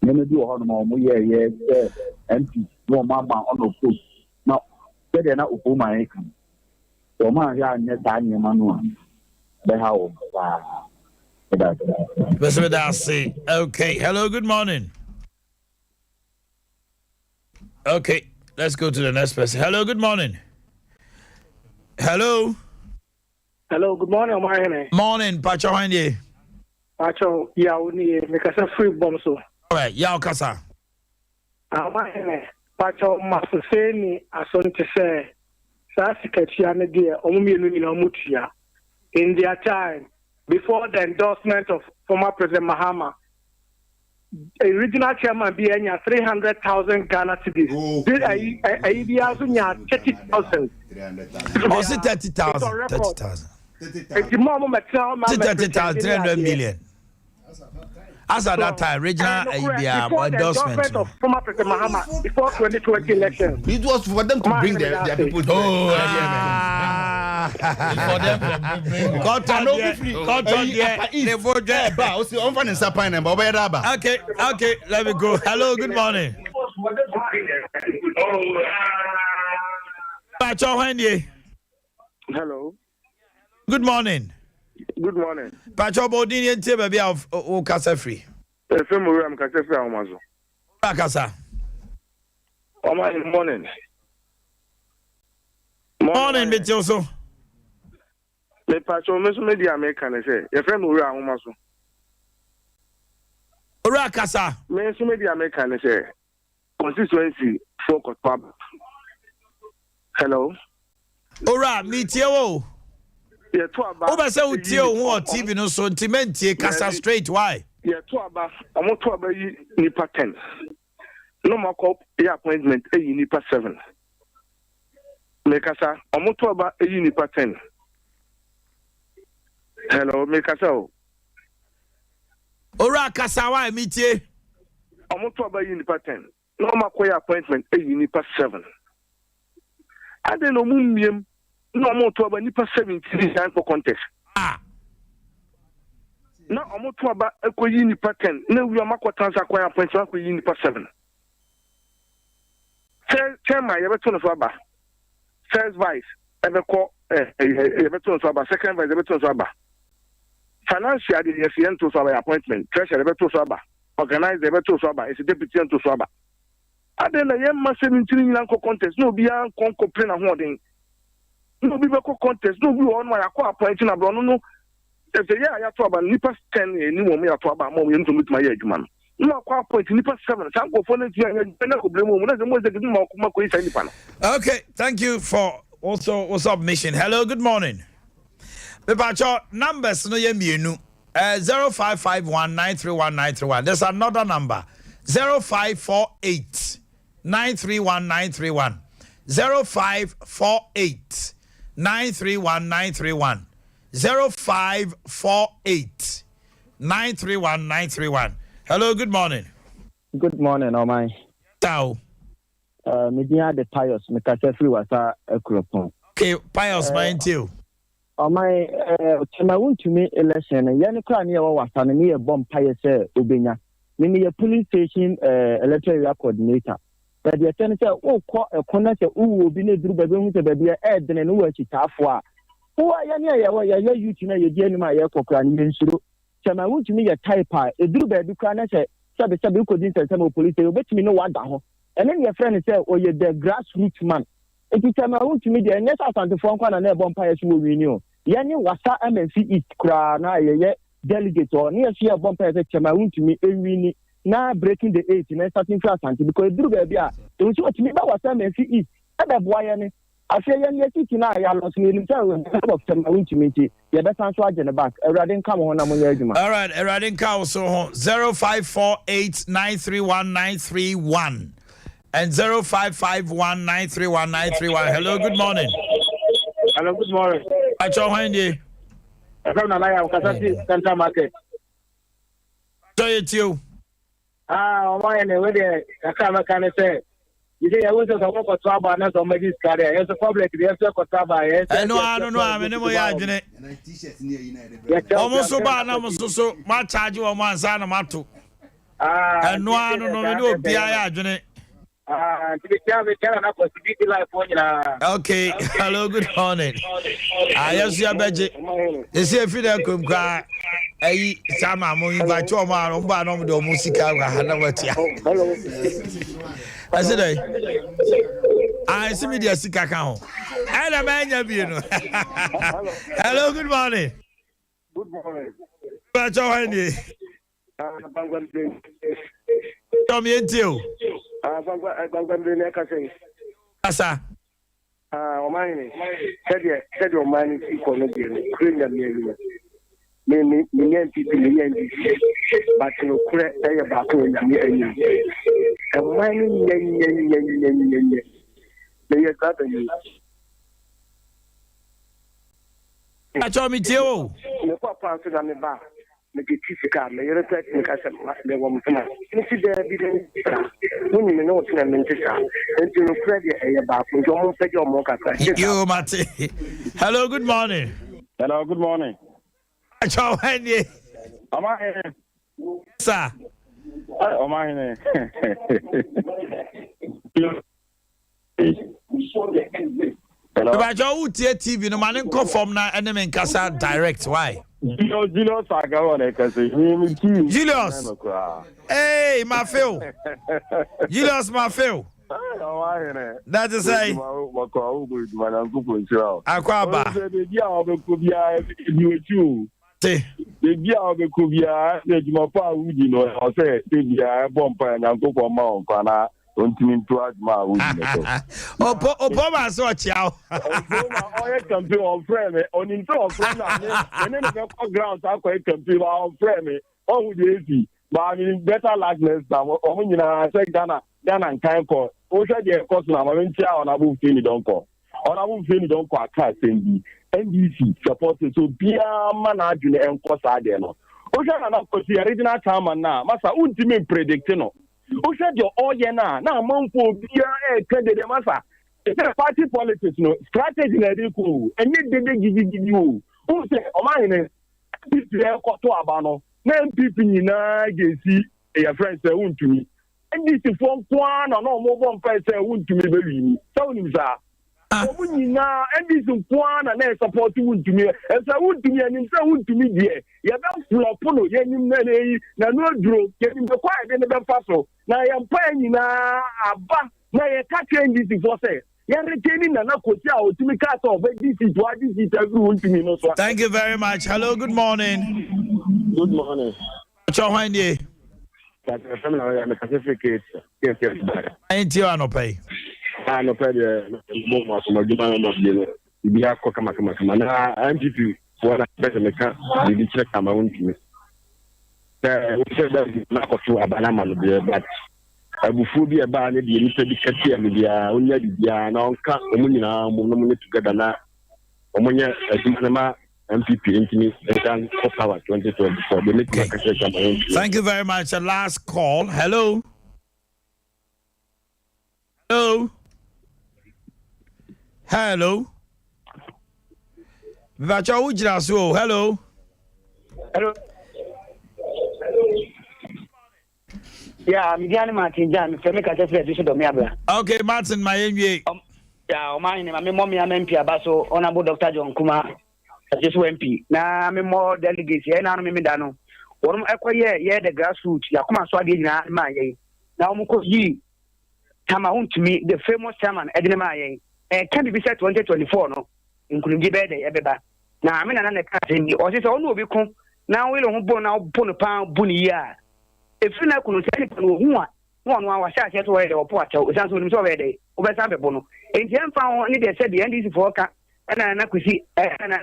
You do how no yes, MP, no mama on the foot. Now, they're not open my income. So, my young Daniel Manuel, the house. Okay, hello, good morning. Okay, let's go to the next person. Hello, good morning. Hello. Hello, good morning, Omanhene. Morning, Pacho Haini. Pacho Yaw ni make us a free bomb so. All right, Yaw Kasa. Omanhene, Pacho Masufeni asonte se sa sikachia ne de omumienu ni omutua. In their time, before the endorsement of former President Mahama, a regional chairman be 300,000 Ghana cedis. This idea also 30,000. Also 30,000. 30,000. 300 million. As at that time, regional idea endorsement of former President Mahama before 2020 election. It was for them to bring their people. For them to bring. Okay, let me go. Hello, good morning. Hello. Good morning. Good morning. Pacho Bodini and Tibabi of Okasa Free. I'm Kasa Amazo. Akasa. Morning. Morning, Mitioso. The Pacho Media American say, your friend Ura Amazo. Urakasa. Media American say, constituency focus pub. Hello. Ura, Mitio. Over so Tio who TV no so intimate Casa straight. Why? Yeah, I'm not to about Nipa 10. No more cop appointment a Nipa 7. Mekasa, I'm not to about a Nipa 10. Hello, Mekasa. Ora Kasawa, Mitie. I'm not to about Nipa 10. No more appointment a Nipa 7. I don't know, Mummium. No more to about Nipa 17 for contest. No, I'm not about a Nipa 10. No, we are Makotans acquire points for Nipa 7. Tell my Everton of Abba. First vice, ever call Everton of Abba. Second vice, Everton of Abba. Financial, the FCN to Saba appointment. Treasure, Everton of Abba. Organize Everton of Abba. It's a deputy to Saba. I then a young man 17 contest. No, beyond complain of hoarding. No be contest, no be on my appointing a no. If the year I have to about Nipa 10, any woman I talk about more to meet my age man. No appoint Nipa 7, some go for it. Okay, thank you for also submission. Hello, good morning. Pepacho numbers no yemienu 0551 931 931. There's another number 0548 931 931 0548 931 931 0548 931 931. Hello, good morning. Good morning, Omai. Tao. Media the Pius, Mekasa Free was a Kropon. Okay, Pius, mine too. my chama wuntumi election yɛne kra ne yɛwɔ wasa no ne yɛ bɔ mpaeɛ sɛ obenya me ne yɛ police station electoral area coordinator but the ten say wo kɔ ɛkɔna sɛ wo obi ne duru baabi hu sɛ baabi ɛdene no wo akyitaafo a wo yɛne yɛyɛ youth na yɛdi anim a yɛkɔ ne nsuro chama wuntumi yɛ type a eduru baabi kra na sɛ sɛbe kɔdi nsɛnsɛm police obetumi no wada ho ɛne ne yɛ frɛ ne sɛ ɔyɛ the grassroots man eti chama wuntumi deɛ ɛnyɛ sɛ asantefo nkwa na ɛbɔ mpaeɛ so wɔ wini o yɛne wasa MNC East kra na yɛyɛ delegate or ne yɛso yɛ bɔ mpaeɛ sɛ chama wuntumi ewini na breaking the 8 na starting from asante because duru baabi a ɛwɔ so otumi ba wasa MNC East ɛbɛboa yɛ ne afei yɛn yɛ titi na yɛ alɔ so yɛnim sɛ of chama wuntumi nti yɛbɛsan so agye ne back awurade nka mo ho na mo yɛ adwuma all right awurade nka wo so ho 0548931931 and 0551931931. Hello, good morning. Hello, good morning. Acho hwende. Come na ya Kasati Center Market. So it's you. Omanhene we dey aka can say. You say you want to talk about trouble na so make this career. It's a public dey say ko trouble. No, me ne mo ya adwene. T-shirt ni yi na de. Omo so ba na mo so ma charge o mo ansa na mato. No, me no obi ya adwene. Okay, hello, good morning. Yes, you are beji. Is here for the kumka? Sama mo invite you ma no ba no do musika ga na watia. I said I see me the sika kan ho. Ana manya bi no. Hello, good morning. Good morning. Ba cho hani. Tom yentio. Asa. Omanhene. Said Omanhene iko no bi no. Kenya me. Me NPP me NDC. But no kure e ba ko nya me anyi. Omanhene nye. Me ye ka ta ni. Acho mi tio. Me ko pa so na me ba. Me ke tika me yere ta me ka se me wo mutuna. Ni si de bi de. Woni me no tuna me ntisa. Enti no kure de e ba ko jo mo pe jo mo ka ta. You mate. Hello, good morning. Hello, good morning. Acho hanye. Omanhene. Sir. Omanhene. Hello. But you TV no man come from na enemy nkasa direct why? Julius Agawa kasi. Julius. Hey, my Phil. Julius my Phil. That is say. Akwaba. Baby, I'll be Kubia, my pa would you know, I'll say, baby, I bump and Uncle for Mount Kana. Don't mean to add my Obama saw chow. I can be on frame on in front of friend and then the ground I can be on frame. Oh, would you but I mean, better likeness than when I say Ghana and time call. Oh, said the cost now, I mean, chow and I won't feel it don't call. Or I won't feel it don't call. I can't send NDC supported so be a man and cost I don't know. Oh, shall I not the original time and now, Massa, ultimate predicting. Who said your all now month for beer credit the massa. It's a party politics, no strategy and you give you. Who say Omanhene this is a to abano. Name people in see a friend say won't to me. And this is from one or no more one person won't to me baby. So and this is one and then support you to me. And so would to me and so would to me dear. You don't flop no yenim na no draw getting the quiet in the paso. Now I am paying na aba na you can't change this for say. You're retaining na kotia o to me cut off this is what this is everyone to me no so. Thank you very much. Hello, good morning. Good morning. Cho hwande. That I'm a certificate. Yes. Ain't you no pay. No pay more much my demand of the Bia Kokama na MPP for better make the check my own to me. We said that not to Abanama but abufu bi eba na de nipa bi kati am bia onya bia na onka omunyina mo together na omunya aduma MPP intimi and power 2024 the make okay. Thank you very much. A last call. Hello. Vivacha Ujraso, hello. Hello. Yeah, I'm Diana Martin Jam, Femika Tesla to Miabra. Okay, Martin, my MBA. Yeah, my name, I'm Mommy, I'm MP Abaso, Honorable Dr. John Kuma, just MP. Now I'm more delegates, and I'm Midano. One acquire, the grassroots, Yakuma Swadi, my now Muko Yi, Tamaun to me, the famous chairman, Edinamaye, and can be set 2024, no, including Gibede, Ebeba. Now I'm in another country, or it's all no become. Now we don't born out Bonaparte Bunia. If you not going to tell you one was shot away or porch, or something already, over Sababono. And Jan found only they said the NDC for and an accuracy, and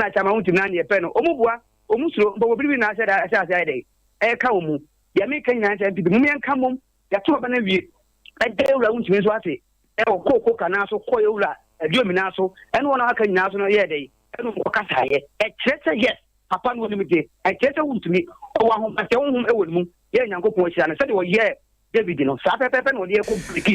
I come out to Nanya Peno, Omubua, Omuso, but we not said as I day. Kaumu, the American and the Mumian Kamum, the two of an view. I tell round to Miswati, El Coco Canaso, Coyola, a Dominaso, and one Arcan National Yede, and Wakasa, a Chester, yes. Upon one limited, I tell to me, oh, my own,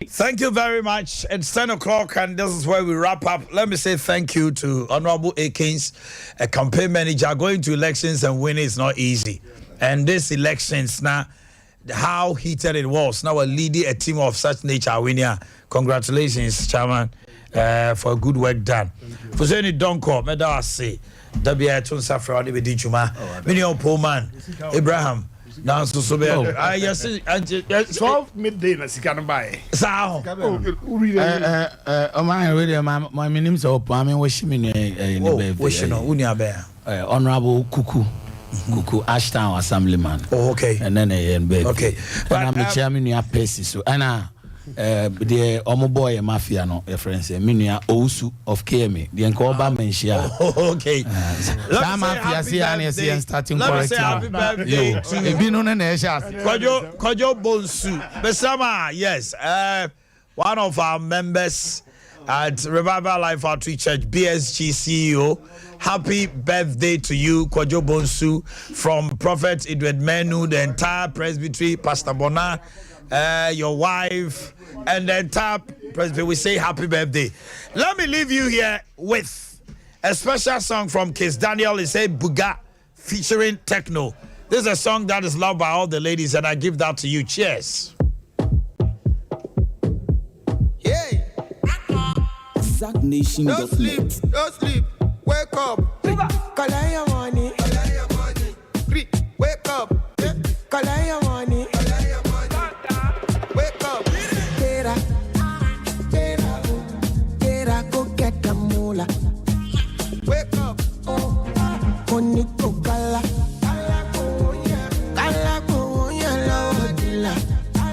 Thank you very much. It's 10 o'clock, and this is where we wrap up. Let me say thank you to Honorable Akins, a campaign manager. Going to elections and winning is not easy. And this elections now, how heated it was. Now we're leading a team of such nature winning. Congratulations, Chairman, for good work done. For saying don't call, me da say. Dabia Tunsa Friday with Dijuma. Many poor man, Abraham. Now, so yes, 12 midday, na sika no buy. Sao. My radio, my name is Opa. I wish me Honorable Kuku Ashtown Assemblyman. Oh, okay. And then okay. But I'm the chairman of Pesi. So Anna. The Omoboy Mafia no your friends Minia Ousu of KMA the Nkoba Menshia. Okay. Some mafia see and starting correct. Happy birthday to Kojo Bonsu. Besama, yes. One of our members at Revival Life Outreach Church, BSG CEO. Happy birthday to you, Kojo Bonsu, from Prophet Edward Menu, the entire presbytery, Pastor Bona, your wife, and the entire presbytery. We say happy birthday. Let me leave you here with a special song from Kiss Daniel. It's a Buga featuring Techno. This is a song that is loved by all the ladies, and I give that to you. Cheers. Nation don't sleep, don't sleep. Wake up. Kalaya money. Wake up. Kalaya money. Wake up. Tera, go get the moolah. Wake up.